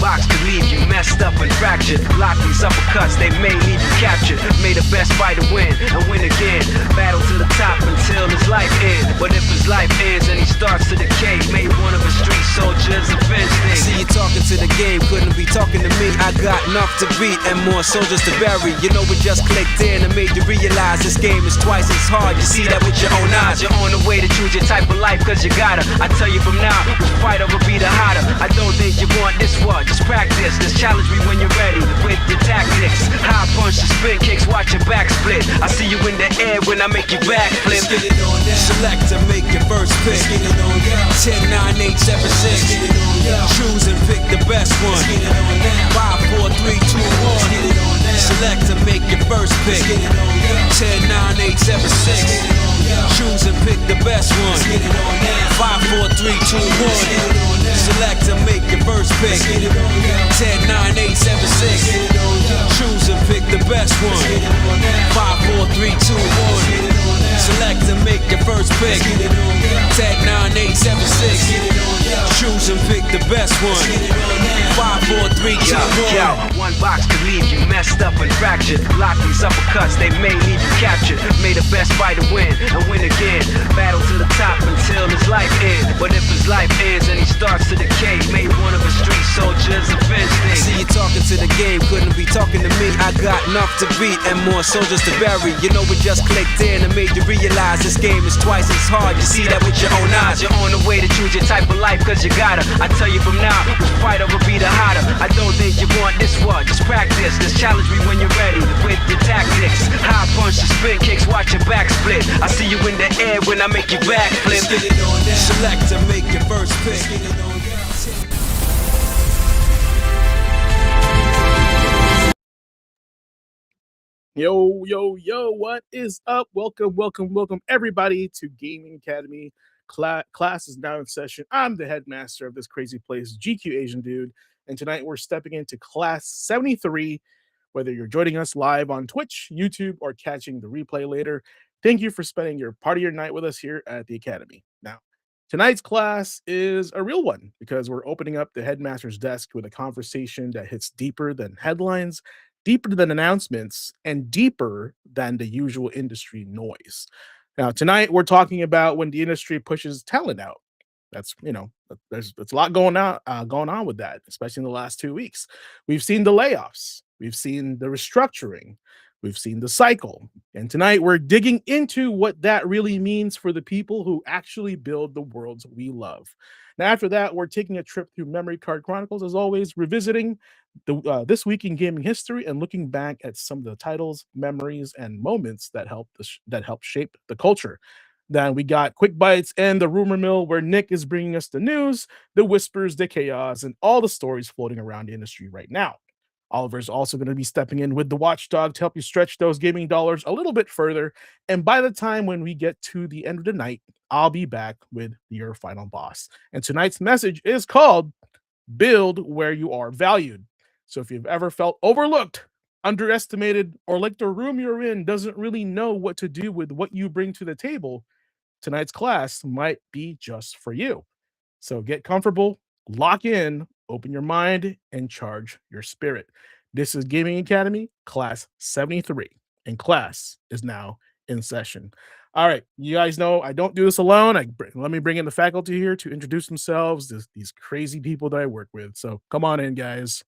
box could leave you messed up and fractured. Block these uppercuts, they may leave you captured. May the best fighter win and win again. Battle to the top until his life ends. But if his life ends and he starts to decay, may one of his street soldiers avenge things. See you talking to the game, couldn't be talking to me. I got enough to beat and more soldiers to bury. You know we just clicked in and made you realize this game is twice as hard. You see that with your own eyes. You're on the way to choose your type of life cause you gotta. I tell you from now, which fighter will be the hotter. I don't think you want this one, just practice. Just challenge me when you're ready with your tactics. High punch and spin kicks, watch your back split. I see you in the air when I make you backflip. Select to make your first pick. 10, 9, 8, 7, 6. Choose and pick the best one. 5, 4, 3, 2, 1. Select to make your first pick. 10, 9, 8, 7, 6. Choose and pick the best one. 5, 4, 3, 2, 1. Select to make your first pick. 10, 9, 8, 7, 6. Choose and pick the best one. 5, 4, 3, 2, 1. Select to make your first pick. 10, 9, 8, 7, 6. Choose and pick the best one. 5, 4, 3, 2, 1. One box could leave you messed up and fractured. Block these uppercuts, they may leave you captured. May the best fighter win and win again. Battle to the top until his life ends. But if his life ends and he starts to decay, may one of his street soldiers avenge things. See you talking to the game, couldn't be talking to me. I got enough to beat and more soldiers to bury. You know we just clicked in and made you realize this game is twice as hard. You see that with your own eyes. You're on the way to choose your type of life cause you gotta. I tell you from now, which fighter will be the hotter. I don't think you want this one, just practice. Just challenge me when you're ready with your tactics. High punch and spin kicks, watch your back split. I see you in the air when I make you backflip. Select to make your first pick. Yo, what is up? Welcome, everybody to Gaming Academy. Class is now in session. I'm the headmaster of this crazy place, GQ Asian Dude, and tonight we're stepping into class 73. Whether you're joining us live on Twitch, YouTube, or catching the replay later, thank you for spending your part of your night with us here at the Academy. Now, tonight's class is a real one because we're opening up the headmaster's desk with a conversation that hits deeper than headlines, deeper than announcements, and deeper than the usual industry noise. Now, tonight we're talking about when the industry pushes talent out. That's, there's a lot going on with that, especially in the last 2 weeks. We've seen the layoffs, we've seen the restructuring, we've seen the cycle, and tonight we're digging into what that really means for the people who actually build the worlds we love. Now, after that, we're taking a trip through Memory Card Chronicles, as always, revisiting this week in gaming history and looking back at some of the titles, memories, and moments that helped shape the culture. Then we got Quick Bites and the Rumor Mill, where Nick is bringing us the news, the whispers, the chaos, and all the stories floating around the industry right now. Oliver's also going to be stepping in with the Watchdog to help you stretch those gaming dollars a little bit further. And by the time when we get to the end of the night, I'll be back with your final boss. And tonight's message is called Build Where You Are Valued. So if you've ever felt overlooked, underestimated, or like the room you're in doesn't really know what to do with what you bring to the table, tonight's class might be just for you. So get comfortable, lock in, open your mind, and charge your spirit. This is Gaming Academy, class 73, and class is now in session. All right, you guys know I don't do this alone. Let me bring in the faculty here to introduce themselves, these crazy people that I work with. So come on in, guys.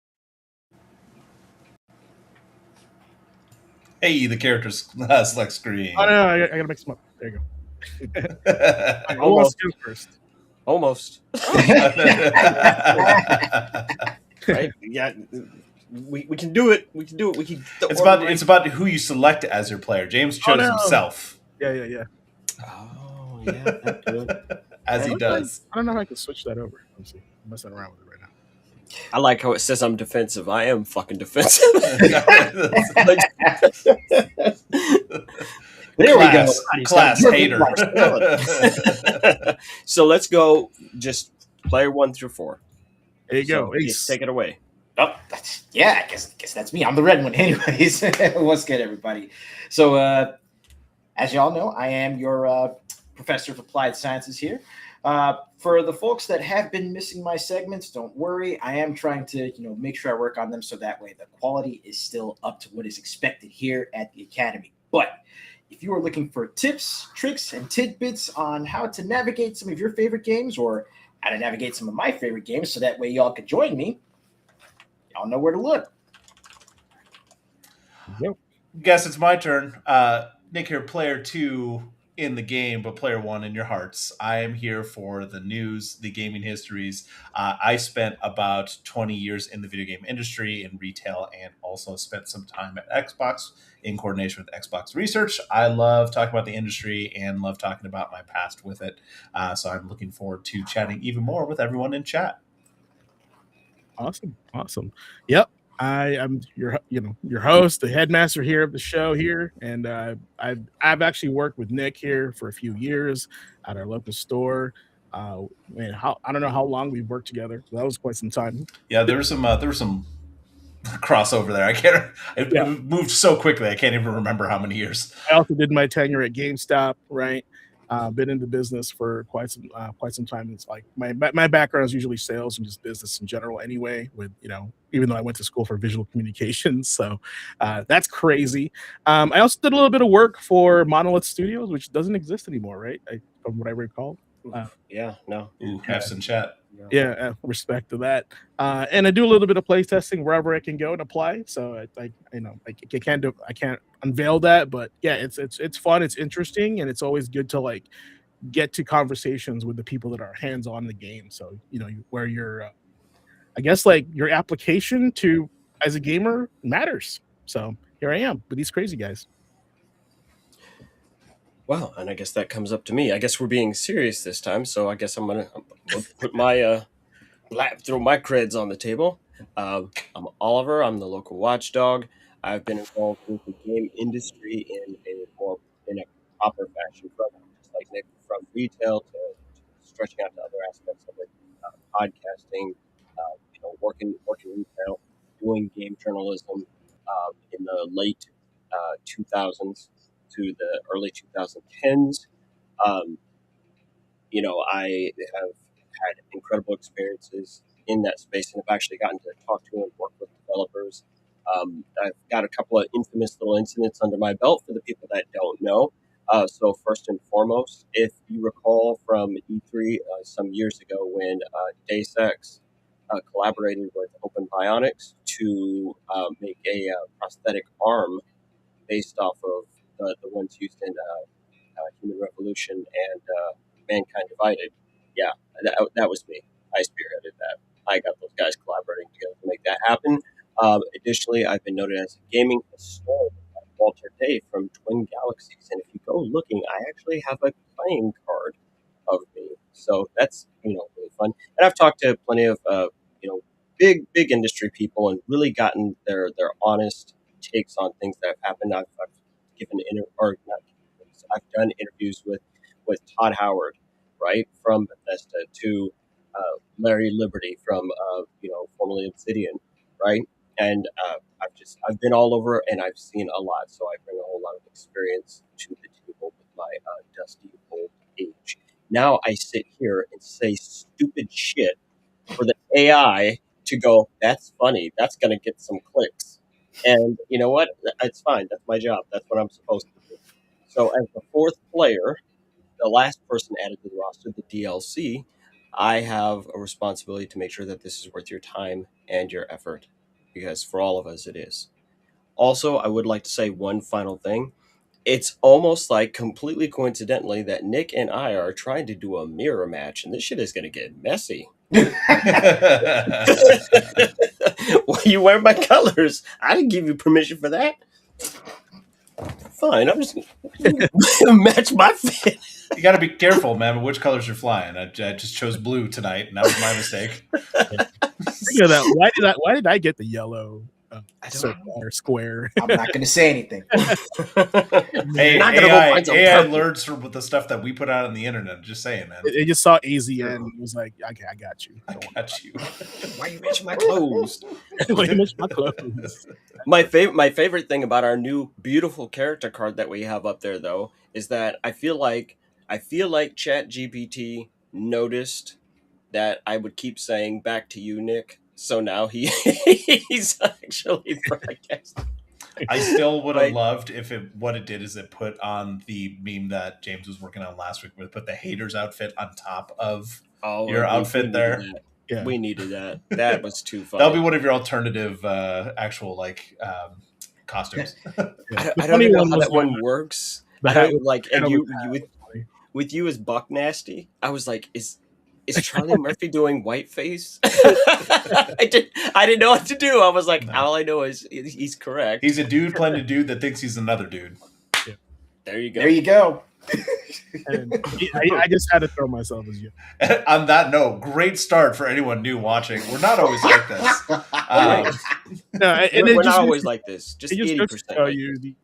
Hey, the characters select screen. Oh, no, I gotta mix them up. There you go. Who wants to go first? Almost. Right? Yeah, we can do it. We can do it. It's about who you select as your player. James chose himself. Yeah. Oh, yeah, that's good. As he does. I don't know how I can switch that over. Let's see. I'm messing around with it right now. I like how it says I'm defensive. I am fucking defensive. There we go. Class hater. So let's go. Just player 1 through 4. There you go. Ace. Take it away. Oh, I guess that's me. I'm the red one, anyways. What's good, everybody? So, as y'all know, I am your professor of applied sciences here. For the folks that have been missing my segments, don't worry. I am trying to, make sure I work on them so that way the quality is still up to what is expected here at the Academy. But if you are looking for tips, tricks, and tidbits on how to navigate some of your favorite games or how to navigate some of my favorite games so that way y'all can join me, y'all know where to look. Yep. Guess it's my turn. Nick here, player 2 in the game, but player 1 in your hearts. I am here for the news, the gaming histories. I spent about 20 years in the video game industry in retail and also spent some time at Xbox in coordination with Xbox Research. I love talking about the industry and love talking about my past with it. So I'm looking forward to chatting even more with everyone in chat. Awesome. Yep. I am your host, the headmaster here of the show here, and I've actually worked with Nick here for a few years at our local store. I don't know how long we've worked together. That was quite some time. Yeah, there was some crossover there. It moved so quickly. I can't even remember how many years. I also did my tenure at GameStop, right? Been in the business for quite some time. It's like my background is usually sales and just business in general anyway, with, even though I went to school for visual communications. So that's crazy. I also did a little bit of work for Monolith Studios, which doesn't exist anymore, right? From what I recall. No. Ooh, have some chat. Yeah, respect to that. And I do a little bit of play testing wherever I can go and apply. So I can't unveil that, but yeah, it's fun, it's interesting, and it's always good to get to conversations with the people that are hands on the game. So where your I guess your application to as a gamer matters. So here I am with these crazy guys. Well, and I guess that comes up to me. I guess we're being serious this time, so I guess I'm gonna put my throw my creds on the table. I'm Oliver. I'm the local watchdog. I've been involved with the game industry in a proper fashion, from just like Nick, from retail to stretching out to other aspects of it, podcasting, working retail, doing game journalism in the late 2000s to the early 2010s. Um, I have had incredible experiences in that space and have actually gotten to talk to and work with developers. I've got a couple of infamous little incidents under my belt for the people that don't know. So first and foremost, if you recall from E3 some years ago when Deus Ex collaborated with Open Bionics to make a prosthetic arm based off of the ones used in Human Revolution and Mankind Divided. Yeah, that was me. I spearheaded that. I got those guys collaborating together to make that happen. Additionally, I've been noted as a gaming historian by Walter Day from Twin Galaxies, and if you go looking, I actually have a playing card of me. So that's really fun. And I've talked to plenty of big industry people and really gotten their honest takes on things that have happened. I've done interviews with Todd Howard, right, from Bethesda, to Larry Liberty from formerly Obsidian, right, and I've been all over and I've seen a lot, so I bring a whole lot of experience to the table with my dusty old age. Now I sit here and say stupid shit for the AI to go, that's funny, that's going to get some clicks. And you know what? It's fine. That's my job. That's what I'm supposed to do. So as the fourth player, the last person added to the roster, the DLC, I have a responsibility to make sure that this is worth your time and your effort, because for all of us it is. Also, I would like to say one final thing. It's almost like completely coincidentally that Nick and I are trying to do a mirror match, and this shit is going to get messy. Why you wear my colors? I didn't give you permission for that. Fine, I'm just gonna match my fit. You got to be careful, man, which colors you're flying. I just chose blue tonight, and that was my mistake. Speaking of that, why did I get the yellow circle or square? I'm not going to say anything. Hey, AI learns from the stuff that we put out on the internet. Just saying, man. It just saw AZN and was like, okay, I got you. I got you. Why you matching my clothes? Why you matching my clothes? My favorite thing about our new beautiful character card that we have up there, though, is that I feel like ChatGPT noticed that I would keep saying back to you, Nick. So now he's actually broadcasting. I still would have Right. loved if what it did is it put on the meme that James was working on last week, where it put the haters outfit on top of your outfit there. That. Yeah. We needed that. That was too funny. That'll be one of your alternative actual costumes. I don't even know how that one works. And you with you as Buck Nasty, I was like, is Charlie Murphy doing whiteface? I didn't know what to do. I was like, all I know is he's correct. He's a dude playing a dude that thinks he's another dude. Yeah. There you go. There you go. And I just had to throw myself as you. On that note, great start for anyone new watching. We're not always like this. No, and we're not always like this. Just 80%.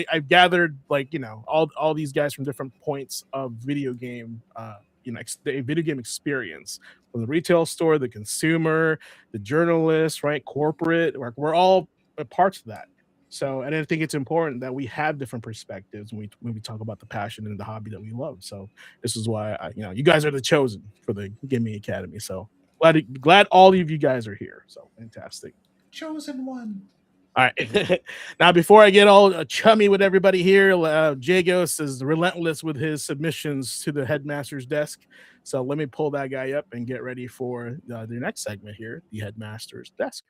I've gathered all these guys from different points of video game, the video game experience, from the retail store, the consumer, the journalist, right, corporate. We're all parts of that. So, and I think it's important that we have different perspectives when we talk about the passion and the hobby that we love. So, this is why you guys are the chosen for the Gaming Academy. So glad all of you guys are here. So fantastic. Chosen one. All right. Now, before I get all chummy with everybody here, Jagos is relentless with his submissions to the headmaster's desk. So let me pull that guy up and get ready for the next segment here, the headmaster's desk.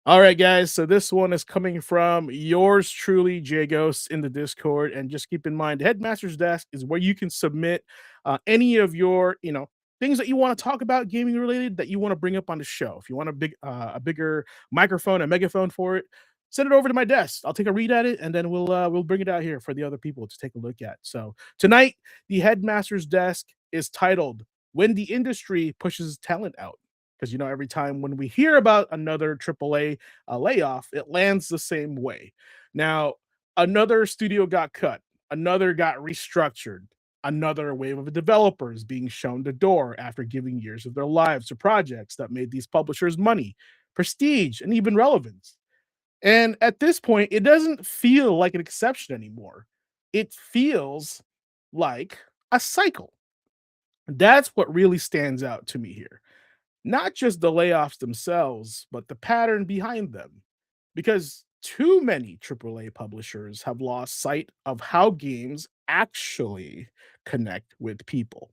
All right, guys. So this one is coming from yours truly, Jagos, in the Discord. And just keep in mind, the headmaster's desk is where you can submit any of your, things that you want to talk about gaming related that you want to bring up on the show. If you want a bigger microphone, a megaphone for it, send it over to my desk. I'll take a read at it, and then we'll bring it out here for the other people to take a look at. So tonight, the headmaster's desk is titled "When the Industry Pushes Talent Out." Because every time when we hear about another AAA layoff, it lands the same way. Now, another studio got cut, another got restructured. Another wave of developers being shown the door after giving years of their lives to projects that made these publishers money, prestige, and even relevance. And at this point, it doesn't feel like an exception anymore. It feels like a cycle. That's what really stands out to me here. Not just the layoffs themselves, but the pattern behind them. Because too many AAA publishers have lost sight of how games actually connect with people.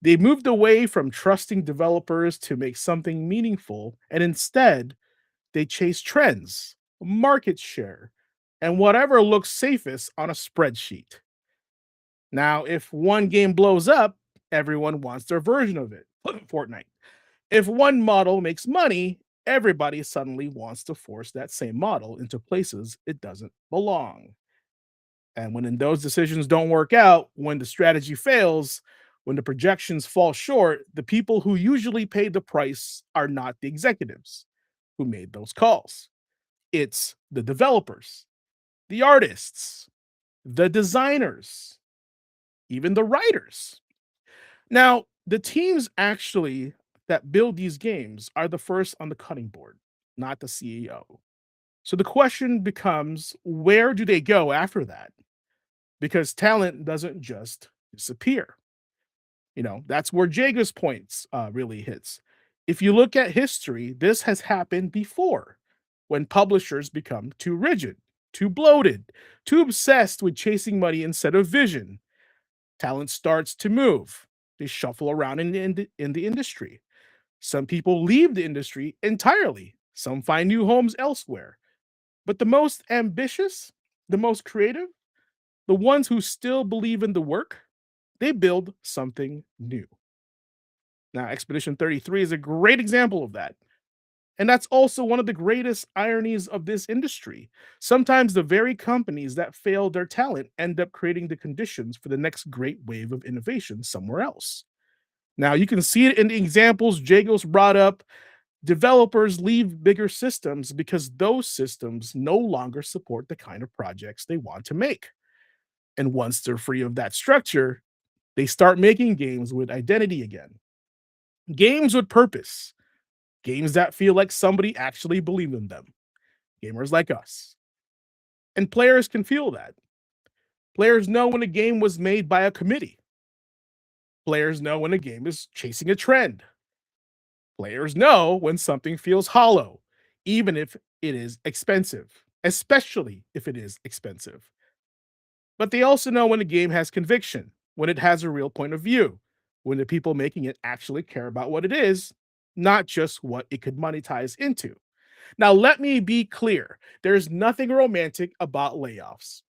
They moved away from trusting developers to make something meaningful, and instead, they chase trends, market share, and whatever looks safest on a spreadsheet. Now, if one game blows up, everyone wants their version of it. Fortnite. If one model makes money, everybody suddenly wants to force that same model into places it doesn't belong. And when those decisions don't work out, when the strategy fails, when the projections fall short, the people who usually pay the price are not the executives who made those calls. It's the developers, the artists, the designers, even the writers. Now, the teams actually that build these games are the first on the cutting board, not the CEO. So the question becomes, where do they go after that? Because talent doesn't just disappear. That's where Jaga's points really hits. If you look at history, this has happened before when publishers become too rigid, too bloated, too obsessed with chasing money instead of vision. Talent starts to move. They shuffle around in the industry. Some people leave the industry entirely. Some find new homes elsewhere. But the most ambitious, the most creative, the ones who still believe in the work, they build something new. Now, Expedition 33 is a great example of that. And that's also one of the greatest ironies of this industry. Sometimes the very companies that fail their talent end up creating the conditions for the next great wave of innovation somewhere else. Now, you can see it in the examples Jagos brought up. Developers leave bigger systems because those systems no longer support the kind of projects they want to make. And once they're free of that structure, they start making games with identity again. Games with purpose. Games that feel like somebody actually believed in them. Gamers like us. And players can feel that. Players know when a game was made by a committee. Players know when a game is chasing a trend. Players know when something feels hollow, even if it is expensive, especially if it is expensive. But they also know when a game has conviction, when it has a real point of view, when the people making it actually care about what it is, not just what it could monetize into. Now, let me be clear, there's nothing romantic about layoffs.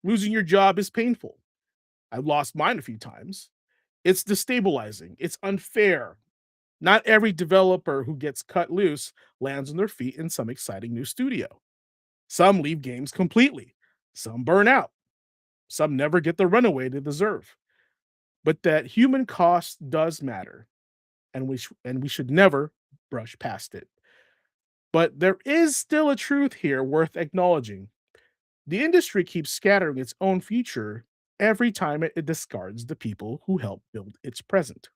Losing your job is painful. I've lost mine a few times. It's destabilizing, it's unfair. Not every developer who gets cut loose lands on their feet in some exciting new studio. Some leave games completely, some burn out, some never get the runaway they deserve. But that human cost does matter, and we should never brush past it. But there is still a truth here worth acknowledging. The industry keeps scattering its own future every time it discards the people who helped build its present.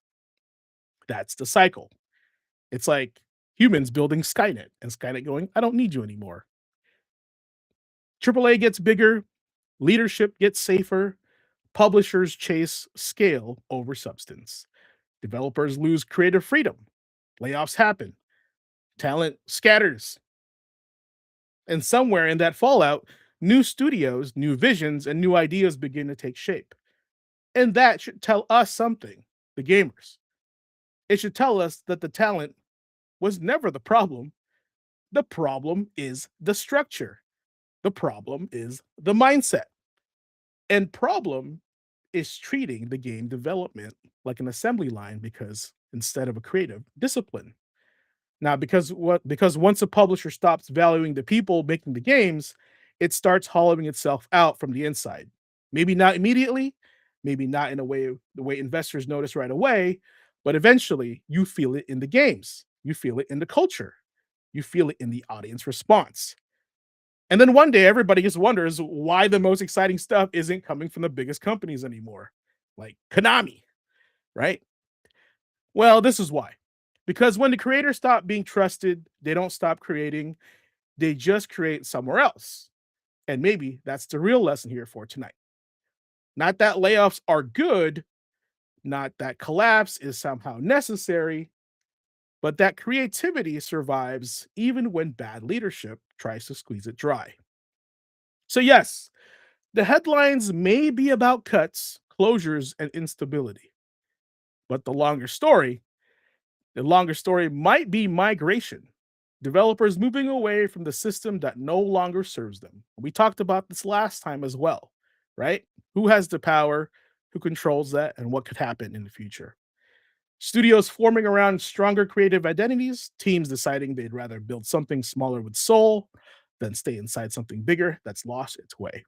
That's the cycle. It's like humans building Skynet and Skynet going, I don't need you anymore. AAA gets bigger, leadership gets safer, publishers chase scale over substance. Developers lose creative freedom. Layoffs happen. Talent scatters. And somewhere in that fallout, new studios, new visions, and new ideas begin to take shape. And that should tell us something, the gamers. It should tell us that the talent was never the problem. The problem is the structure. The problem is the mindset. And problem is treating the game development like an assembly line because instead of a creative discipline. Now, because once a publisher stops valuing the people making the games, it starts hollowing itself out from the inside. Maybe not immediately, maybe not in a way the way investors notice right away, but eventually you feel it in the games. You feel it in the culture. You feel it in the audience response. And then one day everybody just wonders why the most exciting stuff isn't coming from the biggest companies anymore, like Konami, right? Well, this is why. Because when the creators stop being trusted, they don't stop creating, they just create somewhere else. And maybe that's the real lesson here for tonight. Not that layoffs are good, not that collapse is somehow necessary, but that creativity survives even when bad leadership tries to squeeze it dry. So, yes, the headlines may be about cuts, closures, and instability, but the longer story might be migration. Developers moving away from the system that no longer serves them. We talked about this last time as well, right? Who has the power? Who controls that? And what could happen in the future? Studios forming around stronger creative identities, teams deciding they'd rather build something smaller with soul than stay inside something bigger that's lost its way.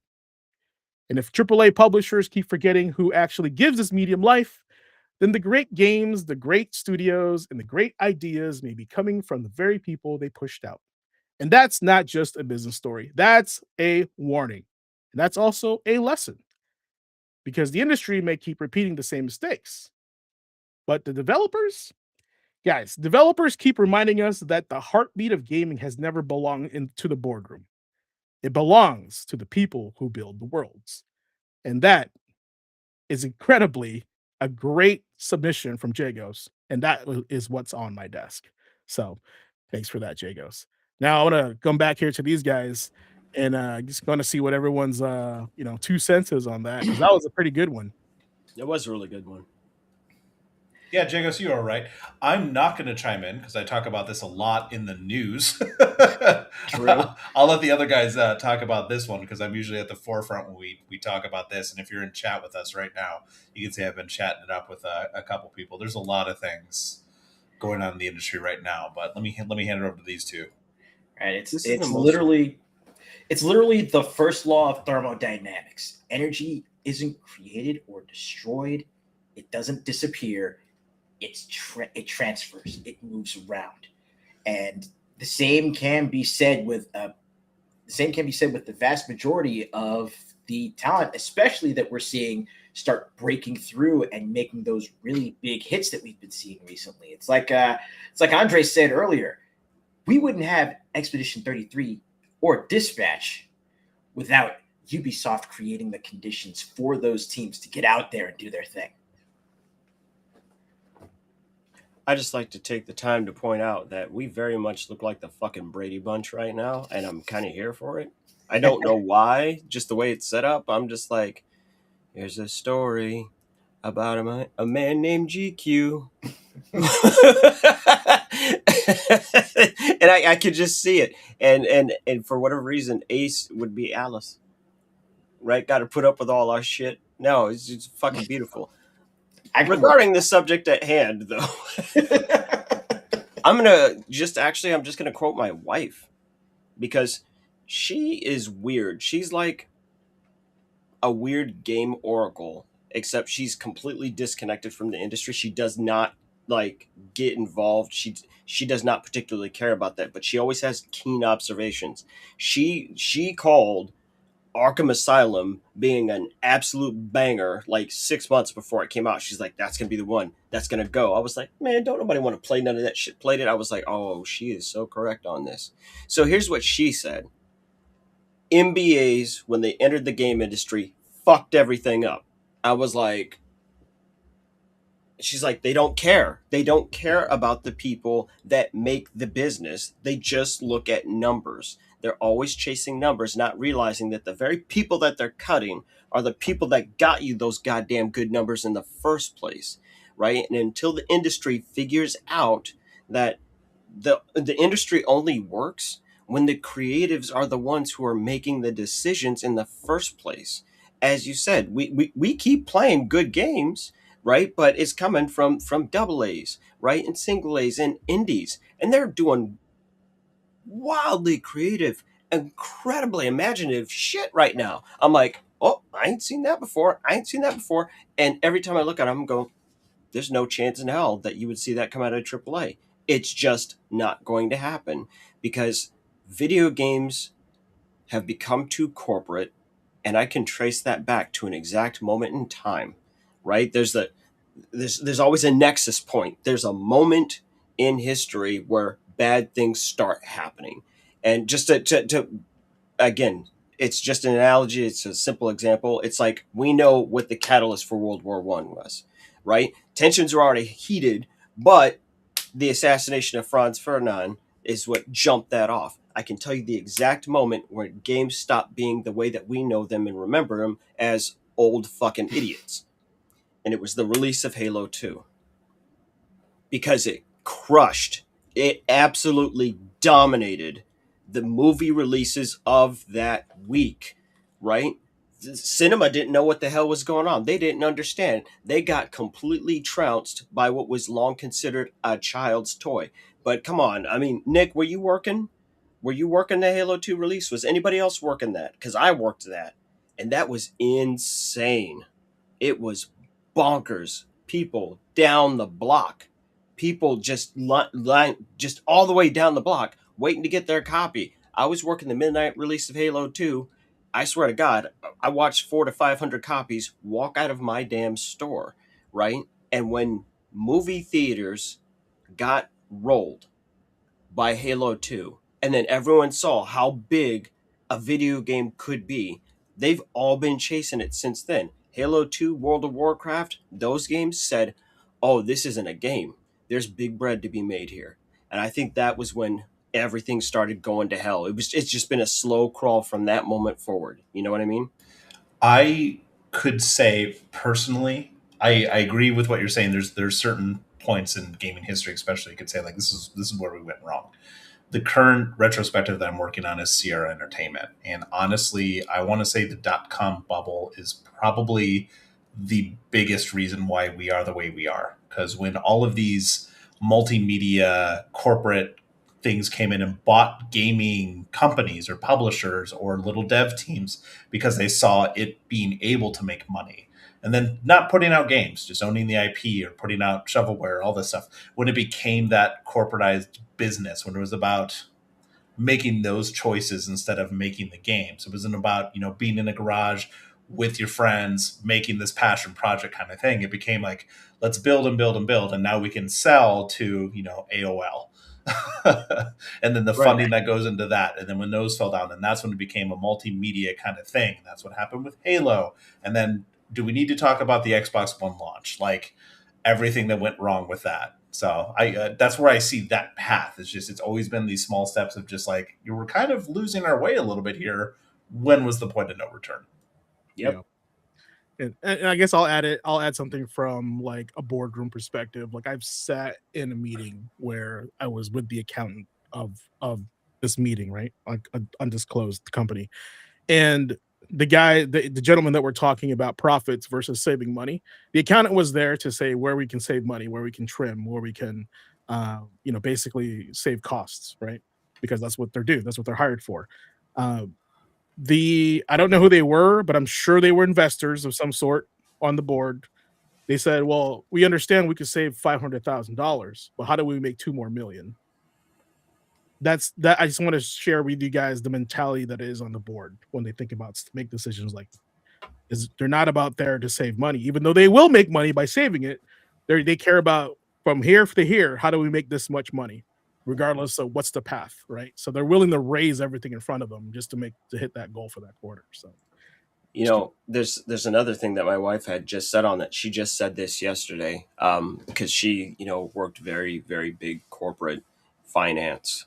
And if AAA publishers keep forgetting who actually gives this medium life, then the great games, the great studios, and the great ideas may be coming from the very people they pushed out. And that's not just a business story, that's a warning. And that's also a lesson because the industry may keep repeating the same mistakes. But the developers keep reminding us that the heartbeat of gaming has never belonged into the boardroom. It belongs to the people who build the worlds. And that is incredibly a great submission from Jagos, and that is what's on my desk. So, thanks for that, Jagos. Now I want to come back here to these guys and just going to see what everyone's 2 cents is on that because that was a pretty good one. It was a really good one. Yeah, Jagos, you are right. I'm not going to chime in because I talk about this a lot in the news. True. I'll let the other guys talk about this one because I'm usually at the forefront when we talk about this. And if you're in chat with us right now, you can see I've been chatting it up with a couple people. There's a lot of things going on in the industry right now, but let me hand it over to these two. Right. This is the It's most- literally the first law of thermodynamics. Energy isn't created or destroyed. It doesn't disappear. It transfers. It moves around, and the same can be said with the vast majority of the talent, especially that we're seeing start breaking through and making those really big hits that we've been seeing recently. It's like Andre said earlier, we wouldn't have Expedition 33 or Dispatch without Ubisoft creating the conditions for those teams to get out there and do their thing. I just like to take the time to point out that we very much look like the fucking Brady Bunch right now, and I'm kind of here for it. I don't know why, just the way it's set up. I'm just like, here's a story about a man named GQ. And I could just see it. And for whatever reason, Ace would be Alice. Right? Got to put up with all our shit. No, it's fucking beautiful. Regarding the subject at hand, though, I'm just gonna quote my wife because she is weird. She's like a weird game oracle, except she's completely disconnected from the industry. She does not like get involved. She does not particularly care about that, but she always has keen observations. She called Arkham Asylum being an absolute banger like 6 months before it came out. She's like, that's gonna be the one that's gonna go. I was like, man, don't nobody want to play none of that shit. Played it. I was like, oh, she is so correct on this. So here's what she said. MBAs, when they entered the game industry, fucked everything up. I was like, she's like, they don't care. They don't care about the people that make the business. They just look at numbers. They're always chasing numbers, not realizing that the very people that they're cutting are the people that got you those goddamn good numbers in the first place, right? And until the industry figures out that the industry only works when the creatives are the ones who are making the decisions in the first place. As you said, we keep playing good games, right? But it's coming from double A's, right? And single A's and indies. And they're doing wildly creative, incredibly imaginative shit right now. I'm like, oh, I ain't seen that before. I ain't seen that before. And every time I look at them, I'm going, there's no chance in hell that you would see that come out of AAA. It's just not going to happen because video games have become too corporate, and I can trace that back to an exact moment in time, right? There's always a nexus point. There's a moment in history where bad things start happening. And just to again, it's just an analogy. It's a simple example. It's like we know what the catalyst for World War One was, right? Tensions were already heated, but the assassination of Franz Ferdinand is what jumped that off. I can tell you the exact moment where games stopped being the way that we know them and remember them as old fucking idiots. And it was the release of Halo 2. Because it absolutely dominated the movie releases of that week, right? Cinema didn't know what the hell was going on. They didn't understand. They got completely trounced by what was long considered a child's toy. But come on, I mean, Nick, were you working? Were you working the Halo 2 release? Was anybody else working that? Because I worked that. And that was insane. It was bonkers. People down the block. People just just all the way down the block waiting to get their copy. I was working the midnight release of Halo 2. I swear to God, I watched 400 to 500 copies walk out of my damn store, right? And when movie theaters got rolled by Halo 2, and then everyone saw how big a video game could be, they've all been chasing it since then. Halo 2, World of Warcraft, those games said, oh, this isn't a game. There's big bread to be made here. And I think that was when everything started going to hell. It's just been a slow crawl from that moment forward. You know what I mean? I could say personally, I agree with what you're saying. There's certain points in gaming history, especially you could say like this is where we went wrong. The current retrospective that I'm working on is Sierra Entertainment, and honestly, I want to say the .com bubble is probably the biggest reason why we are the way we are. Because when all of these multimedia corporate things came in and bought gaming companies or publishers or little dev teams because they saw it being able to make money. And then not putting out games, just owning the IP or putting out shovelware, all this stuff. When it became that corporatized business, when it was about making those choices instead of making the games. It wasn't about, being in a garage with your friends, making this passion project kind of thing. It became like, let's build and build and build. And now we can sell to, AOL. And then the funding that goes into that. And then when those fell down, and that's when it became a multimedia kind of thing. That's what happened with Halo. And then do we need to talk about the Xbox One launch? Like everything that went wrong with that. So that's where I see that path. It's always been these small steps of just like, you were kind of losing our way a little bit here. When was the point of no return? Yep. Yeah. And I guess I'll add something from like a boardroom perspective. Like I've sat in a meeting where I was with the accountant of this meeting, right? Like an undisclosed company. And the gentleman that we're talking about profits versus saving money, the accountant was there to say where we can save money, where we can trim, where we can, basically save costs, right? Because that's what they're doing. That's what they're hired for. Uh, I don't know who they were, but I'm sure they were investors of some sort on the board. They said, "Well, we understand we could save $500,000, but how do we make 2 more million?" That's that. I just want to share with you guys the mentality that is on the board when they think about make decisions like is they're not about there to save money, even though they will make money by saving it. They care about from here to here. How do we make this much money, regardless of what's the path, right? So they're willing to raise everything in front of them just to hit that goal for that quarter. So there's another thing that my wife had just said on that. She just said this yesterday, because she worked very, very big corporate finance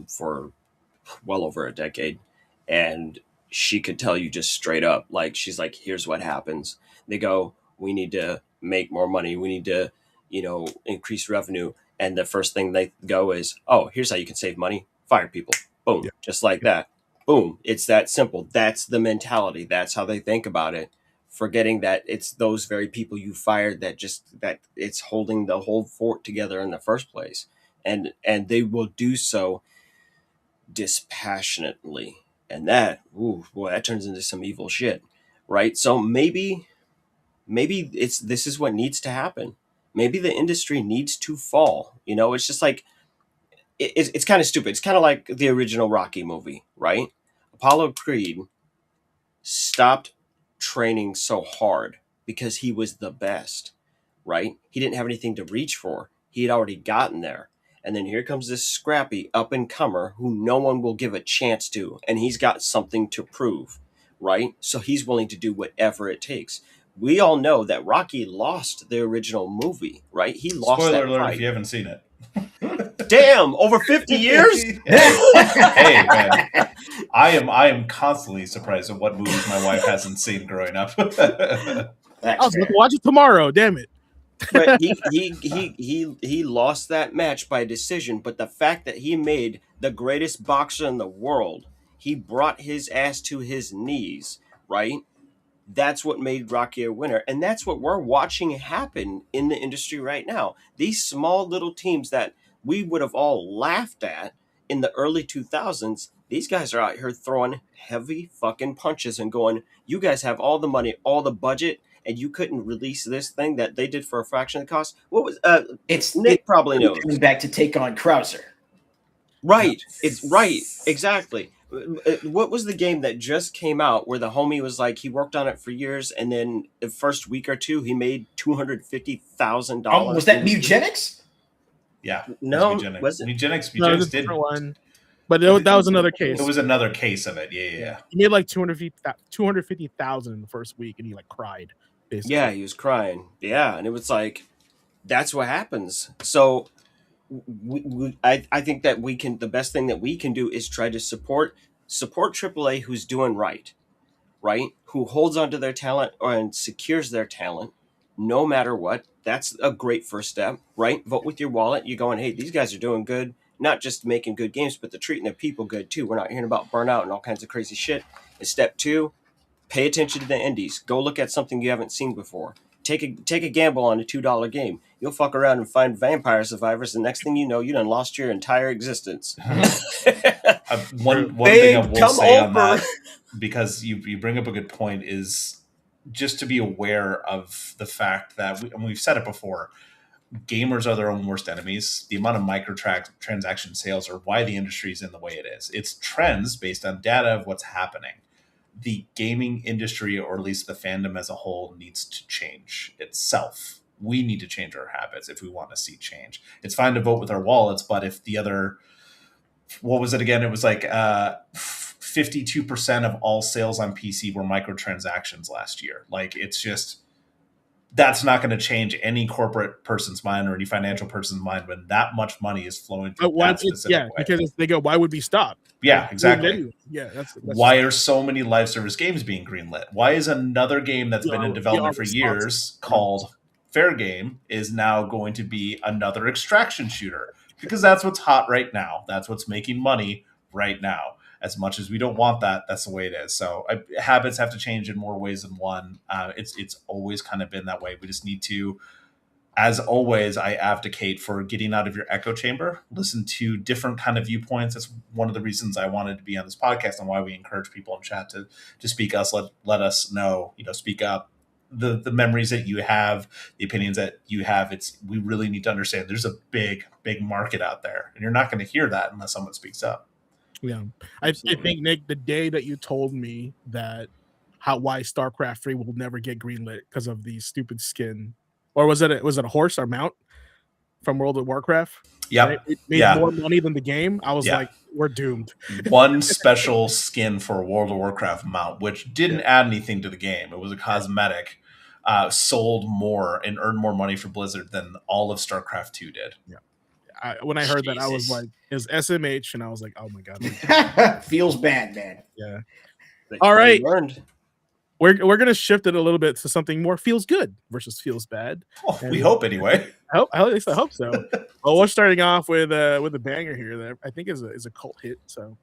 for well over a decade, and she could tell you just straight up, like, she's like, here's what happens. They go, we need to make more money, we need to increase revenue, and the first thing they go is, oh, here's how you can save money, fire people. Boom. Yeah. Just like that. Boom. It's that simple. That's the mentality. That's how they think about it, forgetting that it's those very people you fired that it's holding the whole fort together in the first place, and they will do so dispassionately, and that, ooh boy, that turns into some evil shit, right? So maybe this is what needs to happen. Maybe the industry needs to fall. It's just like it's kind of stupid. It's kind of like the original Rocky movie, right? Apollo Creed stopped training so hard because he was the best, right? He didn't have anything to reach for. He had already gotten there. And then here comes this scrappy up and comer who no one will give a chance to. And he's got something to prove, right? So he's willing to do whatever it takes. We all know that Rocky lost the original movie, right? He lost Spoiler that alert fight. if you haven't seen it. Damn, over 50 years? Hey, man. I am constantly surprised at what movies my wife hasn't seen growing up. I was going to watch it tomorrow. Damn it. But he lost that match by decision. But the fact that he made the greatest boxer in the world, he brought his ass to his knees, right? That's what made Rocky a winner. And that's what we're watching happen in the industry right now. These small little teams that we would have all laughed at in the early 2000s, these guys are out here throwing heavy fucking punches and going, you guys have all the money, all the budget, and you couldn't release this thing that they did for a fraction of the cost. What was Nick probably knows. Coming back to take on Krauser. Right. It's right. Exactly. What was the game that just came out where the homie was like, he worked on it for years, and then the first week or two he made $250,000? Was that Mugenics? Yeah. No, was it? Mugenics a different one. But that was another case. It was another case of it. Yeah. He made like 250,000 in the first week, and he like cried. Basically. Yeah, he was crying. Yeah, and it was like, that's what happens. So I think that the best thing that we can do is try to support AAA who's doing right, who holds onto their talent and secures their talent no matter what. That's a great first step, right? Vote with your wallet. You're going, hey, these guys are doing good, not just making good games, but they're treating their people good too. We're not hearing about burnout and all kinds of crazy shit. And step 2, pay attention to the indies. Go look at something you haven't seen before. Take a gamble on a $2 game. You'll fuck around and find Vampire Survivors. The next thing you know, you done lost your entire existence. One thing I will say on that, because you bring up a good point, is just to be aware of the fact that we've said it before. Gamers are their own worst enemies. The amount of microtransaction sales are why the industry is in the way it is. It's trends based on data of what's happening. The gaming industry, or at least the fandom as a whole, needs to change itself. We need to change our habits if we want to see change. It's fine to vote with our wallets, but if the other, what was it again? It was like 52% of all sales on PC were microtransactions last year. Like, it's just, that's not going to change any corporate person's mind or any financial person's mind when that much money is flowing through But why? that specific way. Because they go, why would we stop? Yeah, exactly. Anyway. Yeah, that's why are so many live service games being greenlit? Why is another game that's been in development for years called Fair Game is now going to be another extraction shooter? Because that's what's hot right now. That's what's making money right now. As much as we don't want that, that's the way it is. So habits have to change in more ways than one. It's always kind of been that way. We just need to, as always, I advocate for getting out of your echo chamber, listen to different kind of viewpoints. That's one of the reasons I wanted to be on this podcast and why we encourage people in chat to speak us, let us know, speak up. The memories that you have, the opinions that you have, we really need to understand there's a big market out there, and you're not going to hear that unless someone speaks up. Yeah. I think, Nick, the day that you told me that why StarCraft 3 will never get greenlit because of the stupid skin, or was it a horse or mount from World of Warcraft? Yeah, right? It made more money than the game. I was like, we're doomed. One special skin for World of Warcraft mount, which didn't add anything to the game. It was a cosmetic, sold more and earned more money for Blizzard than all of StarCraft 2 did. Yeah. When I heard that, I was like, it was SMH, and I was like, oh my god. Feels bad, man. Yeah. All right. We're going to shift it a little bit to something more feels good versus feels bad. Oh, we hope anyway. At least I hope so. Well, we're starting off with a banger here that I think is a cult hit. So,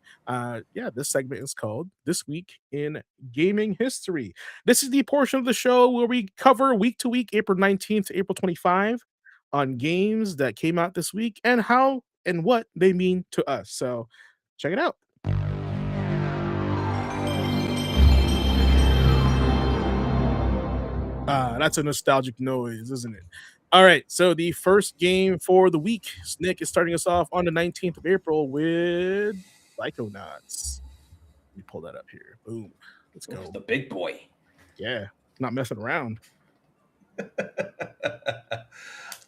this segment is called This Week in Gaming History. This is the portion of the show where we cover week to week, April 19th to April 25, on games that came out this week and how and what they mean to us. So, check it out. That's a nostalgic noise, isn't it? All right, so the first game for the week, Nick is starting us off on the 19th of April with Psychonauts. Let me pull that up here. Boom. Let's go. The big boy. Yeah, not messing around.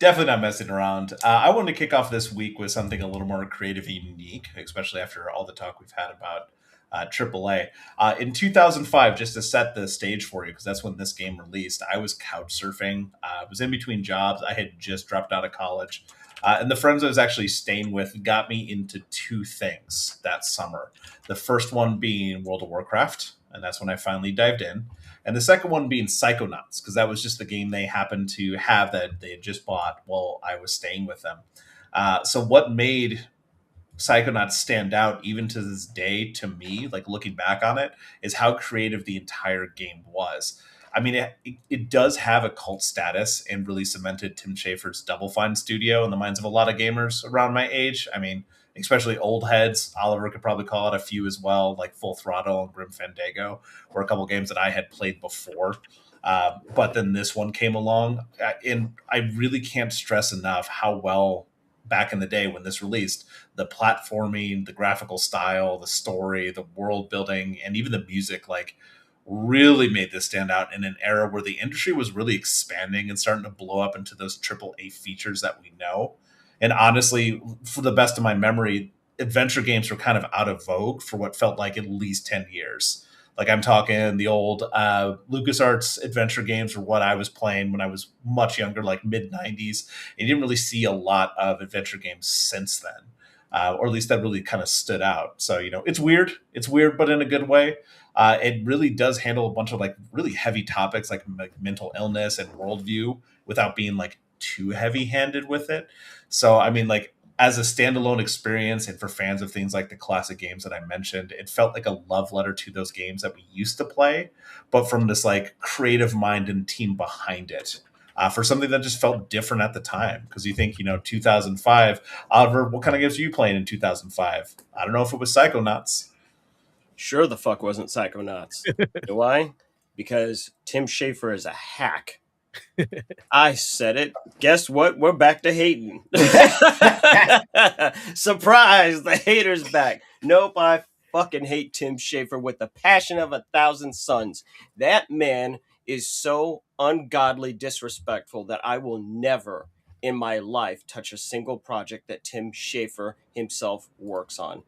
Definitely not messing around. I wanted to kick off this week with something a little more creative and unique, especially after all the talk we've had about AAA. In 2005, just to set the stage for you, because that's when this game released, I was couch surfing. I was in between jobs. I had just dropped out of college. And the friends I was actually staying with got me into two things that summer. The first one being World of Warcraft, and that's when I finally dived in. And the second one being Psychonauts, because that was just the game they happened to have that they had just bought while I was staying with them. So what made Psychonauts stand out even to this day to me, like looking back on it, is how creative the entire game was. I mean, it does have a cult status and really cemented Tim Schafer's Double Fine studio in the minds of a lot of gamers around my age. I mean, especially old heads. Oliver could probably call it a few as well, like Full Throttle and Grim Fandango were a couple games that I had played before. But then this one came along, and I really can't stress enough how well, back in the day when this released, the platforming, the graphical style, the story, the world building, and even the music, like, really made this stand out in an era where the industry was really expanding and starting to blow up into those AAA features that we know. And honestly, for the best of my memory, adventure games were kind of out of vogue for what felt like at least 10 years. Like, I'm talking the old LucasArts adventure games were what I was playing when I was much younger, like mid-90s. And you didn't really see a lot of adventure games since then. Or at least that really kind of stood out. So, it's weird. It's weird, but in a good way. It really does handle a bunch of like really heavy topics like mental illness and worldview without being like too heavy-handed with it. So, I mean, like, as a standalone experience and for fans of things like the classic games that I mentioned, it felt like a love letter to those games that we used to play, but from this like creative mind and team behind it. For something that just felt different at the time. Because you think, 2005, Oliver, what kind of games were you playing in 2005? I don't know if it was Psychonauts. Sure the fuck wasn't Psychonauts. You know why? Because Tim Schafer is a hack. I said it. Guess what? We're back to hating. Surprise! The hater's back. Nope, I fucking hate Tim Schafer with the passion of 1,000 suns. That man is so ungodly disrespectful that I will never in my life touch a single project that Tim Schafer himself works on.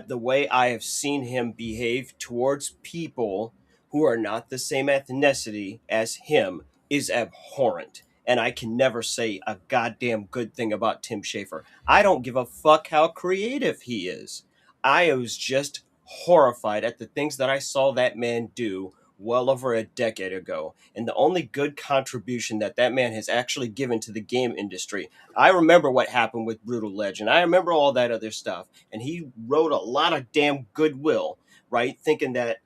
The way I have seen him behave towards people who are not the same ethnicity as him is abhorrent. And I can never say a goddamn good thing about Tim Schafer. I don't give a fuck how creative he is. I was just horrified at the things that I saw that man do well over a decade ago. And the only good contribution that that man has actually given to the game industry. I remember what happened with Brutal Legend. I remember all that other stuff. And he wrote a lot of damn goodwill, right? Thinking that,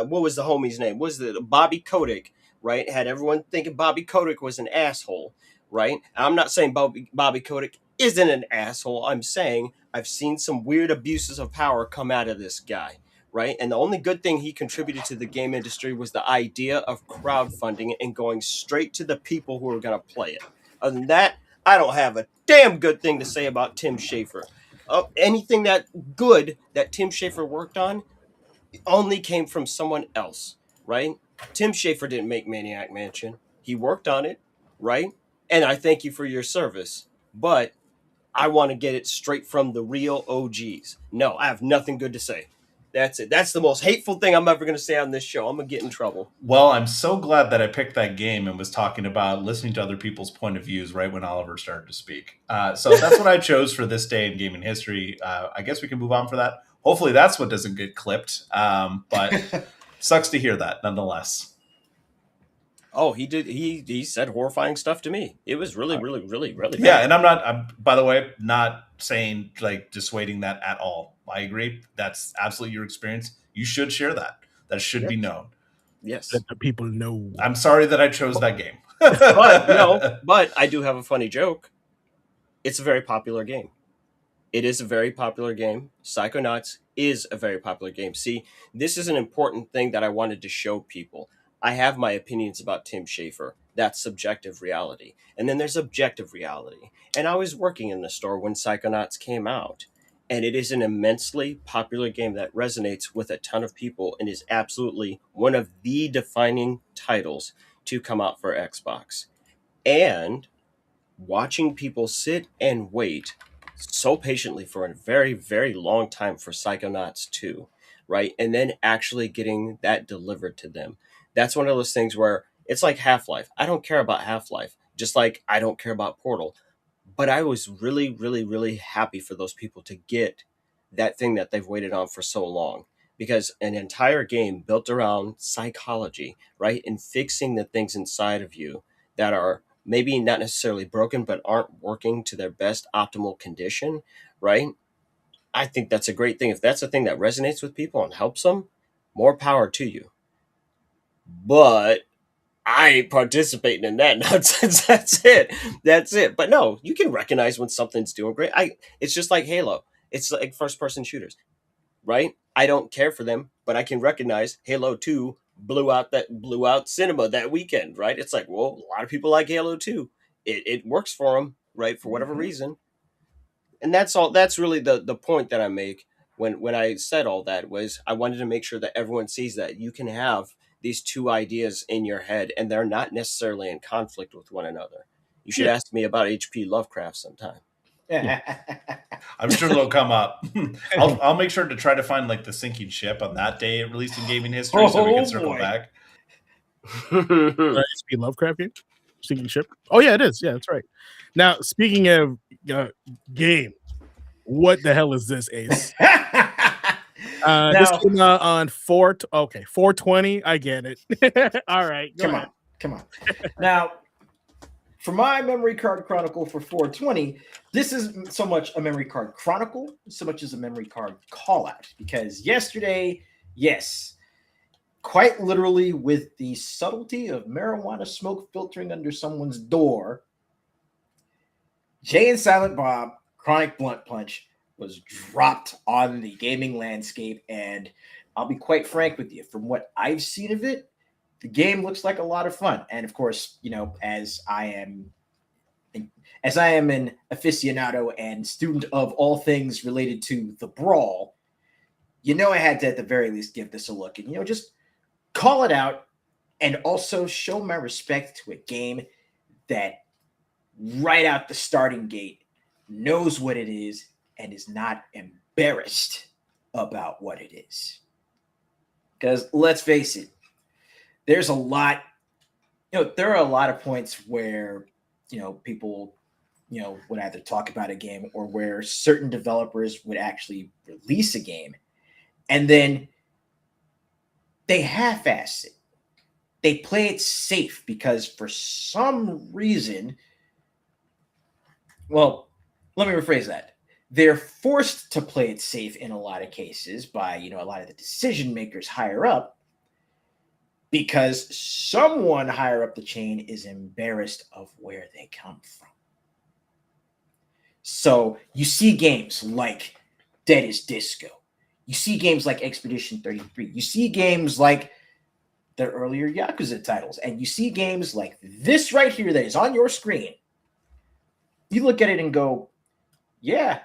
what was the homie's name? Was it Bobby Kotick? Right? Had everyone thinking Bobby Kotick was an asshole, right? I'm not saying Bobby Kotick isn't an asshole. I'm saying I've seen some weird abuses of power come out of this guy, right? And the only good thing he contributed to the game industry was the idea of crowdfunding and going straight to the people who are going to play it. Other than that, I don't have a damn good thing to say about Tim Schafer. Anything that good that Tim Schafer worked on only came from someone else, right? Tim Schafer didn't make Maniac Mansion. He worked on it, right? And I thank you for your service. But I want to get it straight from the real OGs. No, I have nothing good to say. That's it. That's the most hateful thing I'm ever going to say on this show. I'm going to get in trouble. Well, I'm so glad that I picked that game and was talking about listening to other people's point of views right when Oliver started to speak. So that's what I chose for this day in gaming history. I guess we can move on for that. Hopefully that's what doesn't get clipped. But sucks to hear that nonetheless. Oh, he did. He said horrifying stuff to me. It was really bad. Yeah, and I'm by the way, not saying like dissuading that at all. I agree. That's absolutely your experience. You should share that. That should be known. Yes. Let the people know. I'm sorry that I chose that game. but I do have a funny joke. It's a very popular game. It is a very popular game. Psychonauts is a very popular game. See, this is an important thing that I wanted to show people. I have my opinions about Tim Schafer. That's subjective reality. And then there's objective reality. And I was working in the store when Psychonauts came out. And it is an immensely popular game that resonates with a ton of people and is absolutely one of the defining titles to come out for Xbox. And watching people sit and wait so patiently for a very, very long time for Psychonauts 2, right? And then actually getting that delivered to them. That's one of those things where it's like Half-Life. I don't care about Half-Life, just like I don't care about Portal. But I was really happy for those people to get that thing that they've waited on for so long. Because an entire game built around psychology, right? And fixing the things inside of you that are maybe not necessarily broken, but aren't working to their best optimal condition, right? I think that's a great thing. If that's a thing that resonates with people and helps them, more power to you. But I ain't participating in that nonsense. That's it. But no, you can recognize when something's doing great. It's just like Halo. It's like first-person shooters, right? I don't care for them, but I can recognize Halo 2 blew out cinema that weekend, right? It's like, well, a lot of people like Halo 2. It works for them, right? For whatever reason. And that's all. That's really the point that I make when I said all that was I wanted to make sure that everyone sees that you can have these two ideas in your head and they're not necessarily in conflict with one another. You should ask me about H.P. Lovecraft sometime. I'm sure they'll come up. I'll make sure to try to find like the sinking ship on that day it released in gaming history so we can circle back. H.P. Lovecraft game? Sinking ship? Oh yeah, it is. Yeah, that's right. Now, speaking of game, what the hell is this, Ace? This came out on 420. I get it. All right, come on. Now, for my memory card chronicle for 420, this is so much a memory card chronicle, so much as a memory card call out. Because yesterday, yes, quite literally with the subtlety of marijuana smoke filtering under someone's door, Jay and Silent Bob Chronic Blunt Punch was dropped on the gaming landscape. And I'll be quite frank with you, from what I've seen of it, the game looks like a lot of fun. And of course, you know, as I am an aficionado and student of all things related to the brawl, you know, I had to at the very least give this a look and, you know, just call it out and also show my respect to a game that right out the starting gate knows what it is and is not embarrassed about what it is. Because let's face it, there's a lot there are a lot of points where people would either talk about a game or where certain developers would actually release a game and then they half-ass it. They play it safe because for some reason, well, let me rephrase that. They're forced to play it safe in a lot of cases by, a lot of the decision makers higher up because someone higher up the chain is embarrassed of where they come from. So you see games like Dead is Disco. You see games like Expedition 33. You see games like the earlier Yakuza titles. And you see games like this right here that is on your screen. You look at it and go, yeah,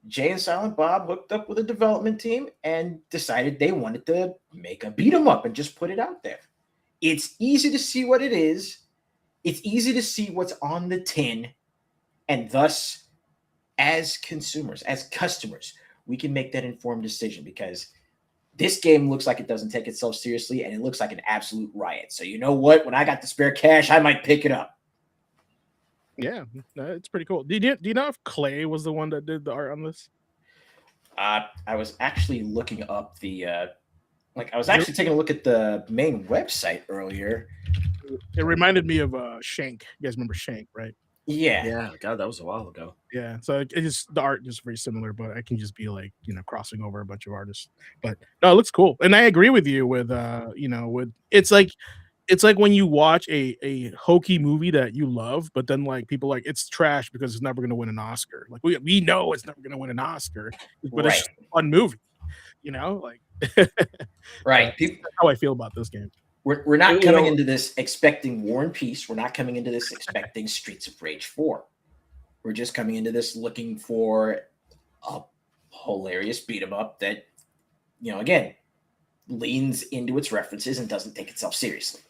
Jay and Silent Bob hooked up with a development team and decided they wanted to make a beat 'em up and just put it out there. It's easy to see what it is. It's easy to see what's on the tin. And thus, as consumers, as customers, we can make that informed decision because this game looks like it doesn't take itself seriously and it looks like an absolute riot. So you know what? When I got the spare cash, I might pick it up. Yeah, it's pretty cool. Do you know if Clay was the one that did the art on this? I was actually looking up the I was actually taking a look at the main website earlier. It reminded me of Shank. You guys remember Shank, right? Yeah. God, that was a while ago. Yeah, so it just the art is very similar, but I can just be like crossing over a bunch of artists. But no, it looks cool, and I agree with you with with it's like when you watch a hokey movie that you love, but then like people like it's trash because it's never going to win an Oscar. Like we know it's never going to win an Oscar, but it's just a fun movie, like right. That's how I feel about this game. We're not coming into this expecting War and Peace. We're not coming into this expecting Streets of Rage 4. We're just coming into this looking for a hilarious beat 'em up that, again, leans into its references and doesn't take itself seriously.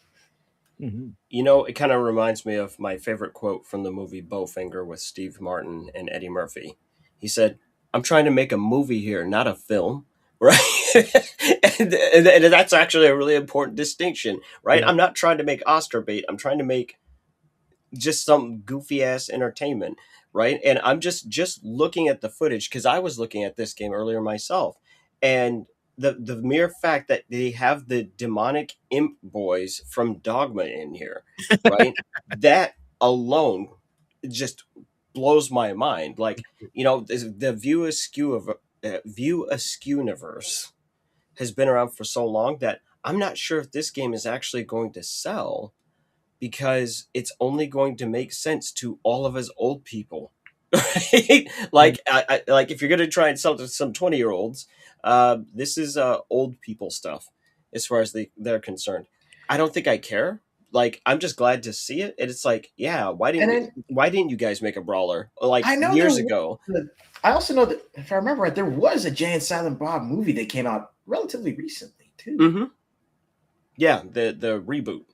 Mm-hmm. It kind of reminds me of my favorite quote from the movie Bowfinger with Steve Martin and Eddie Murphy. He said, "I'm trying to make a movie here, not a film." Right? and that's actually a really important distinction, right? Yeah. I'm not trying to make Oscar bait. I'm trying to make just some goofy ass entertainment, right? And I'm just looking at the footage because I was looking at this game earlier myself, and the mere fact that they have the demonic imp boys from Dogma in here, right? That alone just blows my mind. Like, the View Askew-niverse has been around for so long that I'm not sure if this game is actually going to sell because it's only going to make sense to all of us old people. Right? Like, like if you're going to try and sell to some 20-year-olds, this is old people stuff as far as they're concerned. I don't think I care. Like, I'm just glad to see it. And it's like, yeah, why didn't you guys make a brawler like years ago? I also know that, if I remember right, there was a Jay and Silent Bob movie that came out relatively recently, too. Mm-hmm. Yeah, the reboot.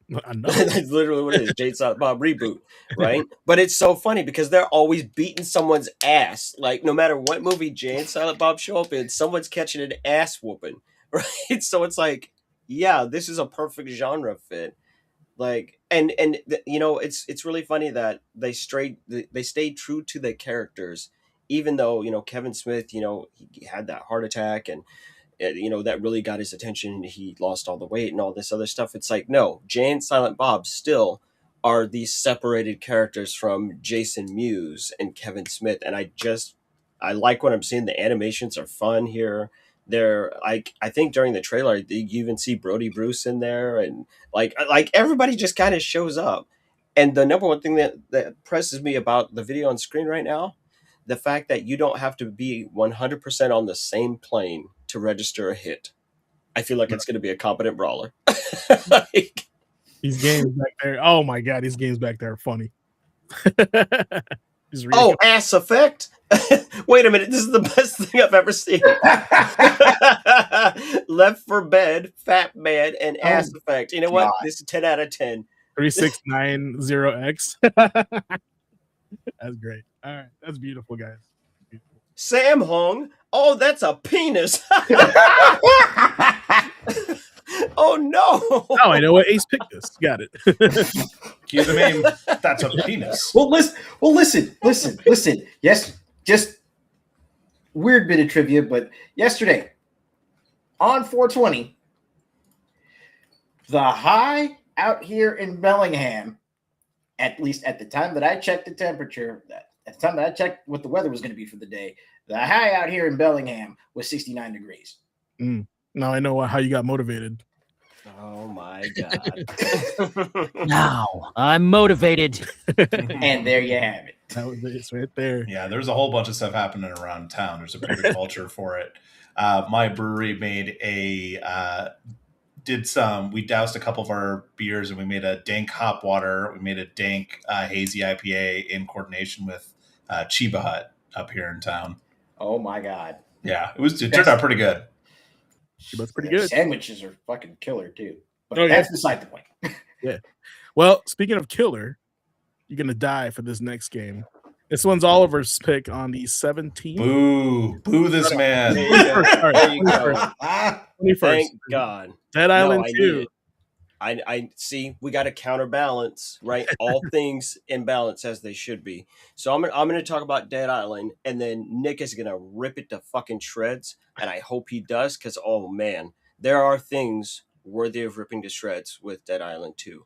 That's literally what it is. Jay and Silent Bob reboot, right? But it's so funny because they're always beating someone's ass. Like, no matter what movie Jay and Silent Bob show up in, someone's catching an ass whooping, right? So it's like, yeah, this is a perfect genre fit. Like, and it's really funny that they stayed true to the characters, even though Kevin Smith, he had that heart attack and that really got his attention and he lost all the weight and all this other stuff. It's like, no, Jay and Silent Bob still are these separated characters from Jason Mewes and Kevin Smith, and I like what I'm seeing. The animations are fun here. They're like, I think during the trailer you even see Brody Bruce in there, and like everybody just kind of shows up. And the number one thing that impresses me about the video on screen right now, the fact that you don't have to be 100% on the same plane to register a hit. I feel like it's going to be a competent brawler. These games back there, oh my god, these games back there are funny. Ass Effect. Wait a minute, this is the best thing I've ever seen. Left 4 Dead, Fat Man, and Ass Effect. You know what? This is 10 out of 10. 3690X. That's great. All right, that's beautiful, guys. Beautiful. Sam Hung. Oh, that's a penis. Oh no! Oh, I know what Ace picked this. Got it. Cue the meme. That's a penis. Well, listen. Yes, just weird bit of trivia, but yesterday on 420, the high out here in Bellingham, at least at the time that I checked the temperature, at the time that I checked what the weather was going to be for the day, the high out here in Bellingham was 69 degrees. Now I know how you got motivated. Oh my god! Now I'm motivated. And there you have it. That was it right there. Yeah, there's a whole bunch of stuff happening around town. There's a pretty good culture for it. My brewery made we doused a couple of our beers and we made a dank hop water. We made a dank hazy IPA in coordination with Chiba Hut up here in town. Oh my god. Yeah, it turned out pretty good. That's pretty good. Sandwiches are fucking killer too. But Oh, that's beside the point. Yeah. Well, speaking of killer, you're gonna die for this next game. This one's Oliver's pick on the 17th. Boo this man. There you go. There you go. 21st. Thank God. Dead Island 2. I see. We got to counterbalance, right? All things in balance as they should be. So I'm gonna talk about Dead Island, and then Nick is gonna rip it to fucking shreds, and I hope he does, because oh man, there are things worthy of ripping to shreds with Dead Island 2.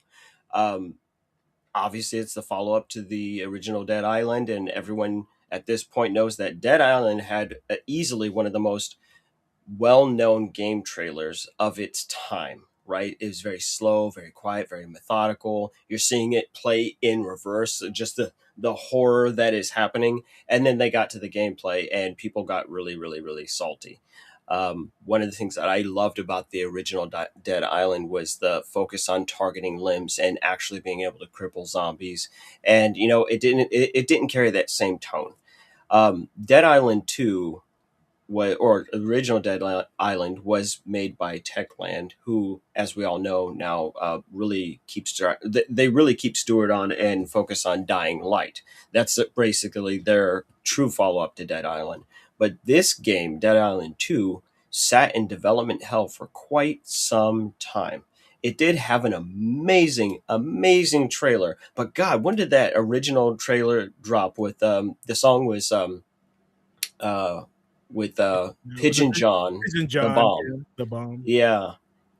Obviously, it's the follow up to the original Dead Island, and everyone at this point knows that Dead Island had easily one of the most well-known game trailers of its time, right? It was very slow, very quiet, very methodical. You're seeing it play in reverse, just the horror that is happening. And then they got to the gameplay and people got really, really, really salty. One of the things that I loved about the original Dead Island was the focus on targeting limbs and actually being able to cripple zombies. And, you know, it didn't carry that same tone. Dead Island 2 original Dead Island was made by Techland, who, as we all know now, really keeps steward on and focus on Dying Light. That's basically their true follow-up to Dead Island. But this game, Dead Island 2, sat in development hell for quite some time. It did have an amazing, amazing trailer. But God, when did that original trailer drop? With the song was Pigeon John, the bomb. Yeah.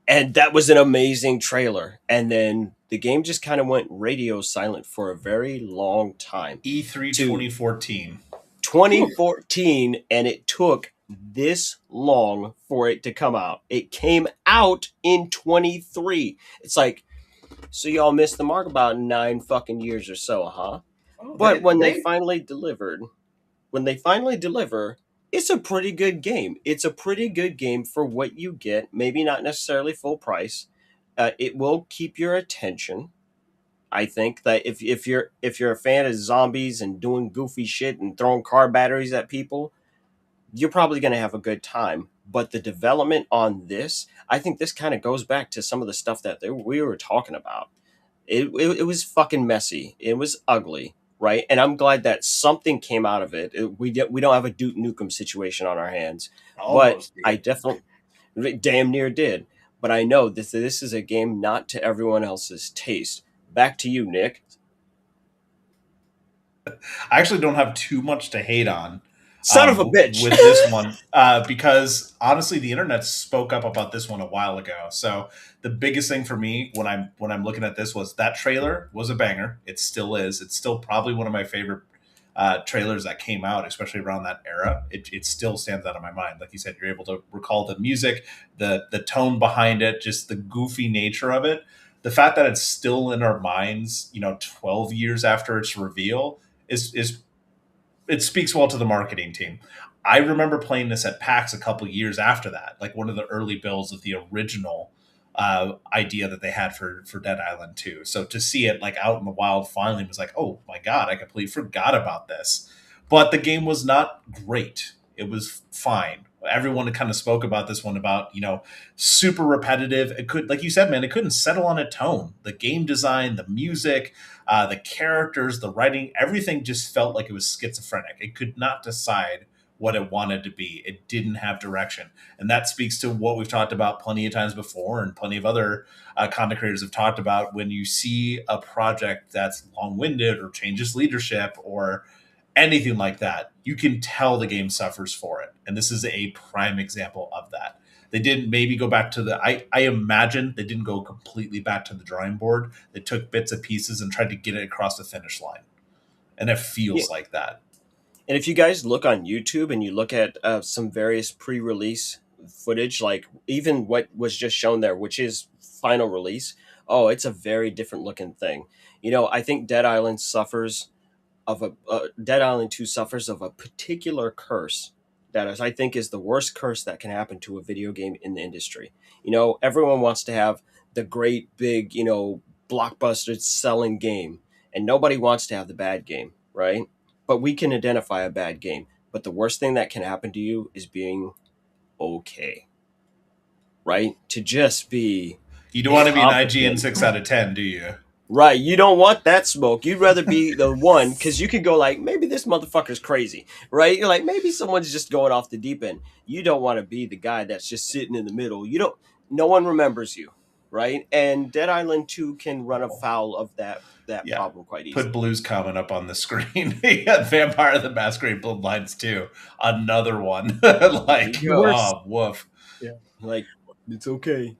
And that was an amazing trailer. And then the game just kind of went radio silent for a very long time. E3 2014. 2014, and it took this long for it to come out. It came out in 23. It's like, so y'all missed the mark about 9 fucking years or so, huh? Oh, But when they finally deliver, it's a pretty good game. It's a pretty good game for what you get. Maybe not necessarily full price. It will keep your attention. I think that if you're a fan of zombies and doing goofy shit and throwing car batteries at people, you're probably going to have a good time. But the development on this, I think this kind of goes back to some of the stuff that we were talking about. It was fucking messy. It was ugly. Right, and I'm glad that something came out of it. We don't have a Duke Nukem situation on our hands, Almost but I definitely damn near did. But I know this is a game not to everyone else's taste. Back to you, Nick. I actually don't have too much to hate on. Son of a bitch. With this one, because honestly, the internet spoke up about this one a while ago. So the biggest thing for me when I'm looking at this was that trailer was a banger. It still is. It's still probably one of my favorite trailers that came out, especially around that era. It still stands out in my mind. Like you said, you're able to recall the music, the tone behind it, just the goofy nature of it. The fact that it's still in our minds, 12 years after its reveal is it speaks well to the marketing team. I remember playing this at PAX a couple years after that, like one of the early builds of the original idea that they had for Dead Island 2. So to see it like out in the wild finally was like, oh my God, I completely forgot about this. But the game was not great. It was fine. Everyone kind of spoke about this one about, super repetitive. It could, like you said, man, it couldn't settle on a tone. The game design, the music, the characters, the writing, everything just felt like it was schizophrenic. It could not decide what it wanted to be. It didn't have direction. And that speaks to what we've talked about plenty of times before, and plenty of other content creators have talked about. When you see a project that's long-winded or changes leadership or anything like that, you can tell the game suffers for it. And this is a prime example of that. They didn't maybe go back to I imagine they didn't go completely back to the drawing board. They took bits and pieces and tried to get it across the finish line. And it feels like that. And if you guys look on YouTube and you look at some various pre-release footage, like even what was just shown there, which is final release, oh, it's a very different looking thing. I think Dead Island 2 suffers of a particular curse that I think is the worst curse that can happen to a video game in the industry. Everyone wants to have the great big, blockbuster selling game, and nobody wants to have the bad game, right? But we can identify a bad game. But the worst thing that can happen to you is being okay, right? To just be... You don't want to be an IGN 6 out of 10, do you? Right, you don't want that smoke. You'd rather be the one, because you could go like, maybe this motherfucker's crazy, right? You're like, maybe someone's just going off the deep end. You don't want to be the guy that's just sitting in the middle. No one remembers you, right? And Dead Island 2 can run afoul of that problem quite easily. Put Blue's comment up on the screen. Yeah, Vampire the Masquerade Bloodlines 2. Another one. Oh, woof. Yeah. Like, it's okay.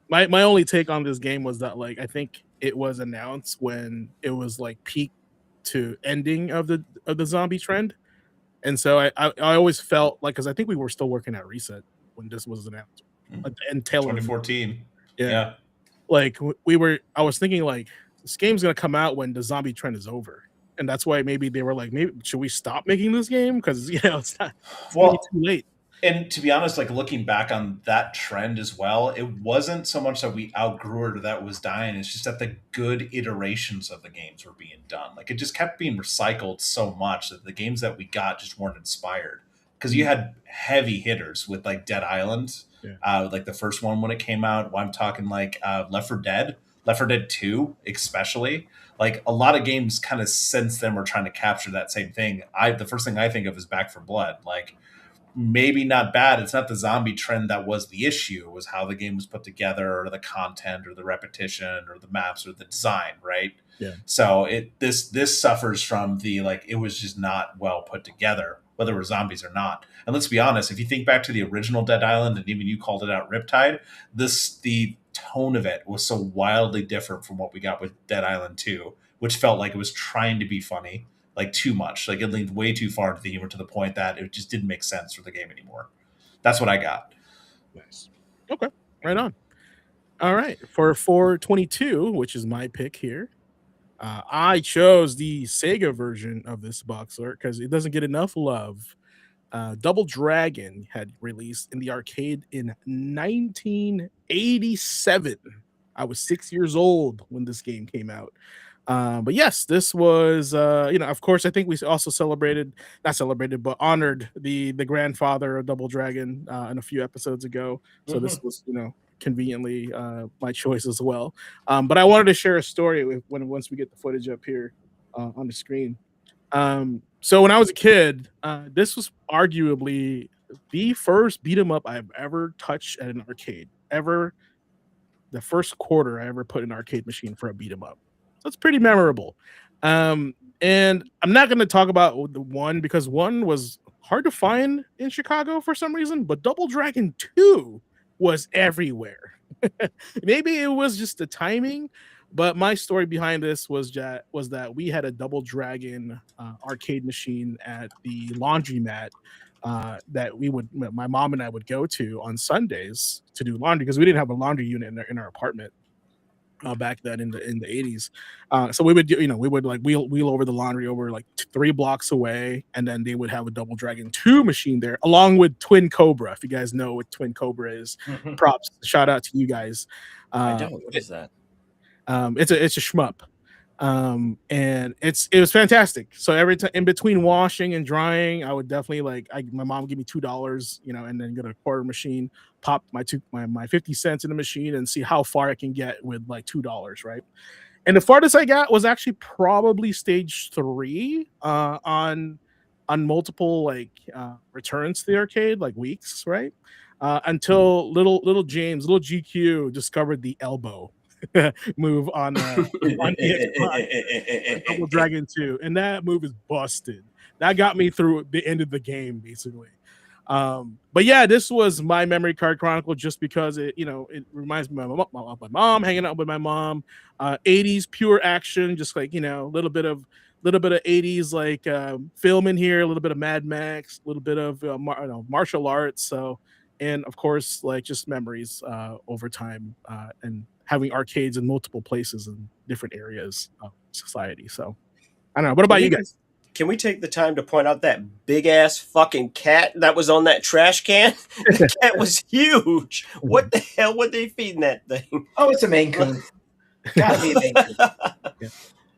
My only take on this game was that, like, I think it was announced when it was like peak to ending of the zombie trend, and so I always felt like, because I think we were still working at Reset when this was announced, and Taylor 2014. Yeah. Like I was thinking like this game's gonna come out when the zombie trend is over, and that's why maybe they were like, maybe should we stop making this game because it's not gonna be too late. And to be honest, like looking back on that trend as well, it wasn't so much that we outgrew it or that it was dying. It's just that the good iterations of the games were being done. Like it just kept being recycled so much that the games that we got just weren't inspired. Because you had heavy hitters with like Dead Island, like the first one when it came out. I'm talking like Left 4 Dead 2, especially. Like a lot of games kind of since then were trying to capture that same thing. The first thing I think of is Back 4 Blood. Like, maybe not bad. It's not the zombie trend that was the issue. It was how the game was put together, or the content, or the repetition, or the maps, or the design, right? Yeah. So this suffers from the, like, it was just not well put together, whether it were zombies or not. And let's be honest, if you think back to the original Dead Island, and even you called it out Riptide, the tone of it was so wildly different from what we got with Dead Island 2, which felt like it was trying to be funny. Like too much, like it leaned way too far into the humor to the point that it just didn't make sense for the game anymore. That's what I got. Nice. Okay, right on. All right, for 422, which is my pick here, I chose the Sega version of this box art because it doesn't get enough love. Double Dragon had released in the arcade in 1987. I was 6 years old when this game came out. But yes, this was, of course, I think we also but honored the grandfather of Double Dragon in a few episodes ago. So this was, conveniently my choice as well. But I wanted to share a story once we get the footage up here on the screen. So when I was a kid, this was arguably the first beat 'em up I've ever touched at an arcade. The first quarter I ever put in an arcade machine for a beat 'em up. That's pretty memorable. And I'm not going to talk about the one because one was hard to find in Chicago for some reason, but Double Dragon 2 was everywhere. Maybe it was just the timing, but my story behind this was that we had a Double Dragon arcade machine at the laundromat that my mom and I would go to on Sundays to do laundry because we didn't have a laundry unit in our apartment. Back then in the 80s, so we would like wheel over the laundry over like 3 blocks away, and then they would have a Double Dragon 2 machine there along with Twin Cobra. If you guys know what Twin Cobra is, props, shout out to you guys. I don't. What is that? It's a shmup, and it was fantastic. So every time in between washing and drying, I would definitely my mom would give me $2, and then get a quarter machine, pop my 50 cents in the machine, and see how far I can get with like $2, right? And the farthest I got was actually probably stage 3 on on multiple returns to the arcade, like weeks, right? Until little James, little GQ discovered the elbow move on EX Double Dragon 2, and that move is busted. That got me through the end of the game, basically. But yeah, this was my memory card chronicle just because it reminds me of my mom, hanging out with my mom. 80s pure action, just like a little bit of 80s film in here, a little bit of Mad Max, a little bit of martial arts. So, and of course, like just memories over time and having arcades in multiple places in different areas of society. So, I don't know. What about you guys? Can we take the time to point out that big ass fucking cat that was on that trash can? The cat was huge. What the hell were they feeding that thing? Oh, it's a Maine Coon. Gotta be a Maine Coon. Yeah.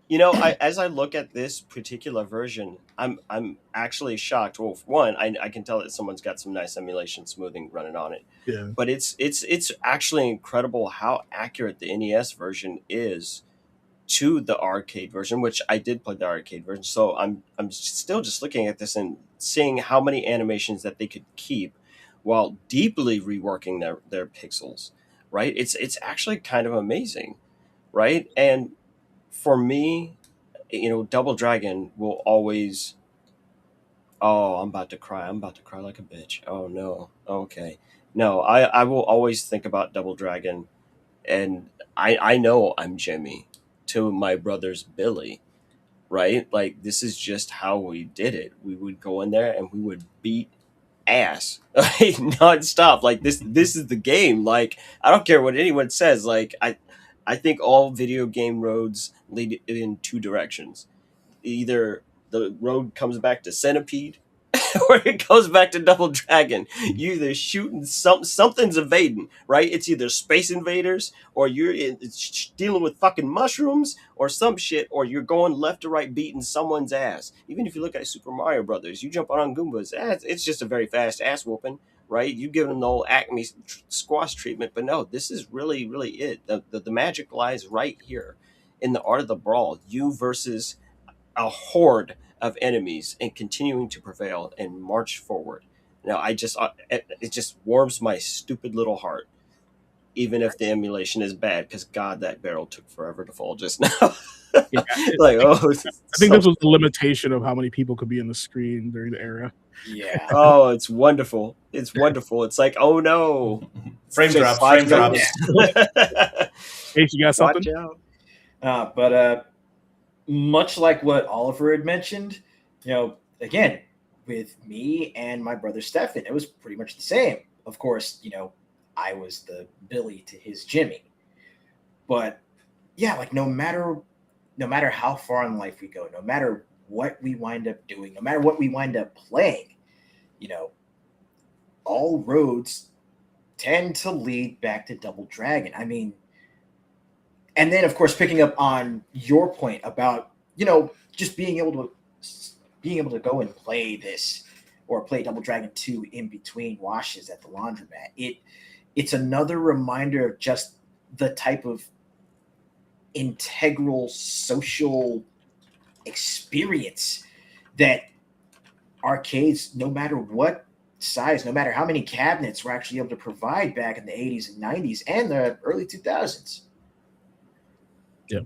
You know, as I look at this particular version, I'm actually shocked. Well, for one, I can tell that someone's got some nice emulation smoothing running on it. Yeah. But it's actually incredible how accurate the NES version is to the arcade version, which I did play the arcade version. So I'm still just looking at this and seeing how many animations that they could keep while deeply reworking their pixels. Right? It's actually kind of amazing, right? And for me, Double Dragon will always. Oh, I'm about to cry. I'm about to cry like a bitch. Oh no. Okay. No, I will always think about Double Dragon, and I know I'm Jimmy to my brother's Billy, right? Like this is just how we did it. We would go in there and we would beat ass nonstop. Like this is the game. Like I don't care what anyone says. Like I think all video game roads lead in two directions. Either the road comes back to Centipede or it goes back to Double Dragon. You either shooting something's evading, right? It's either Space Invaders or it's dealing with fucking mushrooms or some shit, or you're going left to right beating someone's ass. Even if you look at Super Mario Brothers, you jump on Goombas, it's just a very fast ass whooping, right? You give them the old Acme squash treatment, but no, this is really, really it. The magic lies right here in the art of the brawl. You versus a horde of enemies and continuing to prevail and march forward. Now, it just warms my stupid little heart, even if the emulation is bad. Because God, that barrel took forever to fall just now. Yeah, Like, I think this was the limitation of how many people could be in the screen during the era. Yeah. Oh, it's wonderful. It's wonderful. It's like, oh no, Frame Just drops. Frame watch drops. H, you got something? Watch out. But much like what Oliver had mentioned, again, with me and my brother Stefan, it was pretty much the same. Of course, I was the Billy to his Jimmy. But yeah, like no matter how far in life we go, no matter what we wind up doing, no matter what we wind up playing, all roads tend to lead back to Double Dragon. I mean, and then of course picking up on your point about, just being able to go and play this or play Double Dragon 2 in between washes at the laundromat. It's another reminder of just the type of integral social experience that arcades, no matter what size, no matter how many cabinets, were actually able to provide back in the 80s and 90s and the early 2000s. Yeah,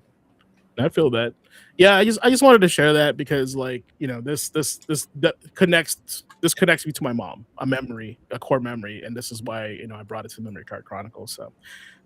I feel that. Yeah, I just wanted to share that because that connects me to my mom, a core memory, and this is why I brought it to Memory Card Chronicles. So,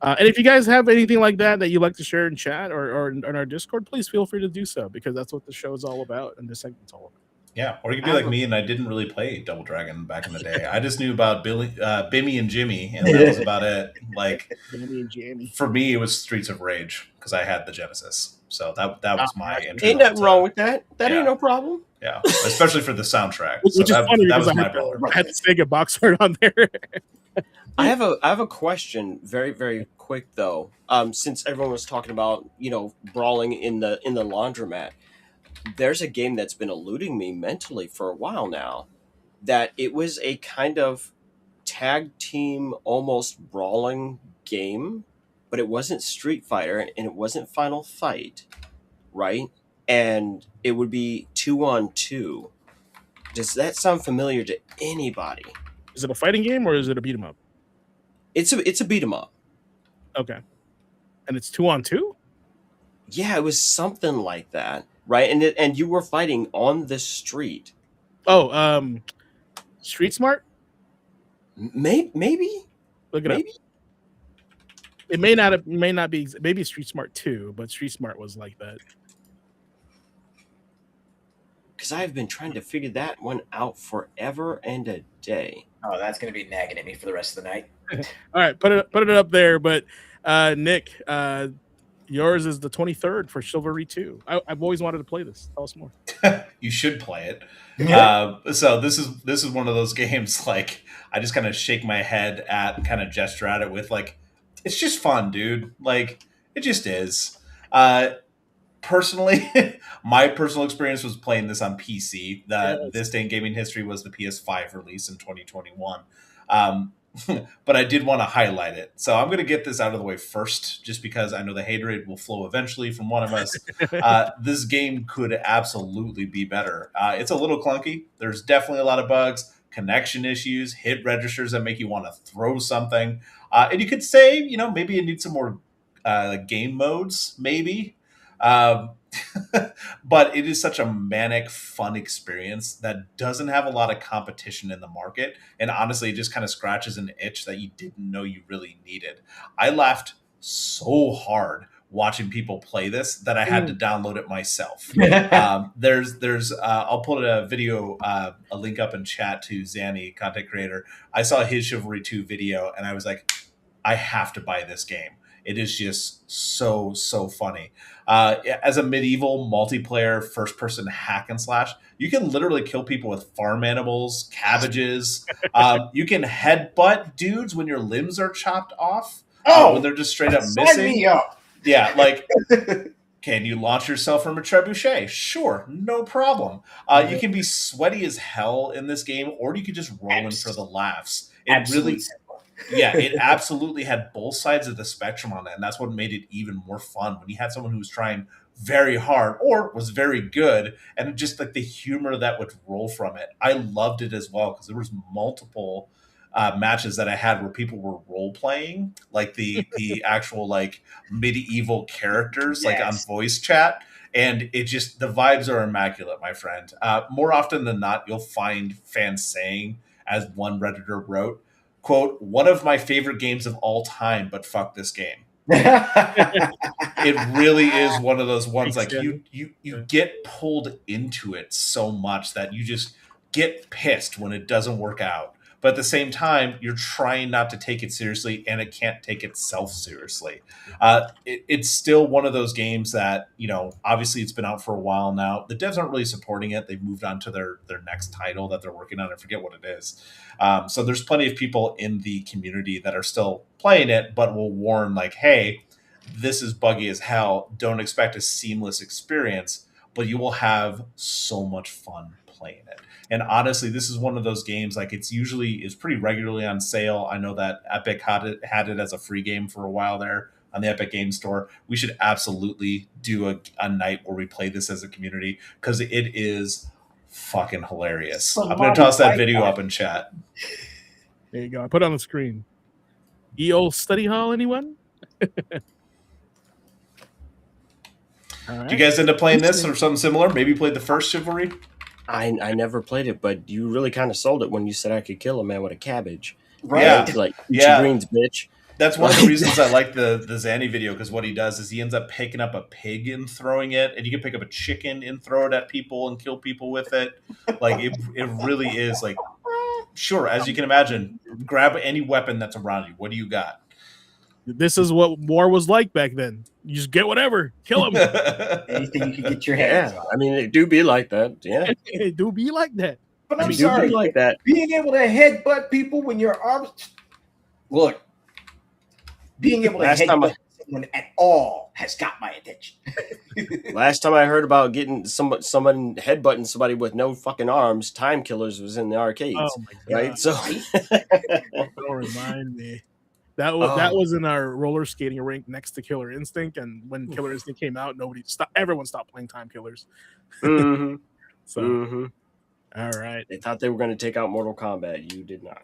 and if you guys have anything like that you'd like to share in chat or in our Discord, please feel free to do so because that's what the show is all about and this segment's all about. Yeah, or you could be like me, and I didn't really play Double Dragon back in the day. I just knew about Bimmy and Jimmy, and that was about it. Like, Jamie and Jamie. for me, it was Streets of Rage because I had the Genesis, so that was my entry. Ain't nothing wrong with that. That ain't Yeah. no problem. Yeah, especially for the soundtrack. Which So is funny that because was I my had, brother. I had the Sega box art on there. I have a question, very very quick though. Since everyone was talking about brawling in the laundromat, there's a game that's been eluding me mentally for a while now. That it was a kind of tag team, almost brawling game, but it wasn't Street Fighter and it wasn't Final Fight, right? And it would be 2-on-2. Does that sound familiar to anybody? Is it a fighting game or is it a beat 'em up? It's a beat 'em up. Okay, and it's 2-on-2. Yeah, it was something like that, right? And you were fighting on the street. Oh, Street Smart. Maybe. Look it up. Maybe. It may not be. Maybe Street Smart 2, but Street Smart was like that. Because I've been trying to figure that one out forever and a day. Oh, that's going to be nagging at me for the rest of the night. All right, put it up there. But Nick, yours is the 23rd for Chivalry 2. I've always wanted to play this. Tell us more. You should play it. So this is one of those games, like, I just kind of shake my head at, kind of gesture at it with, like, it's just fun, dude. Like, it just is. Personally, my personal experience was playing this on PC. This day in gaming history was the PS5 release in 2021. But I did want to highlight it. So I'm going to get this out of the way first, just because I know the haterade will flow eventually from one of us. This game could absolutely be better. It's a little clunky. There's definitely a lot of bugs, connection issues, hit registers that make you want to throw something. And you could say, maybe it needs some more game modes, maybe. But it is such a manic, fun experience that doesn't have a lot of competition in the market. And honestly, it just kind of scratches an itch that you didn't know you really needed. I laughed so hard watching people play this that I had to download it myself. I'll put a video, a link up in chat to Zanny, content creator. I saw his Chivalry 2 video and I was like, I have to buy this game. It is just so funny. As a medieval multiplayer first-person hack and slash, you can literally kill people with farm animals, cabbages. You can headbutt dudes when your limbs are chopped off. When they're just straight up missing. Sign me up. Yeah, like, can you launch yourself from a trebuchet? Sure, no problem. You can be sweaty as hell in this game, or you could just roll in for the laughs. It absolutely had both sides of the spectrum on it, and that's what made it even more fun when you had someone who was trying very hard or was very good, and just like the humor that would roll from it. I loved it as well because there was multiple matches that I had where people were role playing, like the actual like medieval characters, like on voice chat. And it just, the vibes are immaculate, my friend. More often than not, you'll find fans saying, as one Redditor wrote, quote, one of my favorite games of all time, but fuck this game. It really is one of those ones. Like you get pulled into it so much that you just get pissed when it doesn't work out. But at the same time, you're trying not to take it seriously, and it can't take itself seriously. It's still one of those games that, obviously it's been out for a while now. The devs aren't really supporting it. They've moved on to their next title that they're working on. I forget what it is. So there's plenty of people in the community that are still playing it, but will warn like, hey, this is buggy as hell. Don't expect a seamless experience, but you will have so much fun playing it. And honestly, this is one of those games, like it's pretty regularly on sale. I know that Epic had it as a free game for a while there on the Epic Game Store. We should absolutely do a night where we play this as a community because it is fucking hilarious. I'm going to toss that video up in chat. There you go. I put it on the screen. EO Study Hall, anyone? All right. Do you guys end up playing this or something similar? Maybe played the first Chivalry? I never played it, but you really kind of sold it when you said I could kill a man with a cabbage. Right. Yeah. Like, your greens, bitch. That's one of the reasons I like the Zanny video, because what he does is he ends up picking up a pig and throwing it, and you can pick up a chicken and throw it at people and kill people with it. Like, it really is like, sure, as you can imagine, grab any weapon that's around you. What do you got? This is what war was like back then. You just get whatever, kill them. Anything you can get your hands on. I mean, it do be like that. Yeah, It do be like that. But I'm it sorry, do be like that. being able to headbutt people when your arms. Look, being able to headbutt someone at all has got my attention. Last time I heard about getting someone headbutting somebody with no fucking arms, Time Killers was in the arcades. Oh my god! Right, so don't remind me. That was in our roller skating rink next to Killer Instinct, and when Killer Instinct came out, everyone stopped playing Time Killers. Mm-hmm. So, mm-hmm. All right. They thought they were going to take out Mortal Kombat. You did not.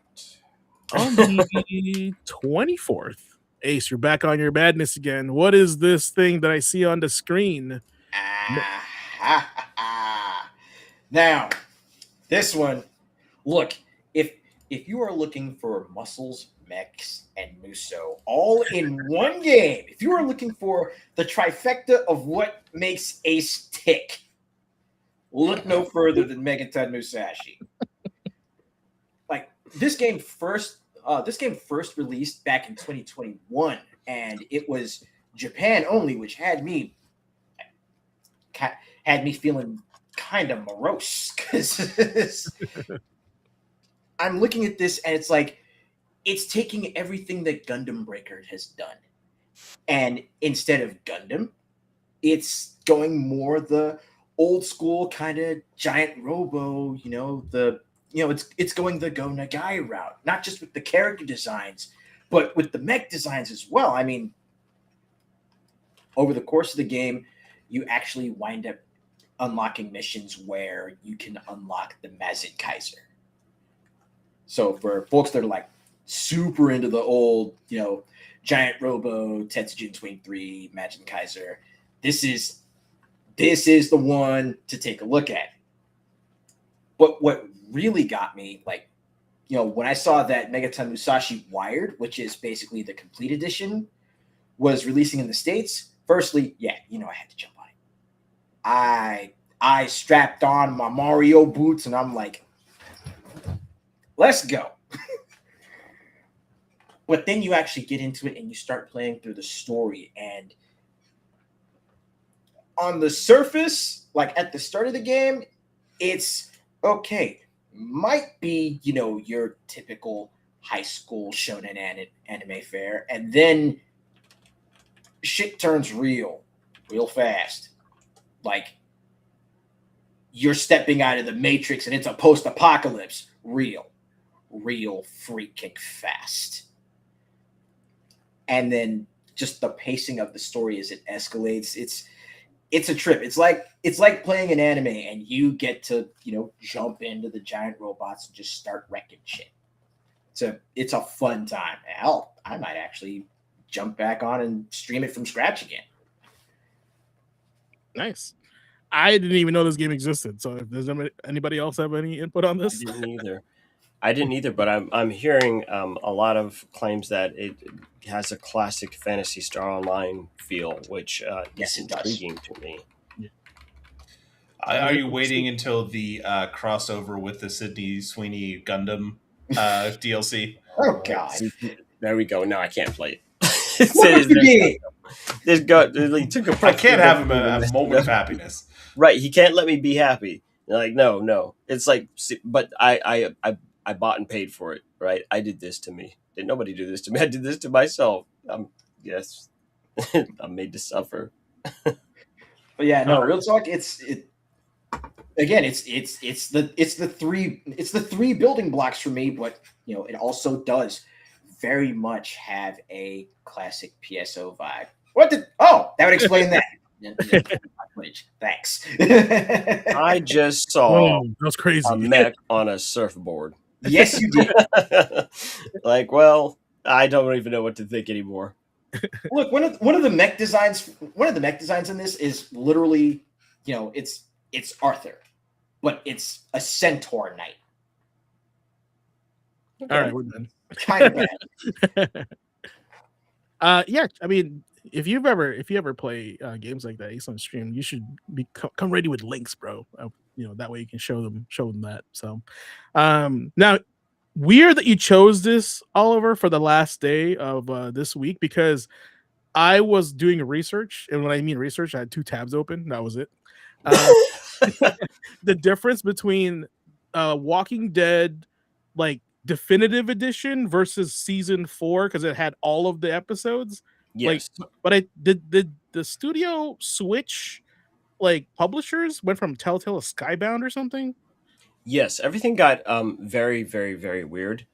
On the 24th, Ace, you're back on your madness again. What is this thing that I see on the screen? Now, this one, look, if you are looking for Muscles, Mechs, and Muso all in one game, if you are looking for the trifecta of what makes Ace tick, look no further than Megaton Musashi. Like this game first released back in 2021, and it was Japan only, which had me feeling kind of morose because I'm looking at this and it's like it's taking everything that Gundam Breaker has done, and instead of Gundam, it's going more the old school kind of giant robo. It's going the Go Nagai route, not just with the character designs, but with the mech designs as well. I mean, over the course of the game, you actually wind up unlocking missions where you can unlock the Mazin Kaiser. So for folks that are like super into the old, giant robo, Tetsujin Swing 3, Mazin Kaiser, this is the one to take a look at. But what really got me, when I saw that Megaton Musashi Wired, which is basically the complete edition, was releasing in the States, firstly, I had to jump on it. I strapped on my Mario boots and I'm like, let's go. But then you actually get into it and you start playing through the story. And on the surface, like at the start of the game, it's okay. Might be, your typical high school shonen anime fare. And then shit turns real fast. Like you're stepping out of the Matrix and it's a post-apocalypse. Real freaking fast. And then just the pacing of the story as it escalates, it's a trip. It's like playing an anime and you get to, jump into the giant robots and just start wrecking shit. It's a fun time. Hell, I might actually jump back on and stream it from scratch again. Nice. I didn't even know this game existed. So if there's anybody else have any input on this? I didn't either, but I'm hearing a lot of claims that it has a classic Phantasy Star Online feel, which is intriguing to me. Yeah. Are you waiting until the crossover with the Sydney Sweeney Gundam DLC? Oh God! There we go. Now I can't play it. I can't have him a moment of happiness. Right, he can't let me be happy. Like no. It's like, but I bought and paid for it. Right, I did this to me. Did nobody do this to me? I did this to myself. Yes, I'm made to suffer. But yeah, no, real talk. It's the three building blocks for me. But it also does very much have a classic PSO vibe. That would explain that. Thanks. I just saw that was crazy. A mech on a surfboard. Yes, you did. I don't even know what to think anymore. Look, one of the mech designs in this is literally, it's Arthur, but it's a centaur knight. Okay. All right, we're done. Kind of bad. Yeah, I mean, if you ever play games like that, Ace on stream, you should come ready with links, bro. That way you can show them that. So, now, weird that you chose this, Oliver, for the last day of this week, because I was doing research, and when I mean research, I had 2 tabs open. That was it. The difference between Walking Dead, like definitive edition versus season 4, because it had all of the episodes. Yes. But did the studio switch publishers, went from Telltale to Skybound or something? Yes, everything got very, very, very weird.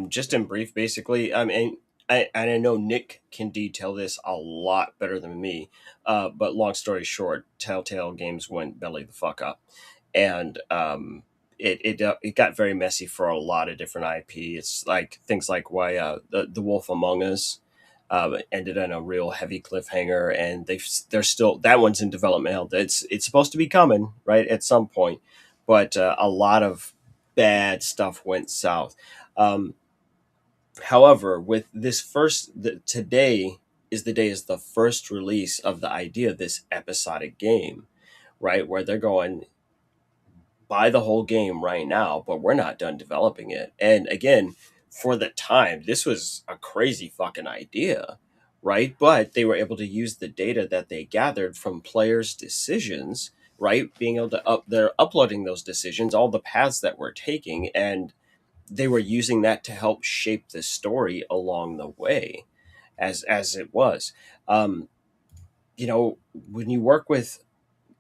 Just in brief, basically, and I know Nick can detail this a lot better than me. But long story short, Telltale Games went belly the fuck up, and it got very messy for a lot of different IP. It's like things like why the Wolf Among Us ended on a real heavy cliffhanger, and they're still, that one's in development hell. It's supposed to be coming right at some point, but a lot of bad stuff went south. Um, However, with this today is the day is the first release of the idea of this episodic game, right? Where they're going, buy the whole game right now, but we're not done developing it. And again, for the time, this was a crazy fucking idea, right? But they were able to use the data that they gathered from players' decisions, right? Being able to they're uploading those decisions, all the paths that we're taking, and they were using that to help shape the story along the way as it was. Um, when you work with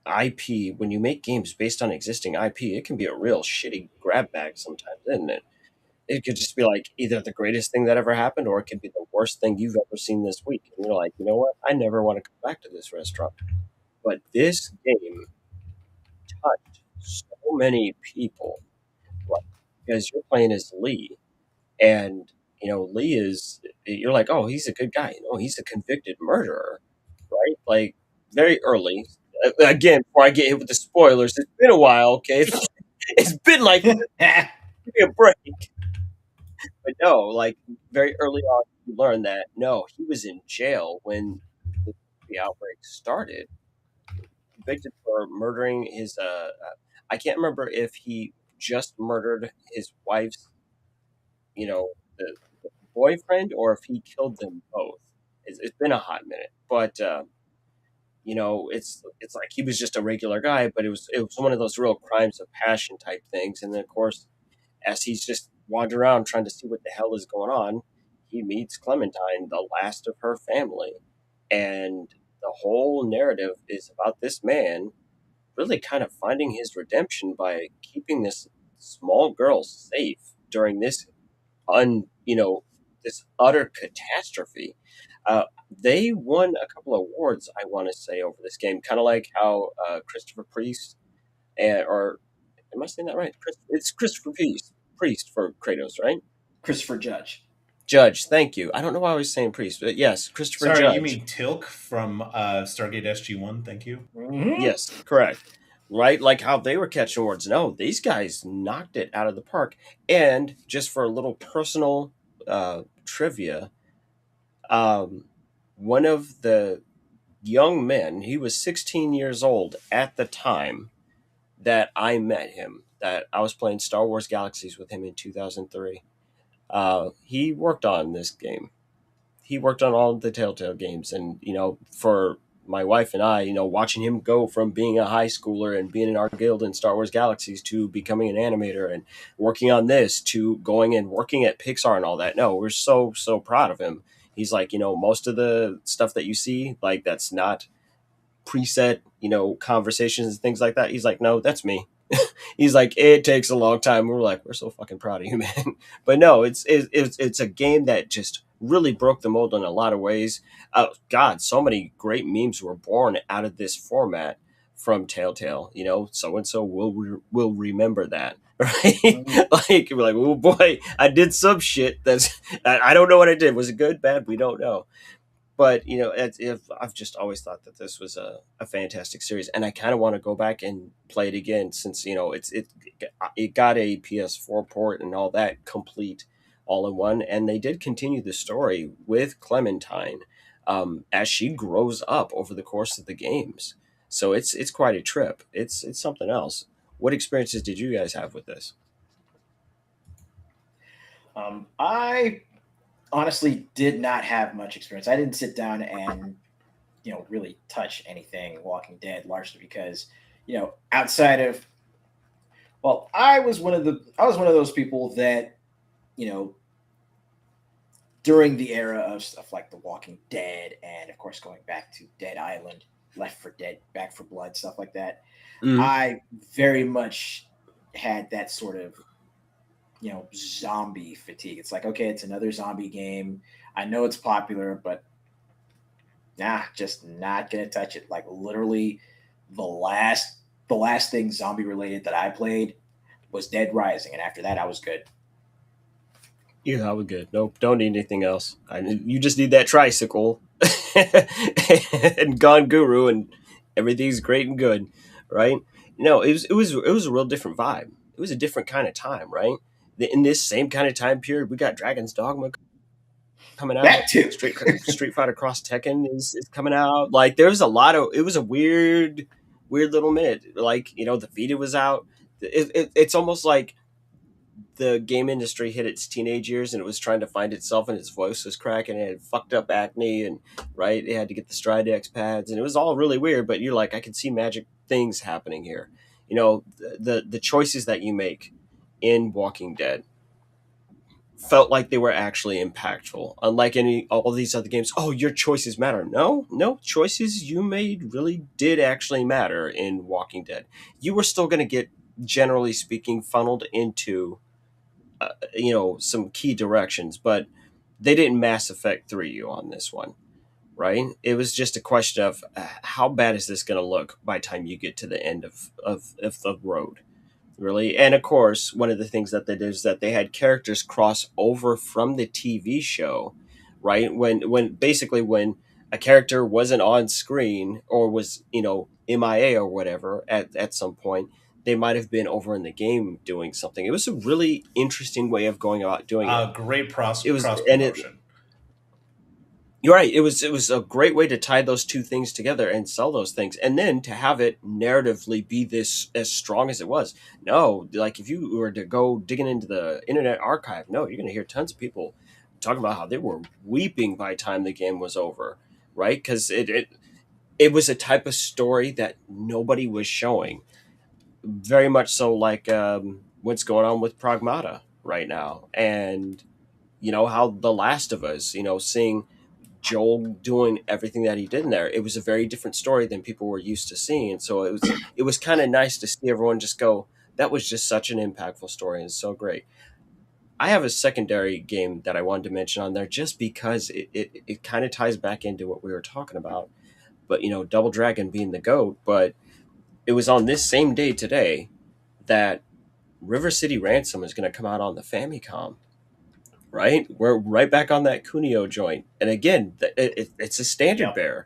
IP, when you make games based on existing IP, it can be a real shitty grab bag sometimes, isn't it? It could just be like either the greatest thing that ever happened, or it could be the worst thing you've ever seen this week. And you're like, you know what? I never want to come back to this restaurant. But this game touched so many people, like, because you're playing as Lee, and Lee is, you're like, oh, he's a good guy. He's a convicted murderer, right? Like, very early. Again, before I get hit with the spoilers, it's been a while. Okay, it's been like, give me a break. But no, like, very early on, you learn that no, he was in jail when the outbreak started, convicted for murdering his. I can't remember if he just murdered his wife's, you know, the boyfriend, or if he killed them both. It's been a hot minute, but it's like he was just a regular guy, but it was one of those real crimes of passion type things. And then of course, as he's just wandering around trying to see what the hell is going on, he meets Clementine, the last of her family, and the whole narrative is about this man really kind of finding his redemption by keeping this small girl safe during this un you know this utter catastrophe. They won a couple of awards, I want to say, over this game, kind of like how Christopher Priest, or am I saying that right? It's Christopher Priest for Kratos, right? Christopher Judge. Judge, thank you. I don't know why I was saying Priest, but yes, Christopher Sorry, Judge. you mean Tilk from Stargate SG-1? Thank you. Mm-hmm. Yes, correct. Right, like how they were catching awards. No, these guys knocked it out of the park. And just for a little personal trivia, one of the young men, he was 16 years old at the time that I met him, that I was playing Star Wars Galaxies with him in 2003. He worked on this game. He worked on all the Telltale games. And, for my wife and I, watching him go from being a high schooler and being in our guild in Star Wars Galaxies to becoming an animator and working on this to going and working at Pixar and all that. No, we're so, so proud of him. He's like, most of the stuff that you see, like, that's not preset, conversations and things like that. He's like, no, that's me. He's like, it takes a long time. We're like, we're so fucking proud of you, man. But no, it's a game that just really broke the mold in a lot of ways. God, so many great memes were born out of this format from Telltale. So and so will remember that, right? Like, we're like, oh boy, I did some shit I don't know what I did. Was it good, bad? We don't know. But I've just always thought that this was a fantastic series, and I kind of want to go back and play it again, since it got a PS4 port and all that complete, all in one. And they did continue the story with Clementine as she grows up over the course of the games. So it's quite a trip. It's something else. What experiences did you guys have with this? I honestly did not have much experience. I didn't sit down and really touch anything Walking Dead, largely because outside of, well, I was one of those people that during the era of stuff like The Walking Dead, and of course going back to Dead Island, Left 4 Dead, Back 4 Blood, stuff like that, I very much had that sort of zombie fatigue. It's like, okay, it's another zombie game. I know it's popular, but just not gonna touch it. Like, literally the last thing zombie related that I played was Dead Rising, and after that, I was good. Yeah, I was good. Nope, don't need anything else. You just need that tricycle and Gone Guru, and everything's great and good, right? No, it was a real different vibe. It was a different kind of time, right? In this same kind of time period, we got Dragon's Dogma coming That out. too. Street Fighter Cross Tekken is coming out. Like there's a lot of. It was a weird little minute. Like the Vita was out. It's almost like the game industry hit its teenage years and it was trying to find itself, and its voice was cracking and it had fucked up acne, and right, it had to get the Stridex pads, and it was all really weird, but you're like, I can see magic things happening here. The choices that you make in Walking Dead felt like they were actually impactful, unlike all these other games. Oh, your choices matter. No, choices you made really did actually matter in Walking Dead. You were still going to get, generally speaking, funneled into some key directions, but they didn't Mass Effect 3 you on this one, right? It was just a question of how bad is this going to look by the time you get to the end of the road, really. And of course, one of the things that they did is that they had characters cross over from the TV show, right? When basically when a character wasn't on screen or was MIA or whatever at some point, they might have been over in the game doing something. It was a really interesting way of going about doing it. Great cross It was, promotion. You're right. It was a great way to tie those two things together and sell those things, and then to have it narratively be this as strong as it was. No, like if you were to go digging into the Internet Archive, no, you're going to hear tons of people talking about how they were weeping by the time the game was over, right? Because it was a type of story that nobody was showing. Very much so like what's going on with Pragmata right now, and how The Last of Us, seeing Joel doing everything that he did in there. It was a very different story than people were used to seeing. So it was kind of nice to see everyone just go, that was just such an impactful story and so great. I have a secondary game that I wanted to mention on there just because it kind of ties back into what we were talking about. But Double Dragon being the GOAT, but it was on this same day today that River City Ransom is going to come out on the Famicom. Right, we're right back on that Kunio joint, and again, it's a standard bearer.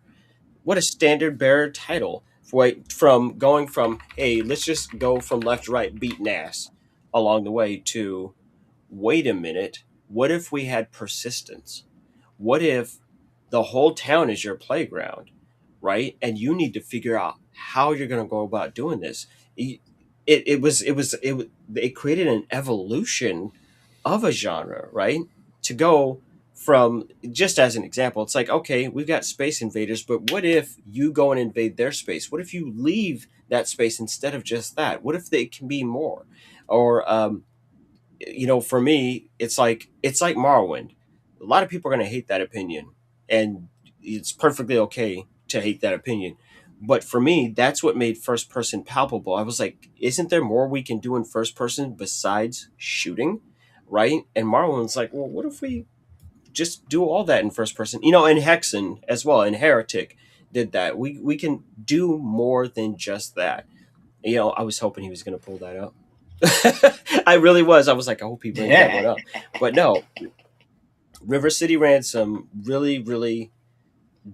What a standard bearer title! From going from, hey, let's just go from left to right, beating ass along the way, to wait a minute, what if we had persistence? What if the whole town is your playground, right? And you need to figure out how you're going to go about doing this. It created an evolution of a genre, right? To go from, just as an example, it's like, okay, we've got space invaders, but what if you go and invade their space? What if you leave that space instead of just that? What if they can be more? Or for me, it's like Morrowind. A lot of people are going to hate that opinion, and it's perfectly okay to hate that opinion. But for me, that's what made first person palpable. I was like, isn't there more we can do in first person besides shooting? Right? And Morrowind's like, well, what if we just do all that in first person? And Hexen as well, and Heretic did that. We can do more than just that. I was hoping he was going to pull that up. I really was. I was like, I hope he brings that one up. But no, River City Ransom really, really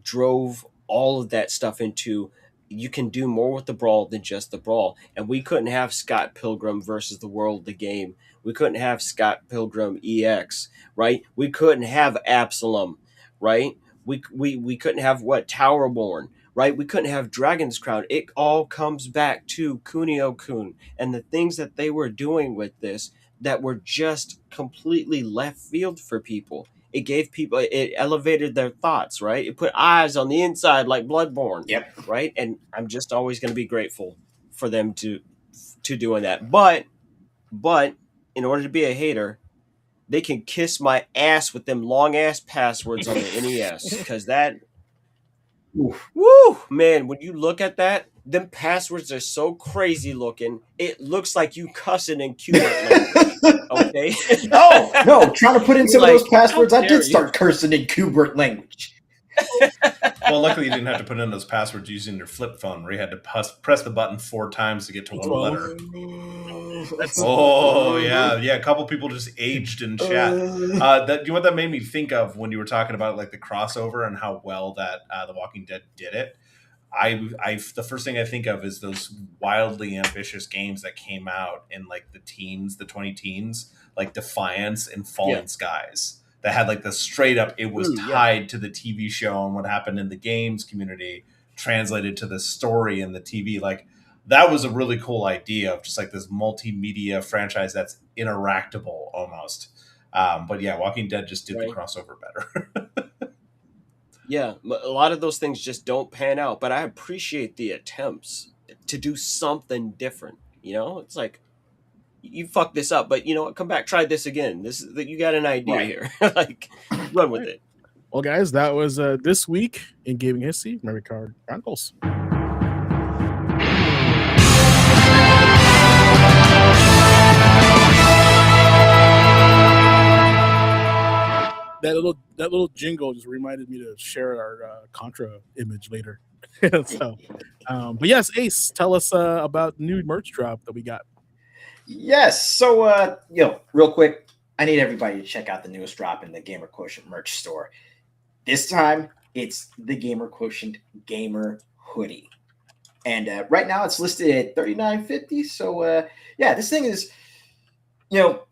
drove all of that stuff into, you can do more with the brawl than just the brawl. And we couldn't have Scott Pilgrim versus the world, the game. We couldn't have Scott Pilgrim EX, right? We couldn't have Absalom, right? We couldn't have Towerborn, right? We couldn't have Dragon's Crown. It all comes back to Kunio-kun and the things that they were doing with this that were just completely left field for people. It gave people, it elevated their thoughts, right? It put eyes on the inside like Bloodborne, Yep. right? And I'm just always going to be grateful for them to doing that. But in order to be a hater, they can kiss my ass with them long ass passwords on the NES, because that, woo, man, when you look at that, them passwords are so crazy looking. It looks like you cussing in Qbert language. Okay. No, trying to put in some of those passwords, I how dare did start cursing in Kubert language. Well, luckily you didn't have to put in those passwords using your flip phone, where you had to press the button 4 times to get to one letter. Oh yeah. A couple people just aged in chat. What that made me think of when you were talking about like the crossover and how well that The Walking Dead did it. The first thing I think of is those wildly ambitious games that came out in like the 20 teens, like Defiance and Falling Skies. That had like the straight up, it was tied to the TV show and what happened in the games community translated to the story in the TV. Like that was a really cool idea of just like this multimedia franchise that's interactable almost. But yeah, Walking Dead just did the crossover better. Yeah, a lot of those things just don't pan out, but I appreciate the attempts to do something different. You know, it's like you fucked this up, but you know what? Come back, try this again. You got an idea here. Like, run with it. Well, guys, that was this week in gaming history. Memory Card Chronicles. That little jingle just reminded me to share our Contra image later. So, but yes, Ace, tell us about new merch drop that we got. Yes. So, real quick, I need everybody to check out the newest drop in the Gamer Quotient merch store. This time, it's the Gamer Quotient Gamer Hoodie. And right now, it's listed at $39.50. So, this thing is, the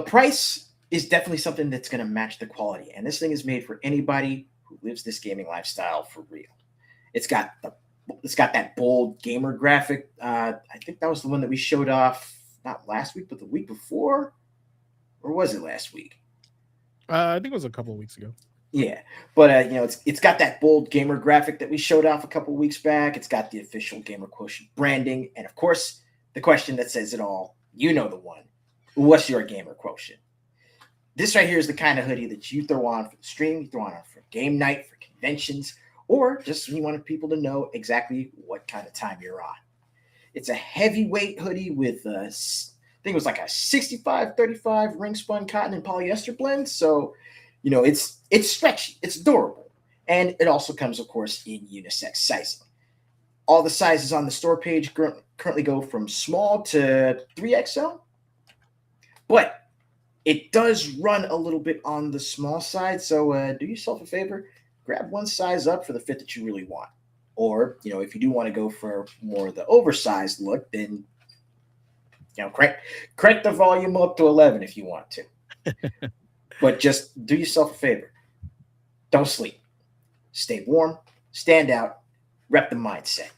price is definitely something that's going to match the quality. And this thing is made for anybody who lives this gaming lifestyle for real. It's got that bold gamer graphic. I think that was the one that we showed off not last week, but the week before, or was it last week? I think it was a couple of weeks ago. Yeah, but it's got that bold gamer graphic that we showed off a couple of weeks back. It's got the official Gamer Quotient branding, and of course, the question that says it all. You know the one. What's your Gamer Quotient? This right here is the kind of hoodie that you throw on for the stream, you throw on for game night, for conventions, or just you want people to know exactly what kind of time you're on. It's a heavyweight hoodie with I think it was like a 65-35 ring spun cotton and polyester blend. So, it's stretchy, it's durable, and it also comes, of course, in unisex sizing. All the sizes on the store page currently go from small to 3XL, but it does run a little bit on the small side. So do yourself a favor, grab one size up for the fit that you really want. Or, if you do want to go for more of the oversized look, then, crank the volume up to 11 if you want to. But just do yourself a favor. Don't sleep. Stay warm, stand out, rep the mindset.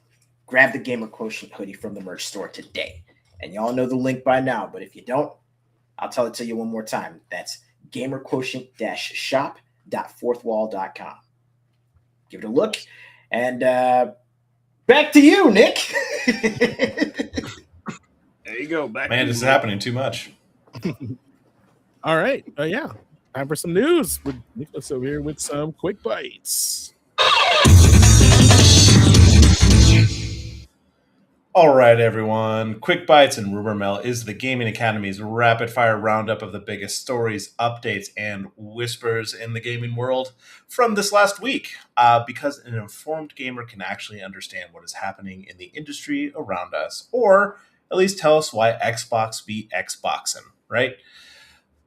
Grab the Gamer Quotient hoodie from the merch store today. And y'all know the link by now, but if you don't, I'll tell it to you one more time. That's gamerquotient-shop.fourthwall.com. Give it a look. And back to you, Nick. There you go. Back. Man, this is happening too much. All right. Time for some news with Nicholas over here with some quick bites. All right, everyone. Quick Bites and Rumor Mill is the Gaming Academy's rapid-fire roundup of the biggest stories, updates, and whispers in the gaming world from this last week. Because an informed gamer can actually understand what is happening in the industry around us, or at least tell us why Xbox be Xboxing, right?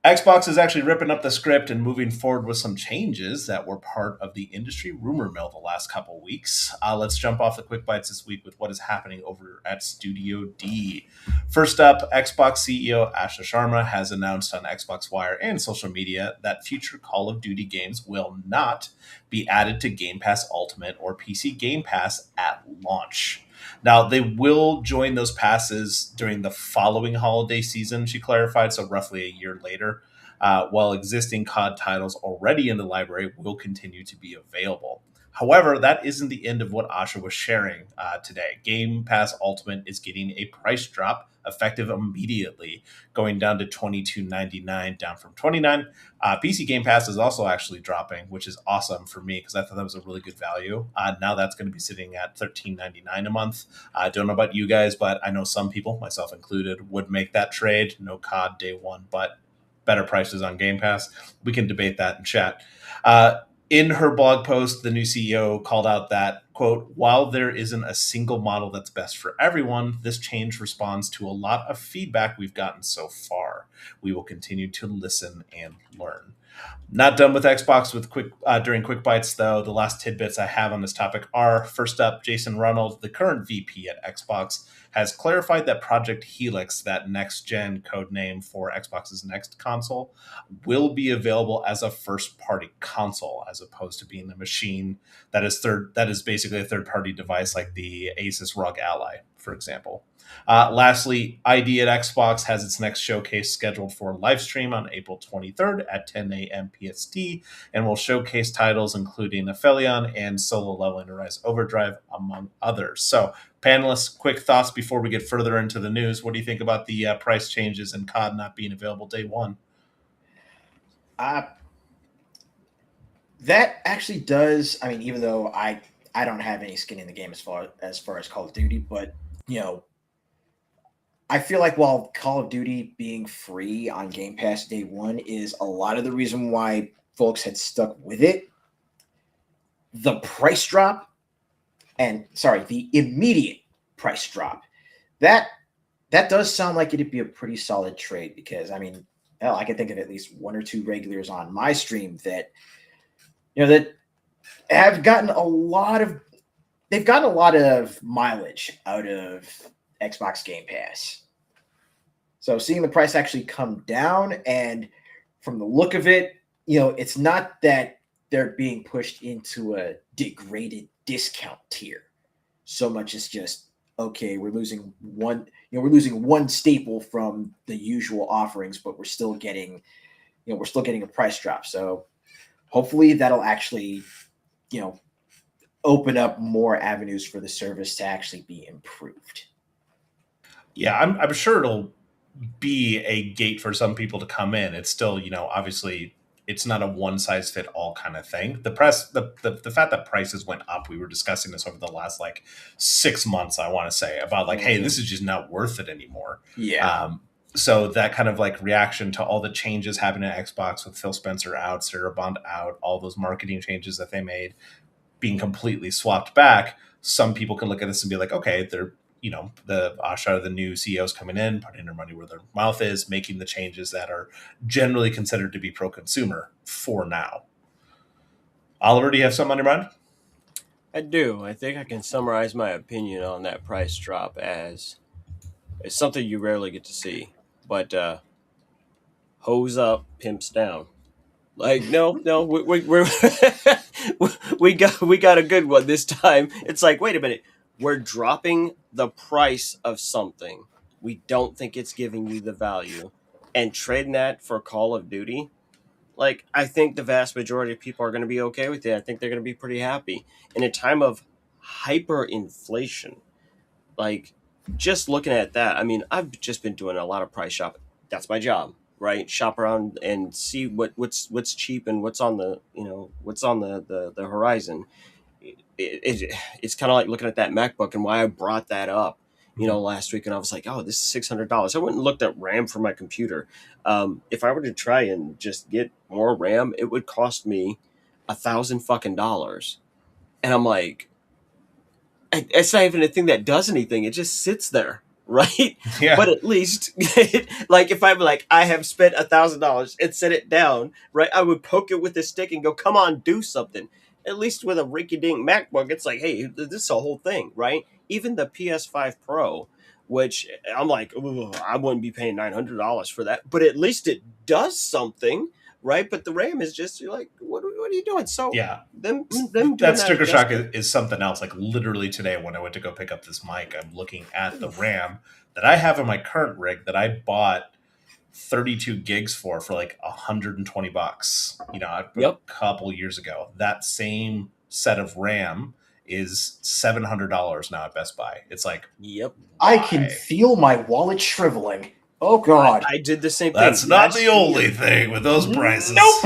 Xbox is actually ripping up the script and moving forward with some changes that were part of the industry rumor mill the last couple of weeks. Let's jump off the quick bites this week with what is happening over at Studio D. First up, Xbox CEO Asha Sharma has announced on Xbox Wire and social media that future Call of Duty games will not be added to Game Pass Ultimate or PC Game Pass at launch. Now, they will join those passes during the following holiday season, she clarified, so roughly a year later, while existing COD titles already in the library will continue to be available. However, that isn't the end of what Asha was sharing today. Game Pass Ultimate is getting a price drop effective immediately, going down to $22.99, down from $29. PC Game Pass is also actually dropping, which is awesome for me because I thought that was a really good value. Now that's going to be sitting at $13.99 a month. I don't know about you guys, but I know some people, myself included, would make that trade. No COD day one, but better prices on Game Pass. We can debate that in chat. In her blog post, the new CEO called out that, quote, while there isn't a single model that's best for everyone, this change responds to a lot of feedback we've gotten so far. We will continue to listen and learn. Not done with Xbox with during Quick Bites, though. The last tidbits I have on this topic are, first up, Jason Reynolds, the current VP at Xbox, has clarified that Project Helix, that next-gen code name for Xbox's next console, will be available as a first-party console, as opposed to being a machine that is basically a third-party device like the Asus ROG Ally, for example. Lastly, ID at Xbox has its next showcase scheduled for live stream on April 23rd at 10 a.m. PST, and will showcase titles including Aphelion and Solo Leveling to Rise Overdrive, among others. So, panelists, quick thoughts before we get further into the news. What do you think about the price changes and COD not being available day one? That actually does. I mean, even though I don't have any skin in the game as far as Call of Duty, but I feel like while Call of Duty being free on Game Pass day one is a lot of the reason why folks had stuck with it, the price drop, the immediate price drop, that does sound like it'd be a pretty solid trade, because I mean, hell, I can think of at least one or two regulars on my stream that that have gotten a lot of mileage out of Xbox Game Pass. So seeing the price actually come down, and from the look of it, it's not that they're being pushed into a degraded discount tier so much as just, okay, we're losing one staple from the usual offerings, but we're still getting a price drop. So hopefully that'll actually open up more avenues for the service to actually be improved. Yeah, I'm sure it'll be a gate for some people to come in. It's still, obviously it's not a one size fit all kind of thing. The fact that prices went up, we were discussing this over the last 6 months, I want to say, about hey, this is just not worth it anymore. Yeah. So that kind of reaction to all the changes happening at Xbox with Phil Spencer out, Sarah Bond out, all those marketing changes that they made being completely swapped back, some people can look at this and be like, okay, they're the Asha, the new CEOs coming in, putting their money where their mouth is, making the changes that are generally considered to be pro-consumer for now. Oliver, do you have something on your mind? I do. I think I can summarize my opinion on that price drop as it's something you rarely get to see. But hose up, pimps down. No, we're we got a good one this time. It's wait a minute. We're dropping the price of something. We don't think it's giving you the value, and trading that for Call of Duty. I think the vast majority of people are going to be okay with it. I think they're going to be pretty happy in a time of hyperinflation. Just looking at that, I mean, I've just been doing a lot of price shopping. That's my job, right? Shop around and see what's cheap and what's on the the horizon. It's kind of like looking at that MacBook, and why I brought that up, last week, and I was like, oh, this is $600. I went and looked at RAM for my computer. If I were to try and just get more RAM, it would cost me $1,000 and I'm like, it's not even a thing that does anything. It just sits there. Right. Yeah. But at least if I'm I have spent $1,000 and set it down, right, I would poke it with a stick and go, come on, do something. At least with a rinky-dink MacBook, it's hey, this is a whole thing, right? Even the PS5 Pro, which I'm I wouldn't be paying $900 for that, but at least it does something, right? But the RAM is just, you're what are you doing? So yeah, them doing that sticker shock is something else. Literally today when I went to go pick up this mic, I'm looking at the RAM that I have in my current rig that I bought 32 gigs for $120, a couple years ago. That same set of RAM is $700 now at Best Buy. It's yep. I can feel my wallet shriveling. Oh God. I did the same thing. That's not the only thing with those prices. Nope.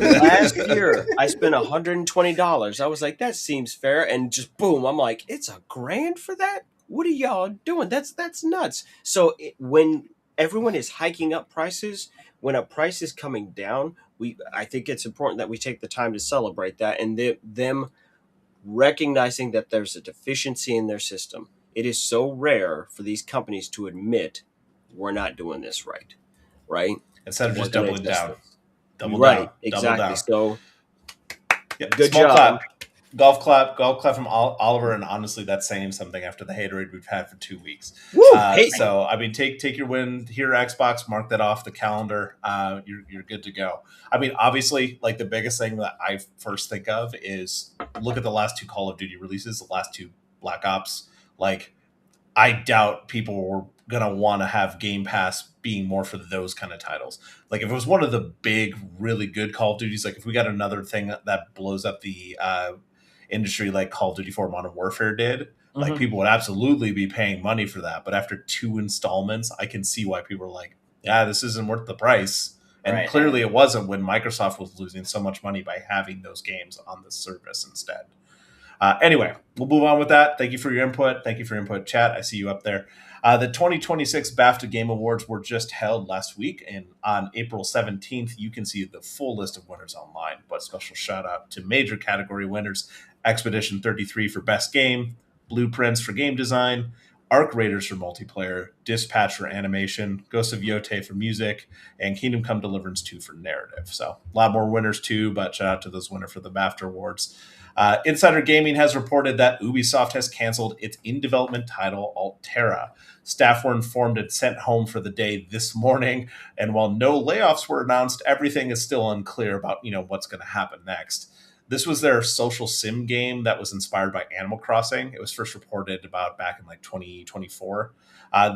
Last year I spent $120. I was like, that seems fair, and just boom, I'm like, it's $1,000 for that? What are y'all doing? That's nuts. So when everyone is hiking up prices, when a price is coming down, I think it's important that we take the time to celebrate that, and them recognizing that there's a deficiency in their system. It is so rare for these companies to admit we're not doing this right? Instead of We're just going to doubling adjust down. this. Double Right, down. Double exactly. down. So Yep. good Small job. clap. Golf clap from Oliver, and honestly, that's saying something after the haterade we've had for 2 weeks. Hey. So, I mean, take your win here, Xbox. Mark that off the calendar. You're good to go. I mean, obviously, like the biggest thing that I first think of is look at the last 2 Call of Duty releases, the last 2 Black Ops. Like, I doubt people were gonna want to have Game Pass being more for those kind of titles. Like if it was one of the big, really good Call of Duties, like if we got another thing that blows up the industry like Call of Duty 4 Modern Warfare did, like people would absolutely be paying money for that. But after 2 installments, I can see why people are like, yeah, this isn't worth the price. And Right. clearly it wasn't when Microsoft was losing so much money by having those games on the service instead. Anyway, we'll move on with that. Thank you for your input. Thank you for your input, chat. I see you up there. The 2026 BAFTA Game Awards were just held last week, and on April 17th, you can see the full list of winners online. But special shout out to major category winners: Expedition 33 for Best Game, Blueprints for Game Design, Arc Raiders for Multiplayer, Dispatch for Animation, Ghost of Yote for Music, and Kingdom Come Deliverance 2 for Narrative. So a lot more winners too, but shout out to those winners for the BAFTA Awards. Insider Gaming has reported that Ubisoft has canceled its in-development title, Altera. Staff were informed and sent home for the day this morning, and while no layoffs were announced, everything is still unclear about what's going to happen next. This was their social sim game that was inspired by Animal Crossing. It was first reported about back in like 2024.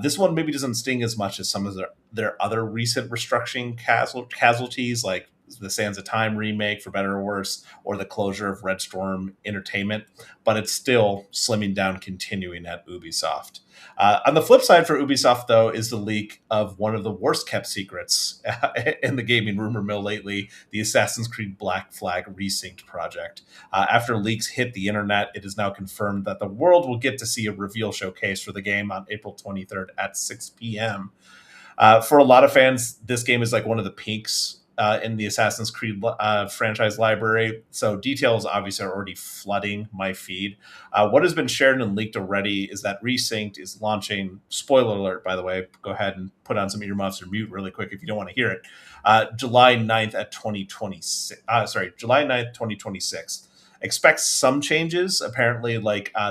This one maybe doesn't sting as much as some of their other recent restructuring casualties, like the Sands of Time remake, for better or worse, or the closure of Red Storm Entertainment, but it's still slimming down continuing at Ubisoft. On the flip side for Ubisoft, though, is the leak of one of the worst kept secrets in the gaming rumor mill lately, the Assassin's Creed Black Flag Resynced project. After leaks hit the internet, it is now confirmed that the world will get to see a reveal showcase for the game on April 23rd at 6 p.m. For a lot of fans, this game is like one of the peaks in the Assassin's Creed franchise library. So details obviously are already flooding my feed. What has been shared and leaked already is that Resynced is launching, spoiler alert, by the way, go ahead and put on some earmuffs or mute really quick if you don't want to hear it, July 9th at 2026. July 9th, 2026. Expect some changes. Apparently,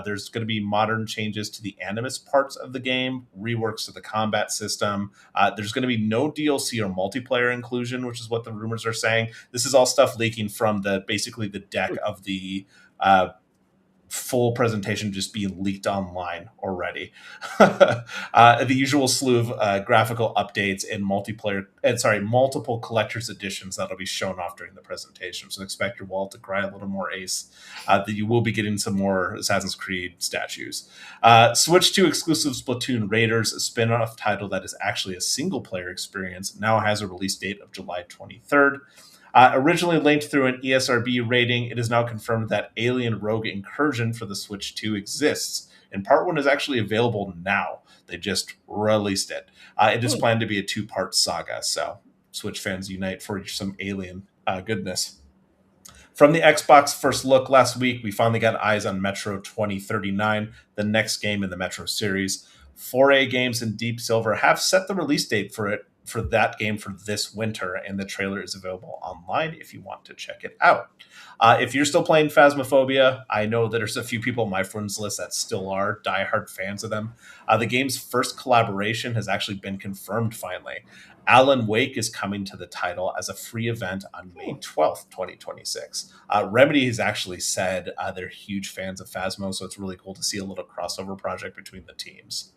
there's going to be modern changes to the Animus parts of the game, reworks to the combat system. There's going to be no DLC or multiplayer inclusion, which is what the rumors are saying. This is all stuff leaking from basically the deck of the full presentation just being leaked online already. The usual slew of graphical updates and multiple collector's editions that'll be shown off during the presentation. So expect your wallet to cry a little more, Ace. That you will be getting some more Assassin's Creed statues. Switch to exclusive Splatoon Raiders, a spin-off title that is actually a single-player experience, now has a release date of July 23rd. Originally linked through an ESRB rating, it is now confirmed that Alien Rogue Incursion for the Switch 2 exists, and Part 1 is actually available now. They just released it. It is planned to be a 2-part saga, so Switch fans unite for some Alien goodness. From the Xbox first look last week, we finally got eyes on Metro 2039, the next game in the Metro series. 4A Games and Deep Silver have set the release date for that game for this winter, and the trailer is available online if you want to check it out. If you're still playing Phasmophobia, I know that there's a few people on my friends list that still are diehard fans of them. The game's first collaboration has actually been confirmed finally. Alan Wake is coming to the title as a free event on May 12th, 2026. Remedy has actually said they're huge fans of Phasmo, so it's really cool to see a little crossover project between the teams.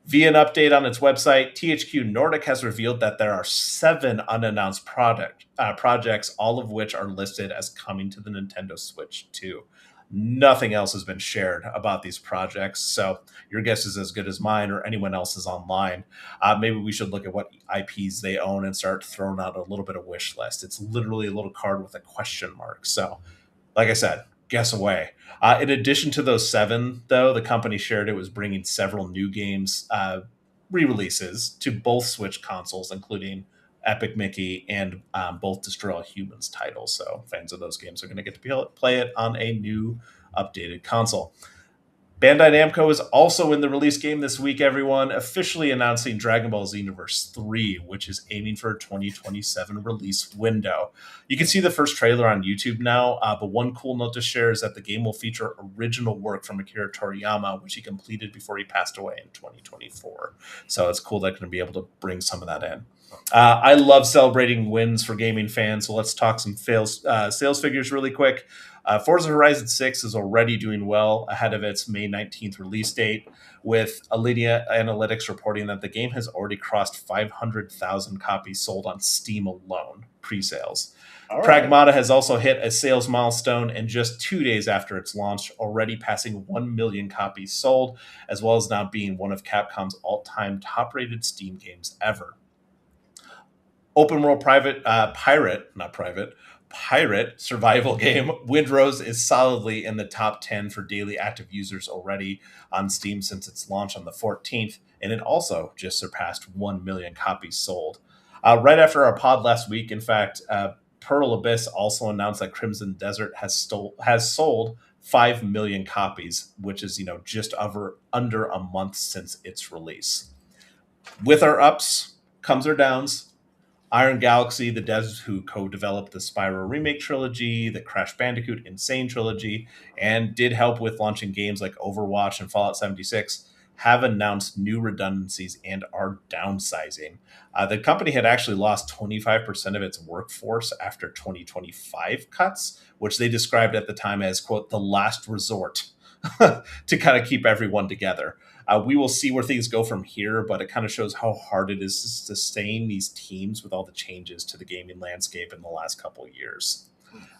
Via an update on its website, THQ Nordic has revealed that there are 7 unannounced projects, all of which are listed as coming to the Nintendo Switch 2. Nothing else has been shared about these projects, so your guess is as good as mine or anyone else's online. Maybe we should look at what IPs they own and start throwing out a little bit of wish list. It's literally a little card with a question mark. So, like I said, guess away. In addition to those 7, though, the company shared it was bringing several new games re-releases to both Switch consoles, including Epic Mickey, and both Destroy All Humans titles. So fans of those games are going to get to play it on a new updated console. Bandai Namco is also in the release game this week, everyone, officially announcing Dragon Ball Xenoverse 3, which is aiming for a 2027 release window. You can see the first trailer on YouTube now, but one cool note to share is that the game will feature original work from Akira Toriyama, which he completed before he passed away in 2024. So it's cool that they're going to be able to bring some of that in. I love celebrating wins for gaming fans, so let's talk some sales figures really quick. Forza Horizon 6 is already doing well ahead of its May 19th release date, with Alinea Analytics reporting that the game has already crossed 500,000 copies sold on Steam alone, pre-sales. Pragmata has also hit a sales milestone, and just 2 days after its launch, already passing 1 million copies sold, as well as now being one of Capcom's all-time top-rated Steam games ever. Open world pirate survival game Windrose is solidly in the top 10 for daily active users already on Steam since its launch on the 14th, and it also just surpassed 1 million copies sold. Right after our pod last week, in fact, Pearl Abyss also announced that Crimson Desert has sold 5 million copies, which is just under a month since its release. With our ups comes our downs. Iron Galaxy, the devs who co-developed the Spyro Remake trilogy, the Crash Bandicoot Insane trilogy, and did help with launching games like Overwatch and Fallout 76, have announced new redundancies and are downsizing. The company had actually lost 25% of its workforce after 2025 cuts, which they described at the time as, quote, the last resort to kind of keep everyone together. We will see where things go from here, but it kind of shows how hard it is to sustain these teams with all the changes to the gaming landscape in the last couple of years.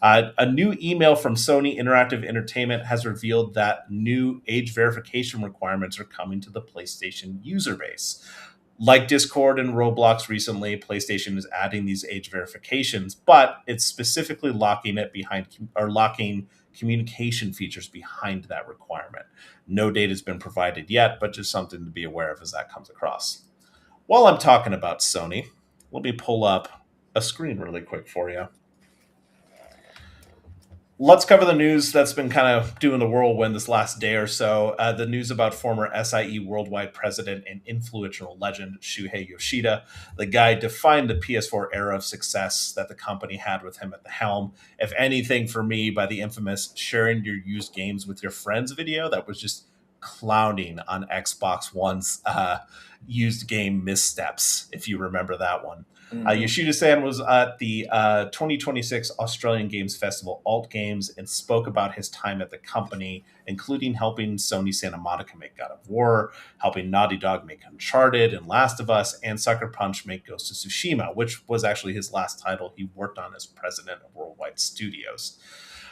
A new email from Sony Interactive Entertainment has revealed that new age verification requirements are coming to the PlayStation user base. Like Discord and Roblox recently, PlayStation is adding these age verifications, but it's specifically locking communication features behind that requirement. No date has been provided yet, but just something to be aware of as that comes across. While I'm talking about Sony, let me pull up a screen really quick for you. Let's cover the news that's been kind of doing the whirlwind this last day or so. The news about former SIE worldwide president and influential legend Shuhei Yoshida. The guy defined the PS4 era of success that the company had with him at the helm. If anything, for me, by the infamous sharing your used games with your friends video that was just clowning on Xbox One's used game missteps, if you remember that one. Yoshida-san was at the 2026 Australian Games Festival Alt Games and spoke about his time at the company, including helping Sony Santa Monica make God of War, helping Naughty Dog make Uncharted and Last of Us, and Sucker Punch make Ghost of Tsushima, which was actually his last title he worked on as president of Worldwide Studios.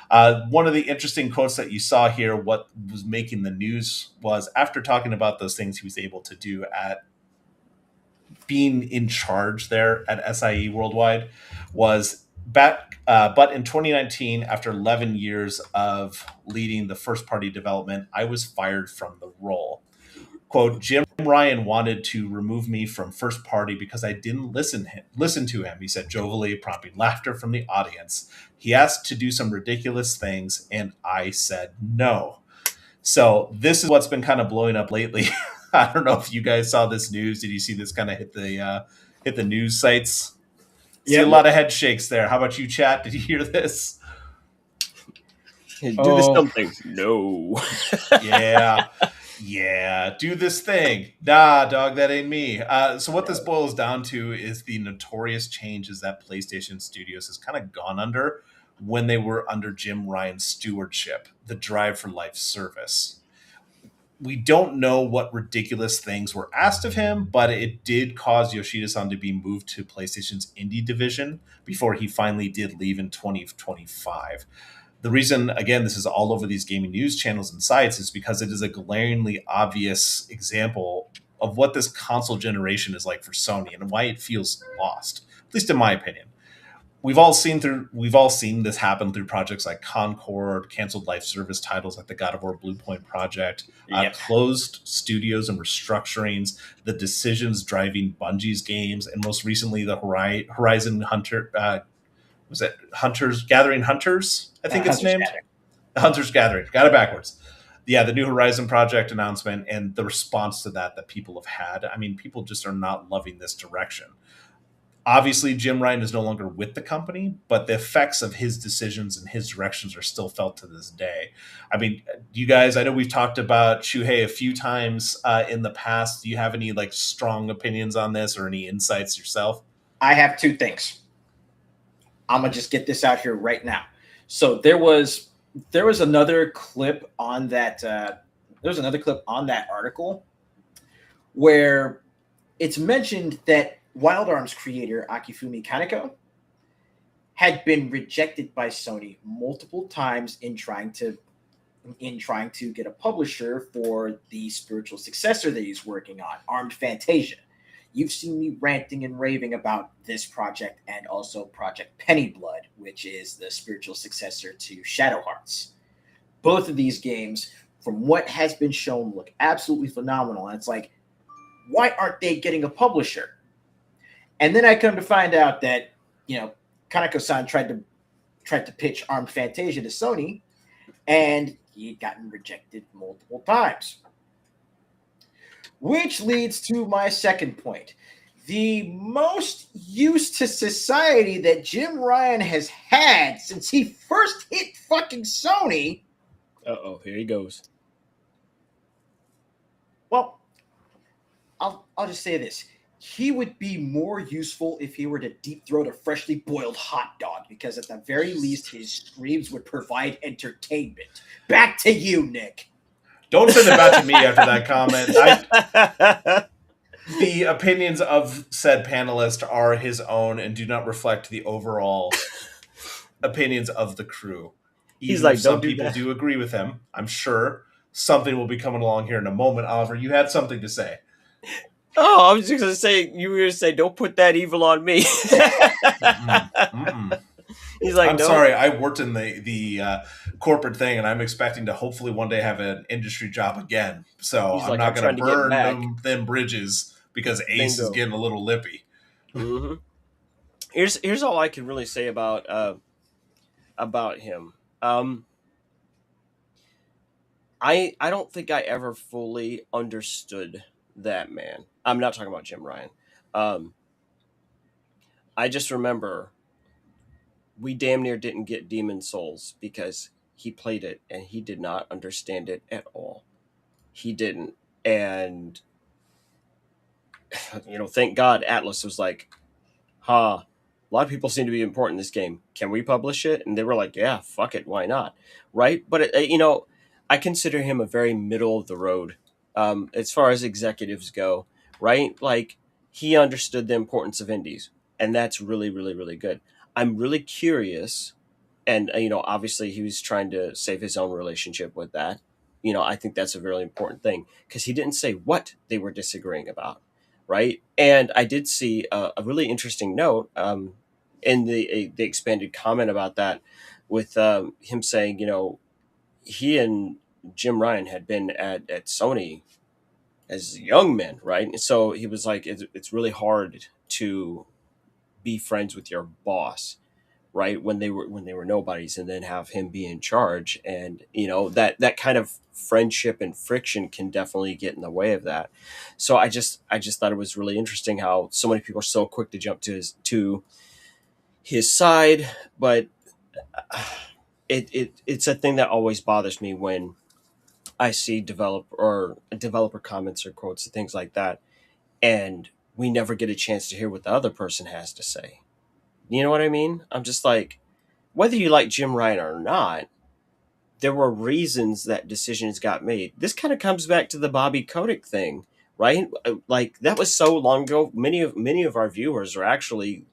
One of the interesting quotes that you saw here, what was making the news, was after talking about those things he was able to do at being in charge there at SIE Worldwide, was back. But in 2019, after 11 years of leading the first party development, I was fired from the role. Quote, Jim Ryan wanted to remove me from first party because I didn't listen to him, he said jovially, prompting laughter from the audience. He asked to do some ridiculous things, and I said no. So this is what's been kind of blowing up lately. I don't know if you guys saw this news. Did you see this kind of hit the news sites? See a lot of head shakes there. How about you, chat? Did you hear this? Do this something. No. Yeah, do this thing. Nah, dog, that ain't me. So what this boils down to is the notorious changes that PlayStation Studios has kind of gone under when they were under Jim Ryan's stewardship, the Drive for Life service. We don't know what ridiculous things were asked of him, but it did cause Yoshida-san to be moved to PlayStation's indie division before he finally did leave in 2025. The reason, again, this is all over these gaming news channels and sites is because it is a glaringly obvious example of what this console generation is like for Sony and why it feels lost, at least in my opinion. we've all seen this happen through projects like Concord, canceled live service titles like the God of War Blue Point project, Yep. closed studios and restructurings, the decisions driving Bungie's games, and most recently the Horizon Hunter. Was it Hunters Gathering Hunters? I think it's Hunter's named Gathering. Hunter's Gathering. Got it backwards. Yeah, the new Horizon project announcement and the response to that people have had. I mean, people just are not loving this direction. Obviously, Jim Ryan is no longer with the company, but the effects of his decisions and his directions are still felt to this day. I mean, you guys, I know we've talked about Shuhei a few times in the past. Do you have any like strong opinions on this or any insights yourself? I have two things. I'm gonna just get this out here right now. So there was another clip on that. On that article where it's mentioned that Wild Arms creator Akifumi Kaneko had been rejected by Sony multiple times in trying to get a publisher for the spiritual successor that he's working on, Armed Fantasia. You've seen me ranting and raving about this project and also Project Pennyblood, which is the spiritual successor to Shadow Hearts. Both of these games, from what has been shown, look absolutely phenomenal. And it's like, why aren't they getting a publisher? And then I come to find out that, Kaneko-san tried to pitch Armed Fantasia to Sony, and he had gotten rejected multiple times. Which leads to my second point. The most use to society that Jim Ryan has had since he first hit fucking Sony. Uh-oh, here he goes. Well, I'll just say this. He would be more useful if he were to deep throat a freshly boiled hot dog, because at the very least, his screams would provide entertainment. Back to you, Nick. Don't send it back to me after that comment. The opinions of said panelist are his own and do not reflect the overall opinions of the crew. Even He's like, some don't do people that. do agree with him. I'm sure something will be coming along here in a moment. Oliver, you had something to say. Oh, I was just going to say, you were going to say, don't put that evil on me. Mm-mm. He's like, I'm no. sorry, I worked in the corporate thing, and I'm expecting to hopefully one day have an industry job again. So He's I'm like, not I'm going to trying to get burn back. them bridges because Ace is Bingo. getting a little lippy. Mm-hmm. Here's all I can really say about him. I don't think I ever fully understood that man. I'm not talking about Jim Ryan. I just remember we damn near didn't get Demon Souls because he played it and he did not understand it at all. He didn't. And, thank God Atlas was like, a lot of people seem to be important in this game. Can we publish it? And they were like, yeah, fuck it. Why not? Right. But, I consider him a very middle of the road as far as executives go. Right. Like, he understood the importance of indies. And that's really, really, really good. I'm really curious. And, obviously he was trying to save his own relationship with that. I think that's a really important thing because he didn't say what they were disagreeing about. Right. And I did see a really interesting note in the expanded comment about that with him saying, he and Jim Ryan had been at Sony as young men. Right. And so he was like, it's really hard to be friends with your boss. Right, when they were nobodies, and then have him be in charge, and that kind of friendship and friction can definitely get in the way of that. So I just thought it was really interesting how so many people are so quick to jump to his side, but it's a thing that always bothers me when I see developer comments or quotes and things like that, and we never get a chance to hear what the other person has to say. You know what I mean? I'm just like, whether you like Jim Ryan or not, there were reasons that decisions got made. This kind of comes back to the Bobby Kotick thing, right? Like, that was so long ago. Many of our viewers are actually,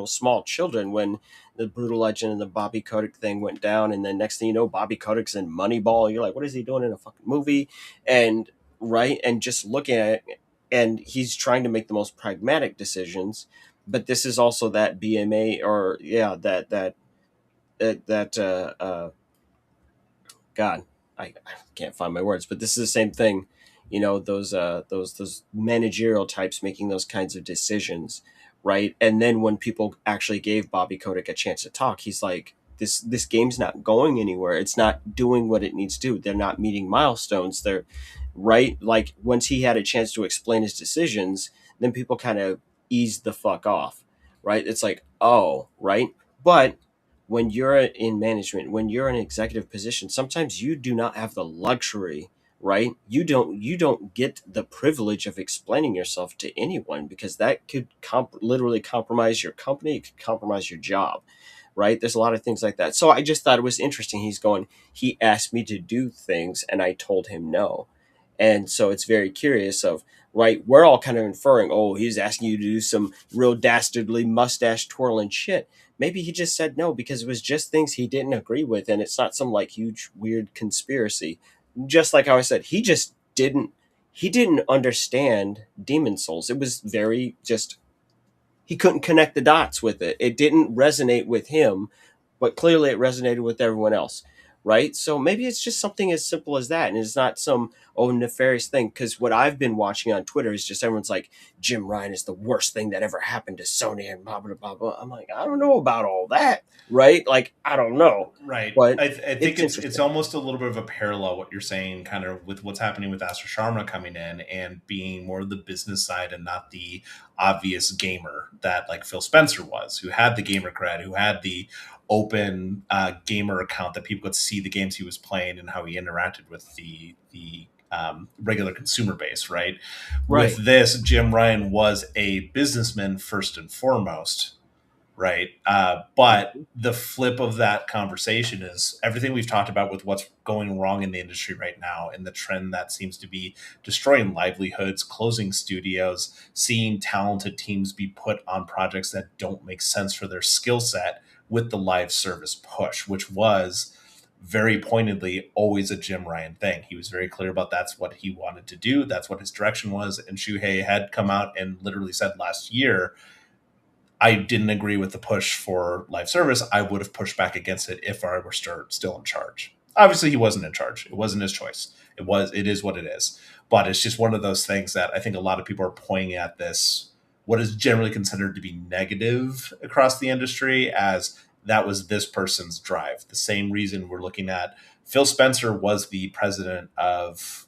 small children when the Brutal Legend and the Bobby Kotick thing went down, and then next thing you know, Bobby Kotick's in Moneyball. You're like, what is he doing in a fucking movie? And right, and just looking at it, and he's trying to make the most pragmatic decisions. but this is also that BMA, or yeah, that God, I can't find my words, but this is the same thing. You know, those managerial types making those kinds of decisions, right? And then when people actually gave Bobby Kotick a chance to talk, he's like, this game's not going anywhere. It's not doing what it needs to do. They're not meeting milestones. They're right. Like once he had a chance to explain his decisions, then people kind of eased the fuck off, right? It's like, oh, right, but when you're in management, when you're in an executive position, sometimes you do not have the luxury, right? You don't get the privilege of explaining yourself to anyone, because that could literally compromise your company, it could compromise your job, right? There's a lot of things like that. So I just thought it was interesting. He asked me to do things and I told him no. And so it's very curious of, right, we're all kind of inferring, oh, he's asking you to do some real dastardly mustache twirling shit. Maybe he just said no because it was just things he didn't agree with, and it's not some like huge weird conspiracy. Just like how I said, he didn't understand Demon Souls. It was very just, he couldn't connect the dots with it. It didn't resonate with him, but clearly it resonated with everyone else, right? So maybe it's just something as simple as that, and it's not some nefarious thing. Because what I've been watching on Twitter is just everyone's like, Jim Ryan is the worst thing that ever happened to Sony and blah blah blah blah. I'm like, I don't know about all that, right? Like I don't know, Right. but I think it's interesting. almost a little bit of a parallel what you're saying, kind of with what's happening with Astra Sharma coming in and being more the business side and not the obvious gamer that like Phil Spencer was, who had the gamer cred, who had the open gamer account that people could see the games he was playing and how he interacted with the regular consumer base. Right. Right. With this, Jim Ryan was a businessman first and foremost, right? But the flip of that conversation is everything we've talked about with what's going wrong in the industry right now and the trend that seems to be destroying livelihoods, closing studios, seeing talented teams be put on projects that don't make sense for their skill set with the live service push, which was very pointedly always a Jim Ryan thing. He was very clear about that's what he wanted to do. That's what his direction was. And Shuhei had come out and literally said last year, I didn't agree with the push for live service. I would have pushed back against it if I were still in charge. Obviously, he wasn't in charge. It wasn't his choice. It is what it is. But it's just one of those things that I think a lot of people are pointing at this, what is generally considered to be negative across the industry, as that was this person's drive. The same reason we're looking at Phil Spencer was the president of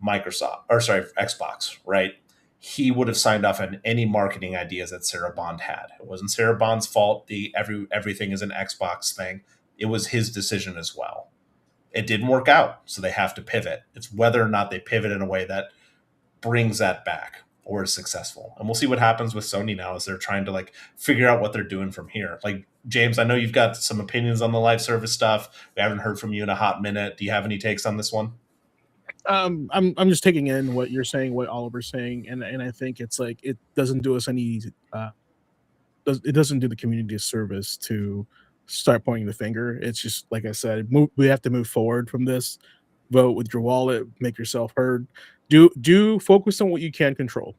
Xbox, right? He would have signed off on any marketing ideas that Sarah Bond had. It wasn't Sarah Bond's fault. Everything is an Xbox thing. It was his decision as well. It didn't work out, so they have to pivot. It's whether or not they pivot in a way that brings that back or is successful. And we'll see what happens with Sony now as they're trying to like figure out what they're doing from here. Like James, I know you've got some opinions on the live service stuff. We haven't heard from you in a hot minute. Do you have any takes on this one? I'm just taking in what you're saying, what Oliver's saying, and I think it's like it doesn't do us any it doesn't do the community a service to start pointing the finger. It's just like I said, we have to move forward from this. Vote with your wallet, make yourself heard. Do focus on what you can control,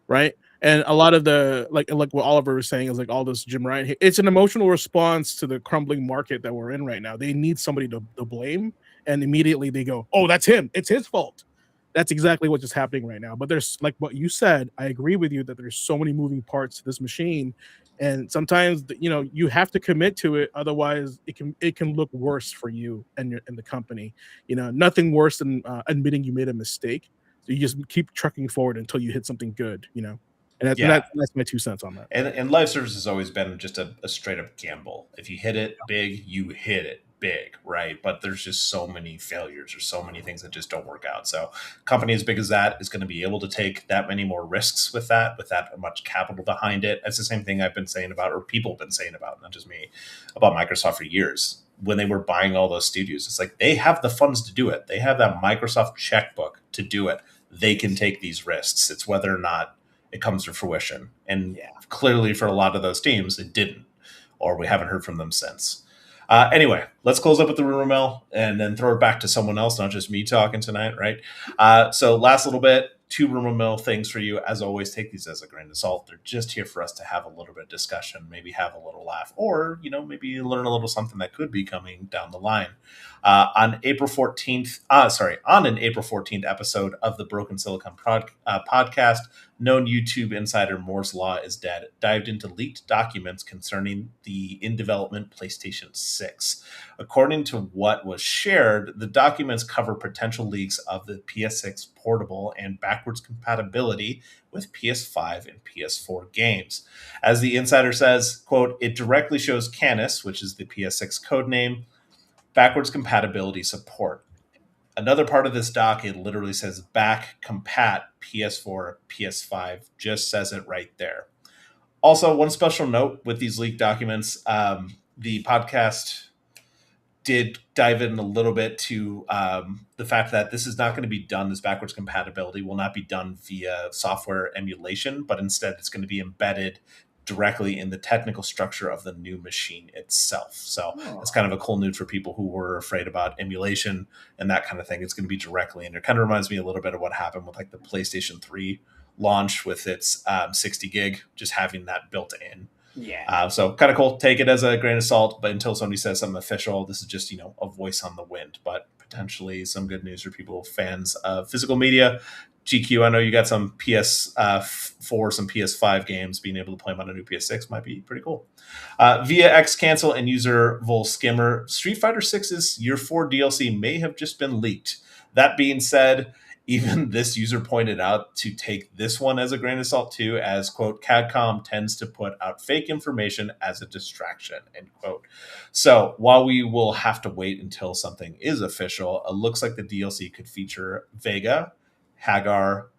right? And a lot of the like what Oliver was saying is like all this Jim Ryan. It's an emotional response to the crumbling market that we're in right now. They need somebody to blame, and immediately they go, "Oh, that's him. It's his fault." That's exactly what's just happening right now. But there's like what you said. I agree with you that there's so many moving parts to this machine, and sometimes you have to commit to it. Otherwise, it can look worse for you and the company. Nothing worse than admitting you made a mistake. So you just keep trucking forward until you hit something good. That's my 2 cents on that. And live service has always been just a straight up gamble. If you hit it big, you hit it big, right? But there's just so many failures or so many things that just don't work out. So a company as big as that is going to be able to take that many more risks with that much capital behind it. That's the same thing I've been saying about, or people have been saying about, not just me, about Microsoft for years. When they were buying all those studios, it's like they have the funds to do it. They have that Microsoft checkbook to do it. They can take these risks. It's whether or not it comes to fruition. And clearly for a lot of those teams, it didn't, or we haven't heard from them since. Anyway, let's close up with the rumor mill and then throw it back to someone else, not just me talking tonight, right? So last little bit, 2 rumor mill things for you. As always, take these as a grain of salt. They're just here for us to have a little bit of discussion, maybe have a little laugh, or, maybe learn a little something that could be coming down the line. On an April 14th episode of the Broken Silicon podcast, known YouTube insider Moore's Law is Dead dived into leaked documents concerning the in-development PlayStation 6. According to what was shared, the documents cover potential leaks of the PS6 portable and backwards compatibility with PS5 and PS4 games. As the insider says, quote, it directly shows Canis, which is the PS6 codename, backwards compatibility support. Another part of this doc, it literally says back compat PS4, PS5, just says it right there. Also, one special note with these leaked documents, the podcast did dive in a little bit to the fact that this is not going to be done, this backwards compatibility will not be done via software emulation, but instead it's going to be embedded directly in the technical structure of the new machine itself. So it's kind of a cool news for people who were afraid about emulation and that kind of thing. It's going to be directly in there. Kind of reminds me a little bit of what happened with like the PlayStation 3 launch with its 60 gig, just having that built in. Yeah. So kind of cool. Take it as a grain of salt, but until somebody says something official, this is just, a voice on the wind, but potentially some good news for people, fans of physical media. GQ, I know you got some PS4, some PS5 games. Being able to play them on a new PS6 might be pretty cool. Via X Cancel and user Vol Skimmer, Street Fighter 6's Year 4 DLC may have just been leaked. That being said, even this user pointed out to take this one as a grain of salt too, as, quote, Capcom tends to put out fake information as a distraction, end quote. So while we will have to wait until something is official, it looks like the DLC could feature Vega, Hagar,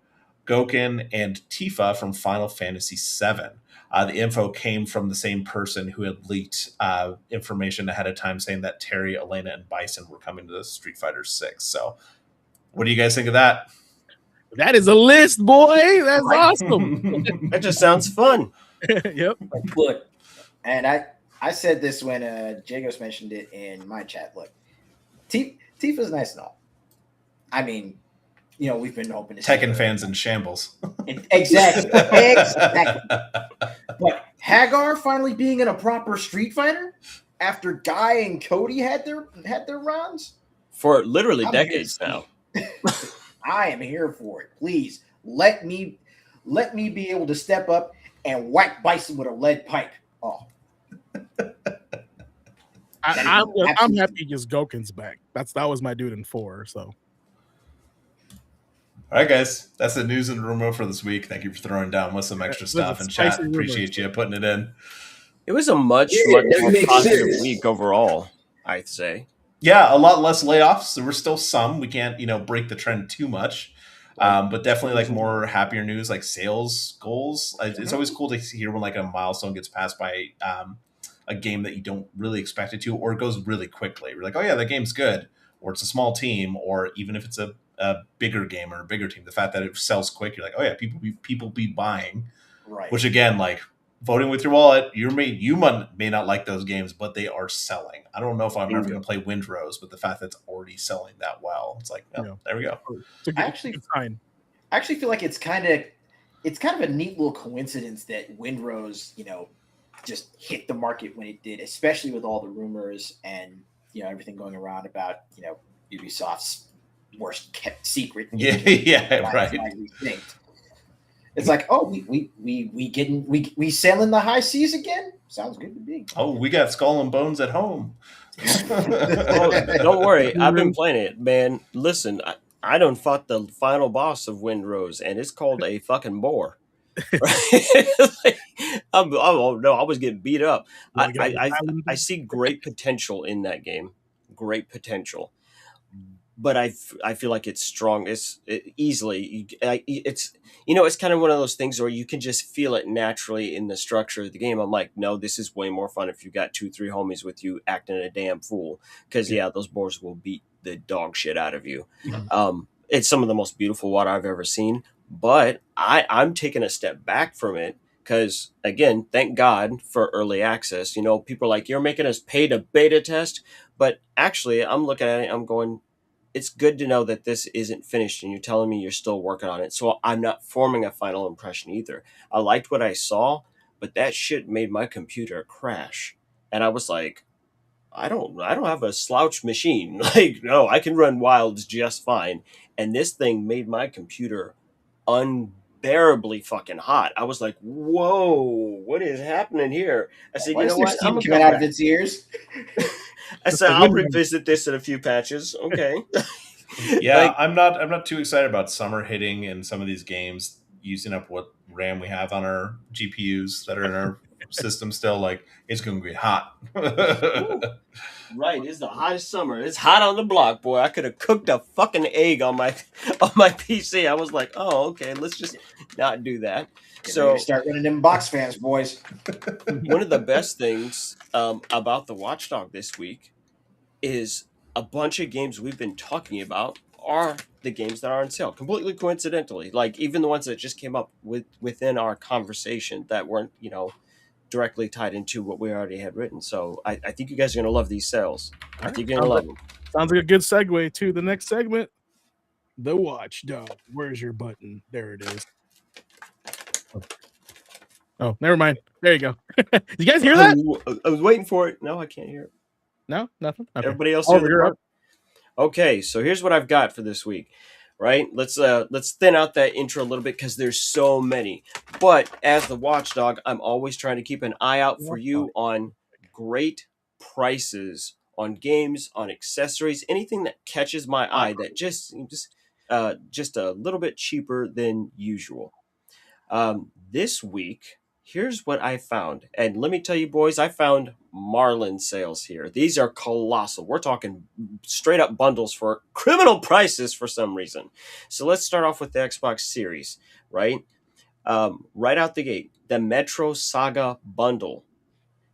Gouken, and Tifa from Final Fantasy VII. The info came from the same person who had leaked information ahead of time saying that Terry, Elena, and Bison were coming to the Street Fighter 6. So what do you guys think of that? That is a list, boy. That's awesome. That just sounds fun. Yep. Look, and I said this when Jagos mentioned it in my chat. Look, Tifa's nice and all. I mean, we've been hoping to Tekken fans in shambles. Exactly. But Hagar finally being in a proper Street Fighter after Guy and Cody had their rounds for literally decades now. I am here for it. Please let me be able to step up and whack Bison with a lead pipe. Oh, I'm happy just Gouken's back. That was my dude in 4. So, all right, guys, that's the news and rumor for this week. Thank you for throwing down with some extra stuff in chat. Appreciate you putting it in. It was a much more positive week overall, I'd say. Yeah, a lot less layoffs. There were still some. We can't, break the trend too much. But definitely like more happier news, like sales goals. It's always cool to hear when like a milestone gets passed by a game that you don't really expect it to, or it goes really quickly. We're like, oh yeah, that game's good. Or it's a small team, or even if it's a bigger game or a bigger team, the fact that it sells quick, you're like, oh yeah, people be buying. right. Which again, like voting with your wallet, you may not like those games, but they are selling. I don't know if I'm ever going to play Windrose, but the fact that it's already selling that well, it's like, there we go. I actually feel like it's kind of a neat little coincidence that Windrose, just hit the market when it did, especially with all the rumors and everything going around about Ubisoft's worst kept secret. Right. It's like, oh, we sailing the high seas again? Sounds good to me. Oh, we got Skull and Bones at home. Don't worry, I've been playing it, man. Listen, I done fought the final boss of Windrose, and it's called a fucking boar. I was getting beat up. I see great potential in that game. Great potential. But I feel like it's strong. It's kind of one of those things where you can just feel it naturally in the structure of the game. I'm like, no, this is way more fun if you got 2-3 homies with you acting a damn fool. Because those boars will beat the dog shit out of you. Mm-hmm. It's some of the most beautiful water I've ever seen. But I'm taking a step back from it because, again, thank God for early access. People are like, you're making us pay to beta test. But actually, I'm looking at it, I'm going, it's good to know that this isn't finished and you're telling me you're still working on it. So I'm not forming a final impression either. I liked what I saw, but that shit made my computer crash. And I was like, I don't have a slouch machine. Like, no, I can run Wilds just fine. And this thing made my computer unbearably fucking hot. I was like, whoa, what is happening here? I said, Why you is know there what? steam I'm gonna coming come out of back. its ears? I said, the I'll window. revisit this in a few patches. Okay. Yeah, Like, I'm not too excited about summer hitting in some of these games, using up what RAM we have on our GPUs that are in our system still. Like, it's going to be hot. ooh, right, it's the hottest summer. It's hot on the block, boy. I could have cooked a fucking egg on my on my PC. I was like, oh, okay, let's just not do that. Get ready to So start running them box fans, boys. one of the best things about the Watchdog this week is a bunch of games we've been talking about are the games that are on sale. Completely coincidentally, like even the ones that just came up within our conversation that weren't, directly tied into what we already had written. So I think you guys are gonna love these sales. I think you're gonna love them. Sounds like a good segue to the next segment. The Watchdog. Where's your button? There it is. Oh, never mind. There you go. Did you guys hear that? I was waiting for it. No, I can't hear it. No, nothing. Okay. Everybody else Oh, hear the you're part? Okay, so here's what I've got for this week. Right? Let's thin out that intro a little bit because there's so many. But as the Watchdog, I'm always trying to keep an eye out for you on great prices on games, on accessories, anything that catches my eye that just a little bit cheaper than usual. This week, here's what I found. And let me tell you, boys, I found Marlin sales here. These are colossal. We're talking straight up bundles for criminal prices for some reason. So let's start off with the Xbox Series, right? Right out the gate, the Metro Saga bundle.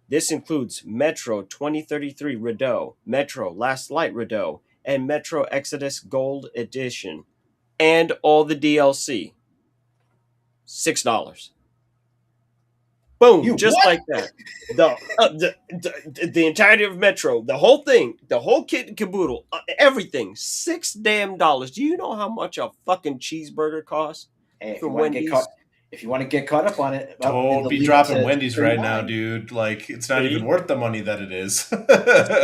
This includes Metro 2033 Rideau, Metro Last Light Rideau, and Metro Exodus Gold Edition, and all the DLC. $6. Boom, You just what? like that. The entirety of Metro, the whole thing, the whole kit and caboodle, everything, $6 damn. Do you know how much a fucking cheeseburger costs Hey, from Wendy's? if you want to get caught up on it, Don't be dropping Wendy's right now, dude. Like, it's not See? even worth the money that it is.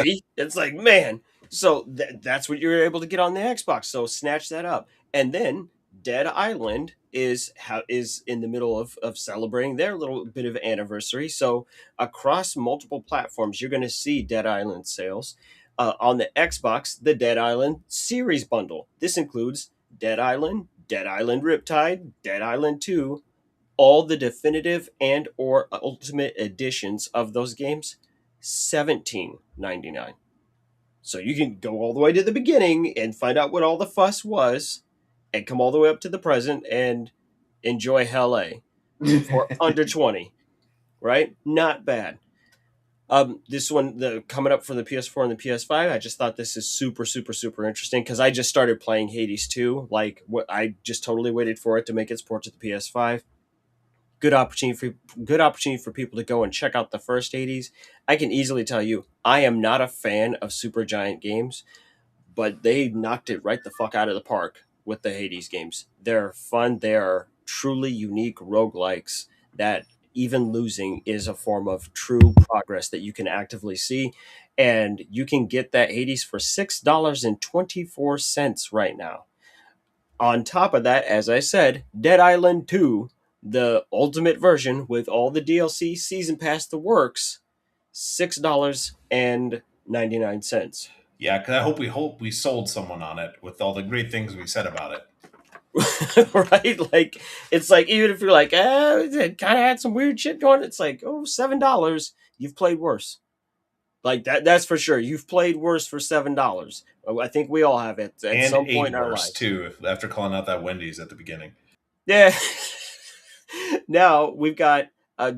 See? It's like, man. So that's what you're able to get on the Xbox. So snatch that up. And then Dead Island is in the middle of celebrating their little bit of anniversary. So across multiple platforms, you're going to see Dead Island sales. On the Xbox, the Dead Island series bundle. This includes Dead Island Riptide, Dead Island 2, all the definitive and or ultimate editions of those games, $17.99. So you can go all the way to the beginning and find out what all the fuss was and come all the way up to the present and enjoy Hell A for under 20, right? Not bad. This one, coming up for the PS4 and the PS5, I just thought this is super, super, super interesting because I just started playing Hades 2. Like, what I just totally waited for it to make its port to the PS5. Good opportunity for people to go and check out the first Hades. I can easily tell you, I am not a fan of Supergiant games, but they knocked it right the fuck out of the park with the Hades games. They're fun. They are truly unique roguelikes that even losing is a form of true progress that you can actively see. And you can get that Hades for $6.24 right now. On top of that, as I said, Dead Island 2, the ultimate version with all the DLC, season pass, the works, $6.99. Yeah, because I hope we sold someone on it with all the great things we said about it. Right? Like, it's like, even if you're like, it kind of had some weird shit going, it's like, oh, $7. You've played worse. Like, that's for sure. You've played worse for $7. I think we all have it at And some point in our worse, lives. too, after calling out that Wendy's at the beginning. Yeah. Now we've got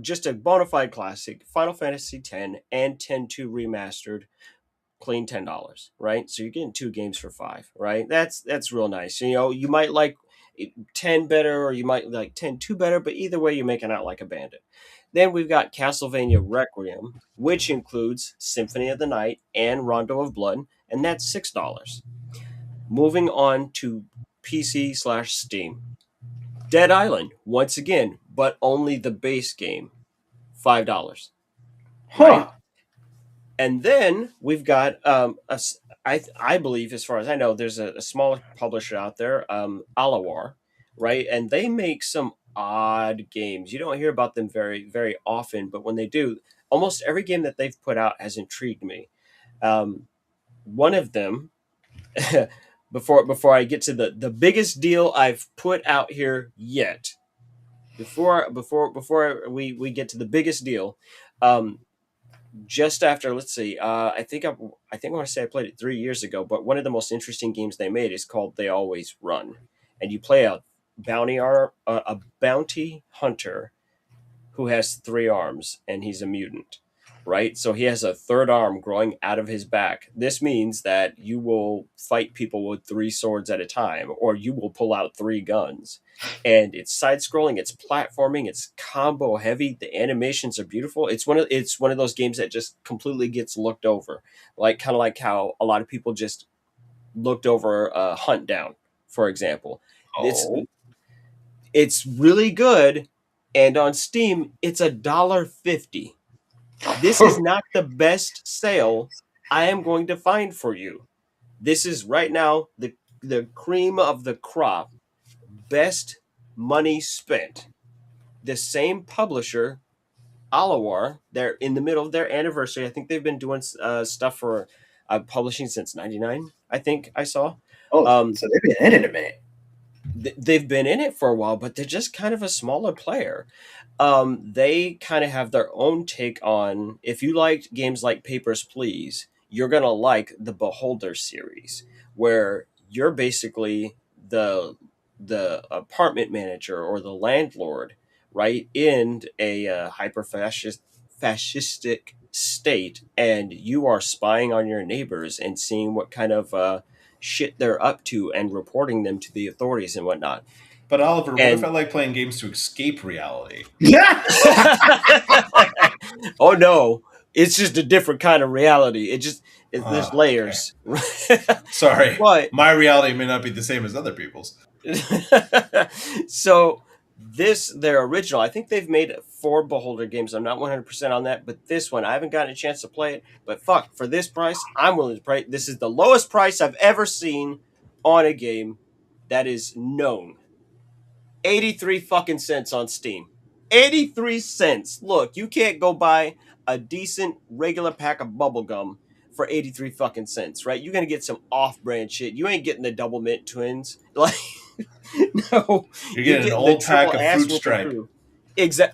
just a bona fide classic, Final Fantasy X and 10-2 remastered, clean $10, right? So you're getting two games for $5, right? That's real nice. You might like 10 better, or you might like 10-2 better, but either way, you're making out like a bandit. Then we've got Castlevania Requiem, which includes Symphony of the Night and Rondo of Blood, and that's $6. Moving on to PC/Steam. Dead Island, once again, but only the base game, $5, right? Huh. And then we've got I believe, as far as I know, there's a smaller publisher out there, Alawar, right? And they make some odd games. You don't hear about them very often, but when they do, almost every game that they've put out has intrigued me. One of them, before I get to the biggest deal I've put out here yet, before we get to the biggest deal, um, just after, let's see, I want to say I played it 3 years ago, but one of the most interesting games they made is called They Always Run, and you play a bounty hunter who has 3 arms, and he's a mutant, right? So he has a third arm growing out of his back. This means that you will fight people with 3 swords at a time, or you will pull out 3 guns. And it's side scrolling, it's platforming, it's combo heavy. The animations are beautiful. It's one of those games that just completely gets looked over, like kind of like how a lot of people just looked over Hunt Down, for example. It's Oh. it's really good, and on Steam, it's $1.50. This is not the best sale I am going to find for you. This is right now the cream of the crop, best money spent. The same publisher, Alawar, they're in the middle of their anniversary. I think they've been doing stuff for publishing since '99. I think I saw. Oh, Um, so they've been in it a minute. they've been in it for a while, but they're just kind of a smaller player. They kind of have their own take on. If you liked games like Papers, Please, you're gonna like the Beholder series, where you're basically the apartment manager or the landlord, right, in a hyper fascistic state, and you are spying on your neighbors and seeing what kind of shit they're up to and reporting them to the authorities and whatnot. But Oliver, what if And I like playing games to escape reality? oh no, it's just a different kind of reality. There's Oh, layers. Sorry, But my reality may not be the same as other people's. so their original, I think they've made 4 Beholder games. I'm not 100% on that, but this one I haven't gotten a chance to play it. But fuck, for this price, I'm willing to pay. This is the lowest price I've ever seen on a game that is known. 83 fucking cents on Steam. 83 cents. Look, you can't go buy a decent regular pack of bubblegum for 83 fucking cents, right? You're gonna get some off-brand shit. You ain't getting the double mint twins. Like, no, You're getting an old pack of Fruit Stripe.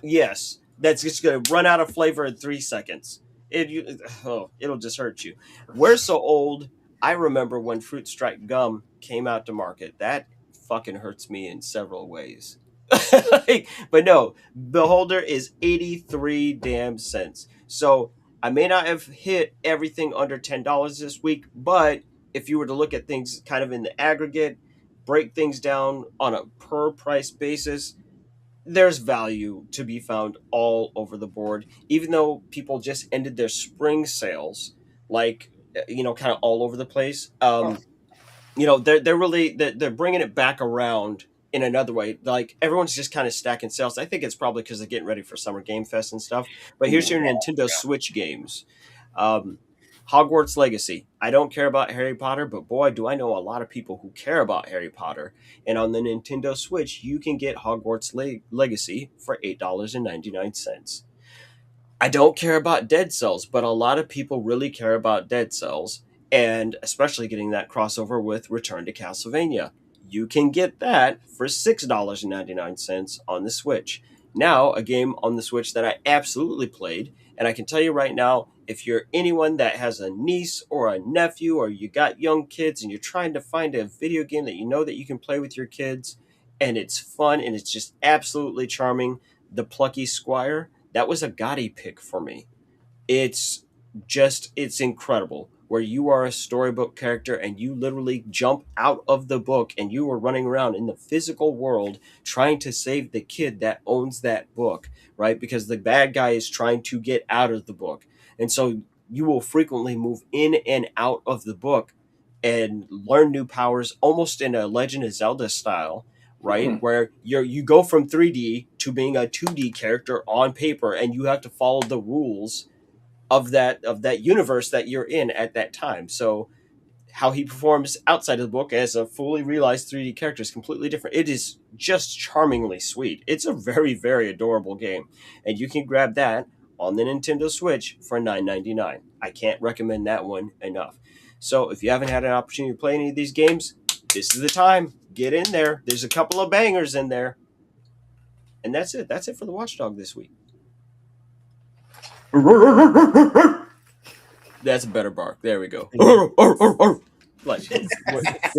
Yes, that's just gonna run out of flavor in 3 seconds. It'll just hurt you. We're so old. I remember when Fruit Stripe gum came out to market. That fucking hurts me in several ways. But no, Beholder is 83 damn cents. So I may not have hit everything under $10 this week, but if you were to look at things kind of in the aggregate, break things down on a per price basis, there's value to be found all over the board. Even though people just ended their spring sales, like, kind of all over the place. They're bringing it back around in another way. Like, everyone's just kind of stacking sales. I think it's probably because they're getting ready for Summer Game Fest and stuff. But here's your Nintendo Switch games. Hogwarts Legacy. I don't care about Harry Potter, but boy, do I know a lot of people who care about Harry Potter. And on the Nintendo Switch, you can get Hogwarts Legacy for $8.99. I don't care about Dead Cells, but a lot of people really care about Dead Cells, and especially getting that crossover with Return to Castlevania. You can get that for $6.99 on the Switch. Now, a game on the Switch that I absolutely played, and I can tell you right now, if you're anyone that has a niece or a nephew, or you got young kids and you're trying to find a video game that you know that you can play with your kids, and it's fun and it's just absolutely charming, The Plucky Squire, that was a Gotti pick for me. It's incredible, where you are a storybook character and you literally jump out of the book and you are running around in the physical world trying to save the kid that owns that book, right? Because the bad guy is trying to get out of the book. And so you will frequently move in and out of the book and learn new powers, almost in a Legend of Zelda style, right? Hmm. Where you go from 3D to being a 2D character on paper, and you have to follow the rules of that universe that you're in at that time. So how he performs outside of the book as a fully realized 3D character is completely different. It is just charmingly sweet. It's a very, very adorable game. And you can grab that on the Nintendo Switch for $9.99. I can't recommend that one enough. So if you haven't had an opportunity to play any of these games, this is the time. Get in there. There's a couple of bangers in there. And that's it. That's it for the Watchdog this week. That's a better bark. There we go. Like, did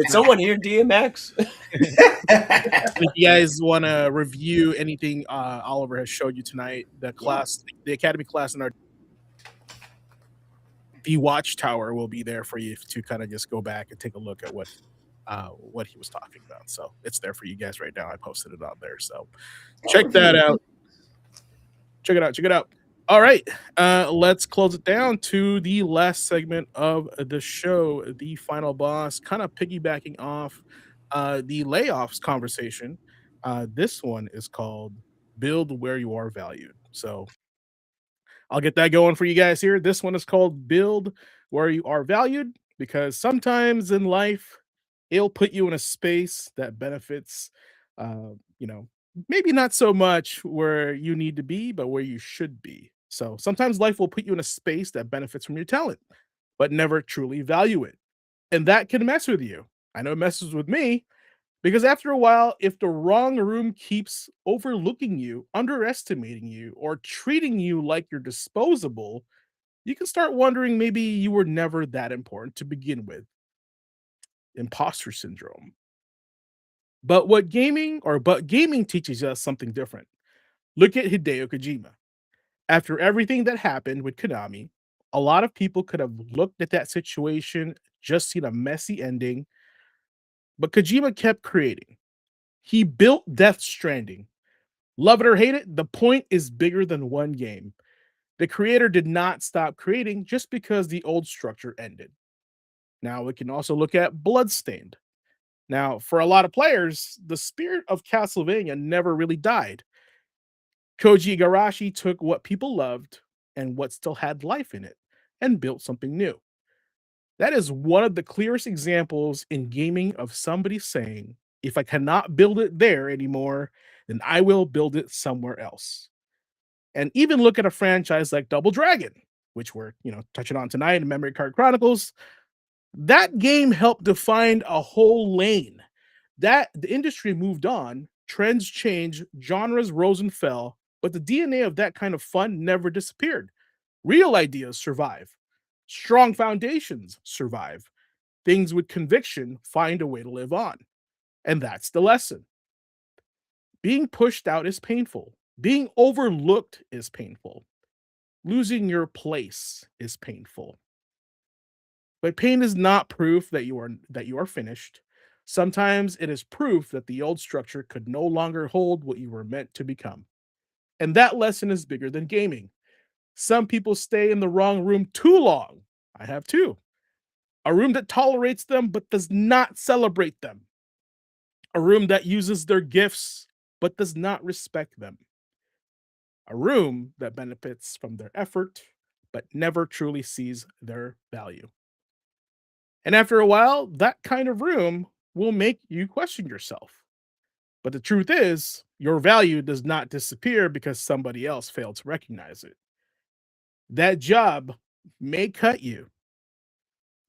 someone hear DMX? If you guys want to review anything Oliver has showed you tonight, the Academy class in our the Watchtower will be there for you to kind of just go back and take a look at what he was talking about. So it's there for you guys right now. I posted it on there. So check that out. Check it out. Check it out. All right. Let's close it down to the last segment of the show, the final boss, kind of piggybacking off the layoffs conversation. This one is called Build Where You Are Valued. So I'll get that going for you guys here. This one is called Build Where You Are Valued because sometimes in life, it'll put you in a space that benefits, maybe not so much where you need to be, but where you should be. So sometimes life will put you in a space that benefits from your talent, but never truly value it. And that can mess with you. I know it messes with me because after a while, if the wrong room keeps overlooking you, underestimating you, or treating you like you're disposable, you can start wondering maybe you were never that important to begin with. Imposter syndrome. But gaming teaches us something different. Look at Hideo Kojima. After everything that happened with Konami, a lot of people could have looked at that situation, just seen a messy ending, but Kojima kept creating. He built Death Stranding. Love it or hate it, the point is bigger than one game. The creator did not stop creating just because the old structure ended. Now we can also look at Bloodstained. Now, for a lot of players, the spirit of Castlevania never really died. Koji Igarashi took what people loved and what still had life in it and built something new. That is one of the clearest examples in gaming of somebody saying, if I cannot build it there anymore, then I will build it somewhere else. And even look at a franchise like Double Dragon, which we're, touching on tonight in Memory Card Chronicles. That game helped define a whole lane. That the industry moved on, trends changed, genres rose and fell, but the DNA of that kind of fun never disappeared. Real ideas survive. Strong foundations survive. Things with conviction find a way to live on. And that's the lesson. Being pushed out is painful. Being overlooked is painful. Losing your place is painful. But pain is not proof that you are finished. Sometimes it is proof that the old structure could no longer hold what you were meant to become. And that lesson is bigger than gaming. Some people stay in the wrong room too long. I have too. A room that tolerates them but does not celebrate them. A room that uses their gifts but does not respect them. A room that benefits from their effort but never truly sees their value. And after a while, that kind of room will make you question yourself. But the truth is, your value does not disappear because somebody else failed to recognize it. That job may cut you.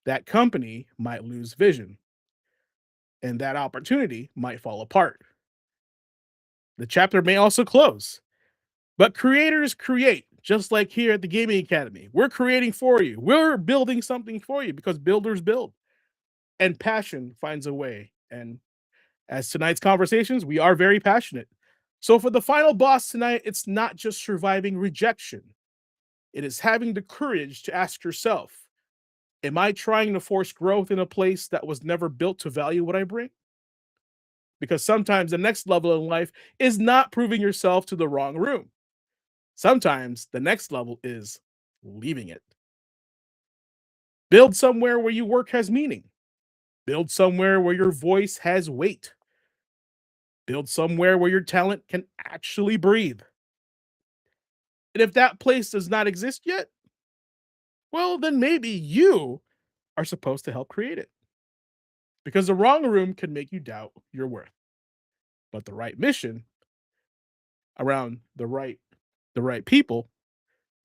That company might lose vision. And that opportunity might fall apart. The chapter may also close. But creators create, just like here at the Gaming Academy. We're creating for you. We're building something for you because builders build. And passion finds a way. And as tonight's conversations, we are very passionate. So for the final boss tonight, it's not just surviving rejection. It is having the courage to ask yourself, am I trying to force growth in a place that was never built to value what I bring? Because sometimes the next level in life is not proving yourself to the wrong room. Sometimes the next level is leaving it. Build somewhere where your work has meaning. Build somewhere where your voice has weight. Build somewhere where your talent can actually breathe. And if that place does not exist yet, well, then maybe you are supposed to help create it. Because the wrong room can make you doubt your worth. But the right mission around the right people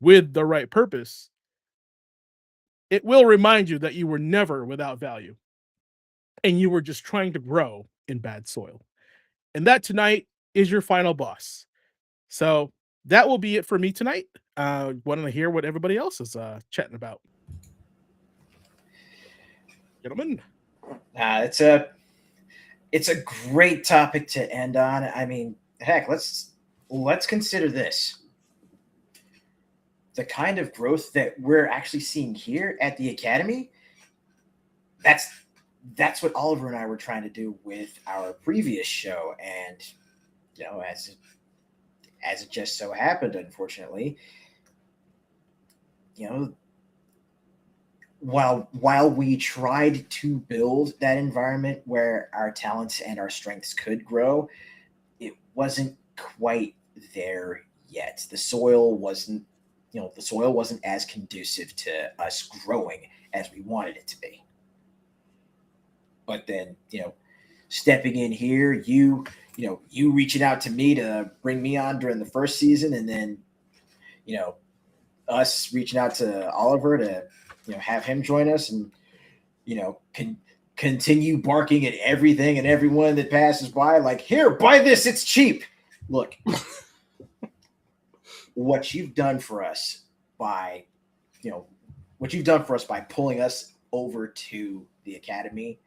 with the right purpose, it will remind you that you were never without value and you were just trying to grow in bad soil. And that tonight is your final boss. So that will be it for me tonight. Want to hear what everybody else is chatting about, gentlemen? It's a great topic to end on. I mean, heck, let's consider this. The kind of growth that we're actually seeing here at the Academy, that's what Oliver and I were trying to do with our previous show. And as it just so happened, unfortunately, while we tried to build that environment where our talents and our strengths could grow, it wasn't quite there yet. The soil wasn't as conducive to us growing as we wanted it to be. But then, stepping in here, you reaching out to me to bring me on during the first season, and then, us reaching out to Oliver to, have him join us and, continue barking at everything and everyone that passes by, like, here, buy this, it's cheap. Look, what you've done for us by pulling us over to the Academy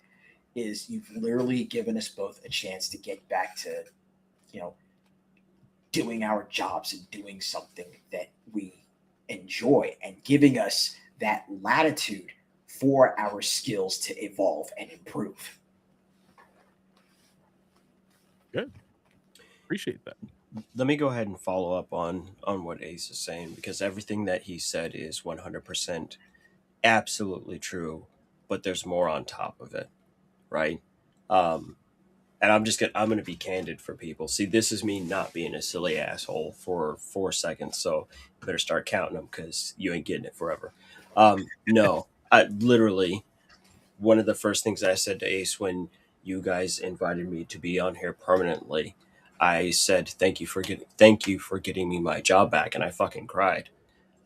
is you've literally given us both a chance to get back to, doing our jobs and doing something that we enjoy and giving us that latitude for our skills to evolve and improve. Good. Appreciate that. Let me go ahead and follow up on what Ace is saying, because everything that he said is 100% absolutely true, but there's more on top of it, right? And I'm gonna be candid for people. See, this is me not being a silly asshole for 4 seconds, so you better start counting them because you ain't getting it forever. No, I literally, one of the first things I said to Ace when you guys invited me to be on here permanently, I said thank you for getting me my job back, and I fucking cried.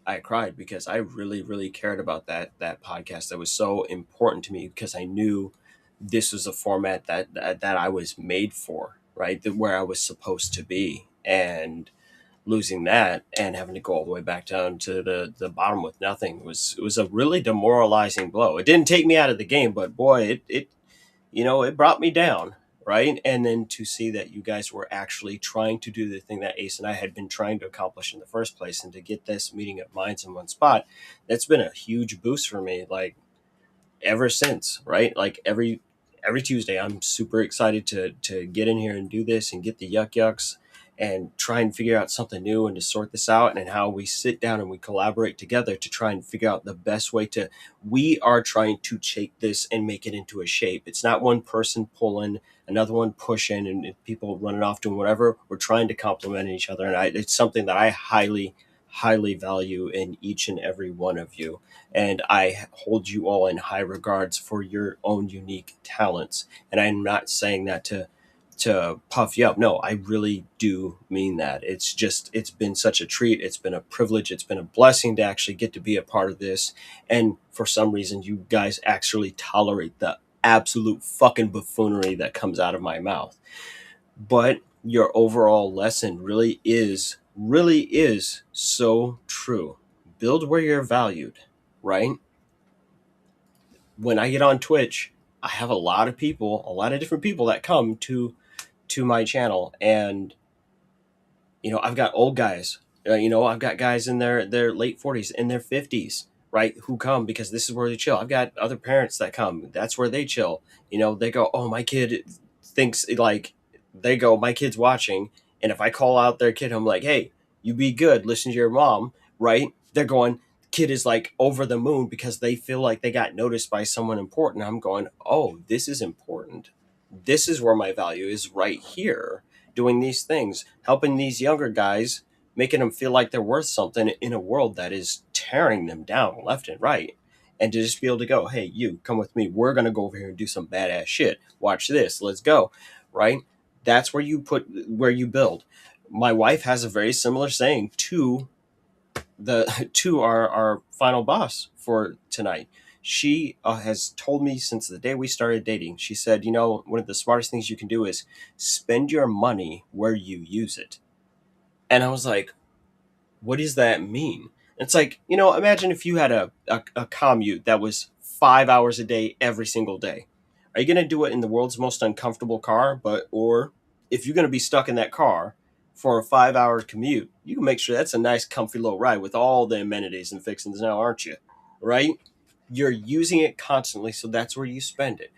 I cried because I really, really cared about that podcast. That was so important to me because I knew this was a format that I was made for, right? Where I was supposed to be, and losing that and having to go all the way back down to the bottom with nothing was a really demoralizing blow. It didn't take me out of the game, but boy, it brought me down, right? And then to see that you guys were actually trying to do the thing that Ace and I had been trying to accomplish in the first place, and to get this meeting of minds in one spot, that's been a huge boost for me. Like, ever since, right? Like every Tuesday, I'm super excited to get in here and do this and get the yucks and try and figure out something new and to sort this out, and how we sit down and we collaborate together to try and figure out the best way to. We are trying to take this and make it into a shape. It's not one person pulling, another one pushing, and people running off doing whatever. We're trying to complement each other, and it's something that I highly value in each and every one of you. And I hold you all in high regards for your own unique talents. And I'm not saying that to puff you up. No, I really do mean that. It's been such a treat. It's been a privilege. It's been a blessing to actually get to be a part of this. And for some reason, you guys actually tolerate the absolute fucking buffoonery that comes out of my mouth. But your overall lesson really is so true. Build where you're valued, right? When I get on Twitch, I have a lot of different people that come to my channel, and I've got old guys, I've got guys in their late 40s, in their 50s, right, who come because this is where they chill. I've got other parents that come, that's where they chill. They go, oh, my kid thinks, like, my kid's watching, and if I call out their kid, I'm like, hey, you be good, listen to your mom, right? They're going, kid is like over the moon because they feel like they got noticed by someone important. I'm going, oh, this is important. This is where my value is, right here, doing these things, helping these younger guys, making them feel like they're worth something in a world that is tearing them down left and right. And to just be able to go, hey, you come with me. We're going to go over here and do some badass shit. Watch this. Let's go. Right. That's where you build. My wife has a very similar saying to our final boss for tonight. She has told me since the day we started dating, she said, one of the smartest things you can do is spend your money where you use it. And I was like, what does that mean? It's like, imagine if you had a commute that was 5 hours a day, every single day. Are you going to do it in the world's most uncomfortable car? Or if you're going to be stuck in that car for a 5 hour commute, you can make sure that's a nice, comfy little ride with all the amenities and fixings now, aren't you? Right? You're using it constantly, so that's where you spend it.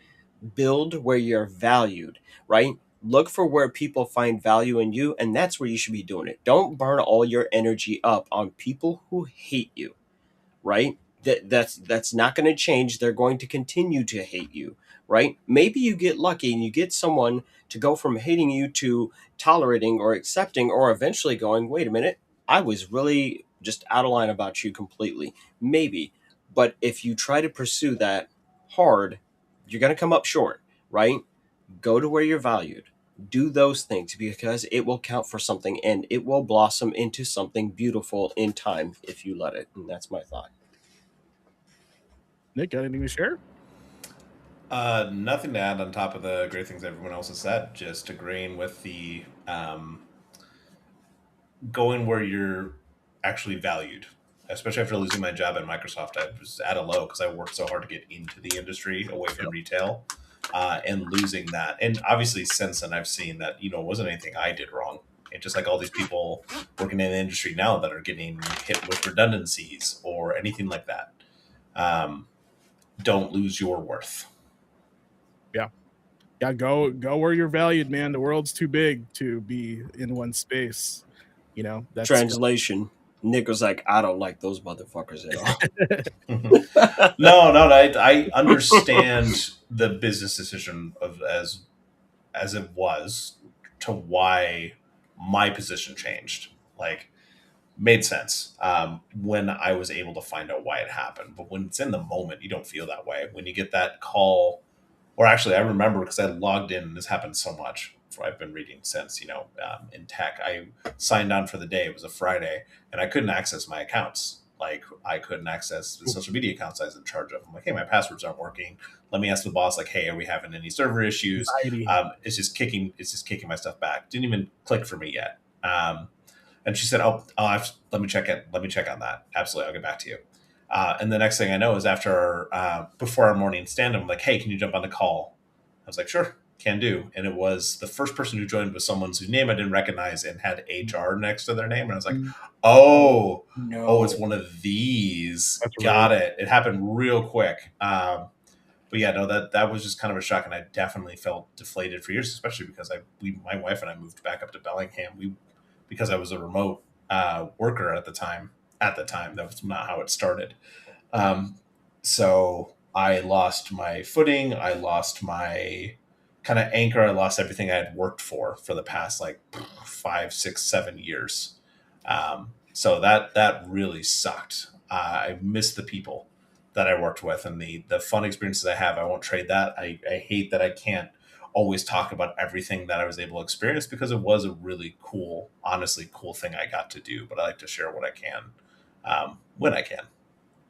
Build where you're valued, right? Look for where people find value in you, and that's where you should be doing it. Don't burn all your energy up on people who hate you, right? That's not going to change. They're going to continue to hate you, right? Maybe you get lucky and you get someone to go from hating you to tolerating or accepting, or eventually going, wait a minute, I was really just out of line about you completely. Maybe. But if you try to pursue that hard, you're going to come up short, right? Go to where you're valued. Do those things because it will count for something, and it will blossom into something beautiful in time if you let it. And that's my thought. Nick, got anything to share? Nothing to add on top of the great things everyone else has said. Just agreeing with the going where you're actually valued. Especially after losing my job at Microsoft, I was at a low because I worked so hard to get into the industry away from retail, and losing that. And obviously, since then, I've seen that it wasn't anything I did wrong. It's just like all these people working in the industry now that are getting hit with redundancies or anything like that. Don't lose your worth. Yeah, go where you're valued, man. The world's too big to be in one space. That's Translation. Nick was like, I don't like those motherfuckers at all. No, I understand the business decision of as it was to why my position changed. Like, made sense when I was able to find out why it happened. But when it's in the moment, you don't feel that way. When you get that call, or actually, I remember because I logged in, and this happened so much. I've been reading since, in tech. I signed on for the day. It was a Friday, and I couldn't access my accounts. Like, I couldn't access the social media accounts I was in charge of. I'm like, hey, my passwords aren't working. Let me ask the boss, like, hey, are we having any server issues? It's just kicking my stuff back. Didn't even click for me yet. And she said, let me check it. Let me check on that. Absolutely. I'll get back to you. And the next thing I know is before our morning stand, I'm like, hey, can you jump on the call? I was like, sure, can do. And it was the first person who joined was someone whose name I didn't recognize and had HR next to their name. And I was like, oh, it's one of these. That's Got it. It happened real quick. But yeah, no, that was just kind of a shock. And I definitely felt deflated for years, especially because my wife and I moved back up to Bellingham. Because I was a remote worker at the time. That was not how it started. So I lost my footing. I lost my kind of anchor. I lost everything I had worked for the past 5, 6, 7 years. So that really sucked. I miss the people that I worked with and the fun experiences I have. I won't trade that. I hate that I can't always talk about everything that I was able to experience because it was a really cool, honestly cool thing I got to do. But I like to share what I can when I can.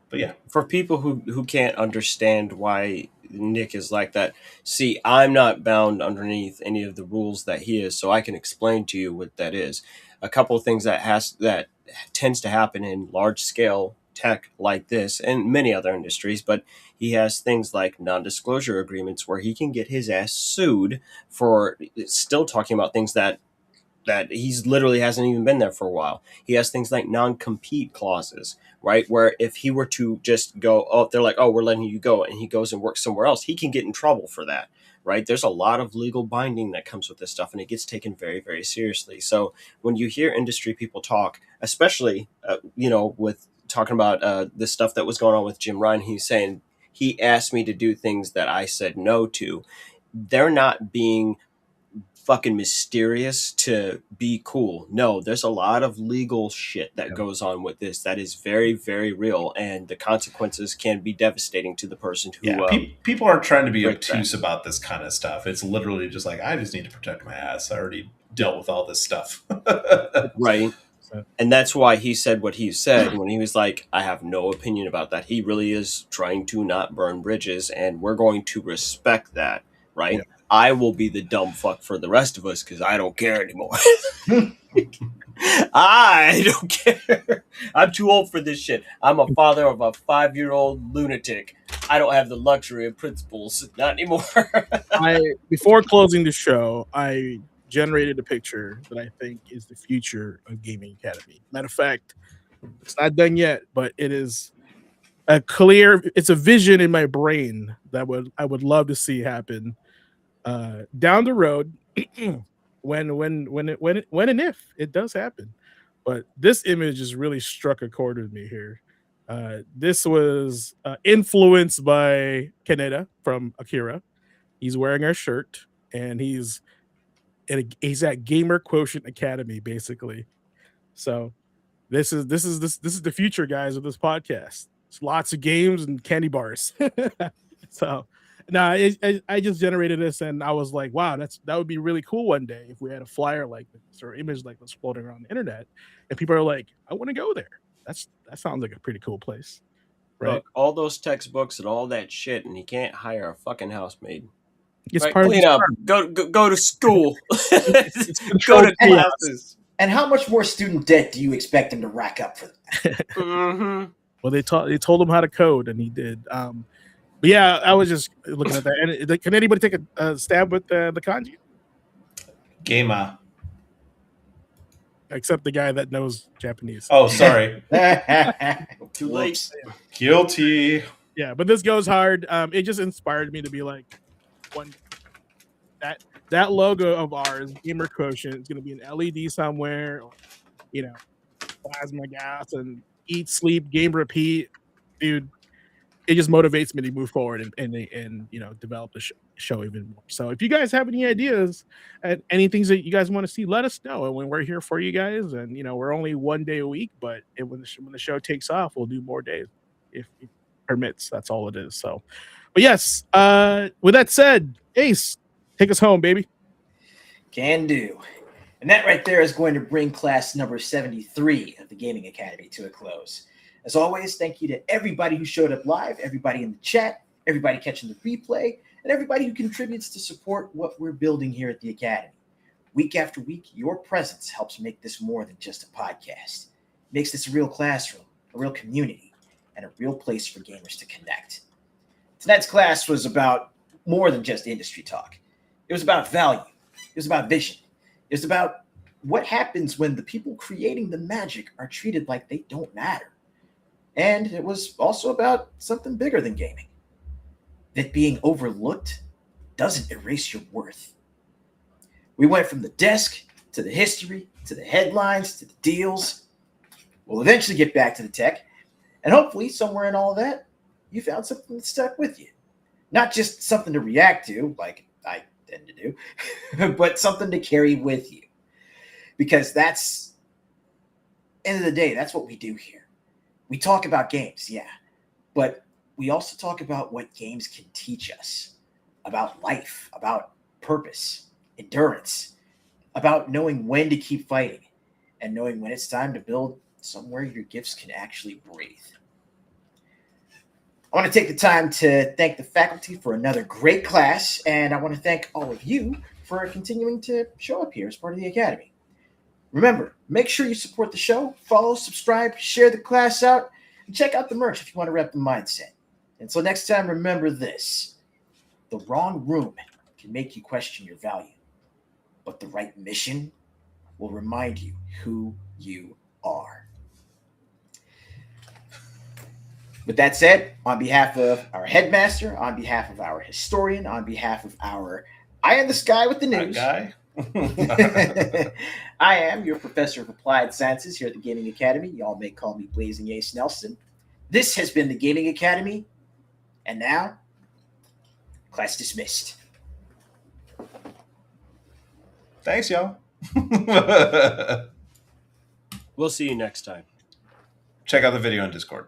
But yeah, for people who can't understand why Nick is like that, see, I'm not bound underneath any of the rules that he is, so I can explain to you what that is. A couple of things that tends to happen in large scale tech like this and many other industries, but he has things like non-disclosure agreements where he can get his ass sued for still talking about things that he's literally hasn't even been there for a while. He has things like non-compete clauses, right? Where if he were to just go, they're like, we're letting you go, and he goes and works somewhere else, he can get in trouble for that, right? There's a lot of legal binding that comes with this stuff, and it gets taken very, very seriously. So when you hear industry people talk, especially, with talking about the stuff that was going on with Jim Ryan. He's saying he asked me to do things that I said no to. They're not being fucking mysterious to be cool. No, there's a lot of legal shit that goes on with this that is very, very real, and the consequences can be devastating to the person who. People aren't trying to be breaks obtuse about this kind of stuff. It's literally just like, I just need to protect my ass. I already dealt with all this stuff. Right. And that's why he said what he said when he was like, I have no opinion about that. He really is trying to not burn bridges, and we're going to respect that, right? Yeah. I will be the dumb fuck for the rest of us because I don't care anymore. I don't care. I'm too old for this shit. I'm a father of a 5-year-old lunatic. I don't have the luxury of principles. Not anymore. Before closing the show, I generated a picture that I think is the future of Gaming Academy. Matter of fact, it's not done yet, but it is it's a vision in my brain that I would love to see happen down the road when and if it does happen. But this image has really struck a chord with me here. This was influenced by Kaneda from Akira. He's wearing our shirt, and he's at Gamer Quotient Academy, basically. So this is the future, guys, of this podcast. It's lots of games and candy bars. So I just generated this, and I was like, wow, that would be really cool one day if we had a flyer like this or image like this floating around the internet, and people are like, I want to go there. That sounds like a pretty cool place, right? Look, all those textbooks and all that shit, and he can't hire a fucking housemaid. It's right? part Clean of up. Go to school. it's Go to classes. And how much more student debt do you expect him to rack up for that? Mm-hmm. Well, they told him how to code, and he did. But yeah, I was just looking at that. And can anybody take a stab with the kanji? Gema. Except the guy that knows Japanese. Oh, sorry. Too late. Guilty. Yeah, but this goes hard. It just inspired me to be like, that logo of ours, Gamer Quotient, is going to be an LED somewhere, or, plasma gas and eat, sleep, game, repeat. Dude, it just motivates me to move forward and develop the show even more. So if you guys have any ideas and any things that you guys want to see, let us know. And when we're here for you guys, and we're only one day a week, but when the show takes off, we'll do more days if it permits. That's all it is. So, but yes, with that said, Ace, take us home, baby. Can do. And that right there is going to bring class number 73 of the Gaming Academy to a close. As always, thank you to everybody who showed up live, everybody in the chat, everybody catching the replay, and everybody who contributes to support what we're building here at the Academy. Week after week, your presence helps make this more than just a podcast. It makes this a real classroom, a real community, and a real place for gamers to connect. Tonight's class was about more than just industry talk. It was about value. It was about vision. It was about what happens when the people creating the magic are treated like they don't matter. And it was also about something bigger than gaming. That being overlooked doesn't erase your worth. We went from the desk to the history to the headlines to the deals. We'll eventually get back to the tech. And hopefully somewhere in all of that, you found something that stuck with you. Not just something to react to, like I tend to do, but something to carry with you. Because that's, end of the day, that's what we do here. We talk about games, yeah, but we also talk about what games can teach us about life, about purpose, endurance, about knowing when to keep fighting and knowing when it's time to build somewhere your gifts can actually breathe. I want to take the time to thank the faculty for another great class, and I want to thank all of you for continuing to show up here as part of the Academy. Remember, make sure you support the show, follow, subscribe, share the class out, and check out the merch if you want to rep the mindset. Until next time, remember this. The wrong room can make you question your value, but the right mission will remind you who you are. With that said, on behalf of our headmaster, on behalf of our historian, on behalf of our eye in the sky with the news, I am your professor of applied sciences here at the Gaming Academy. Y'all may call me Blazing Ace Nelson. This has been the Gaming Academy, and now, class dismissed. Thanks, y'all. We'll see you next time. Check out the video on Discord.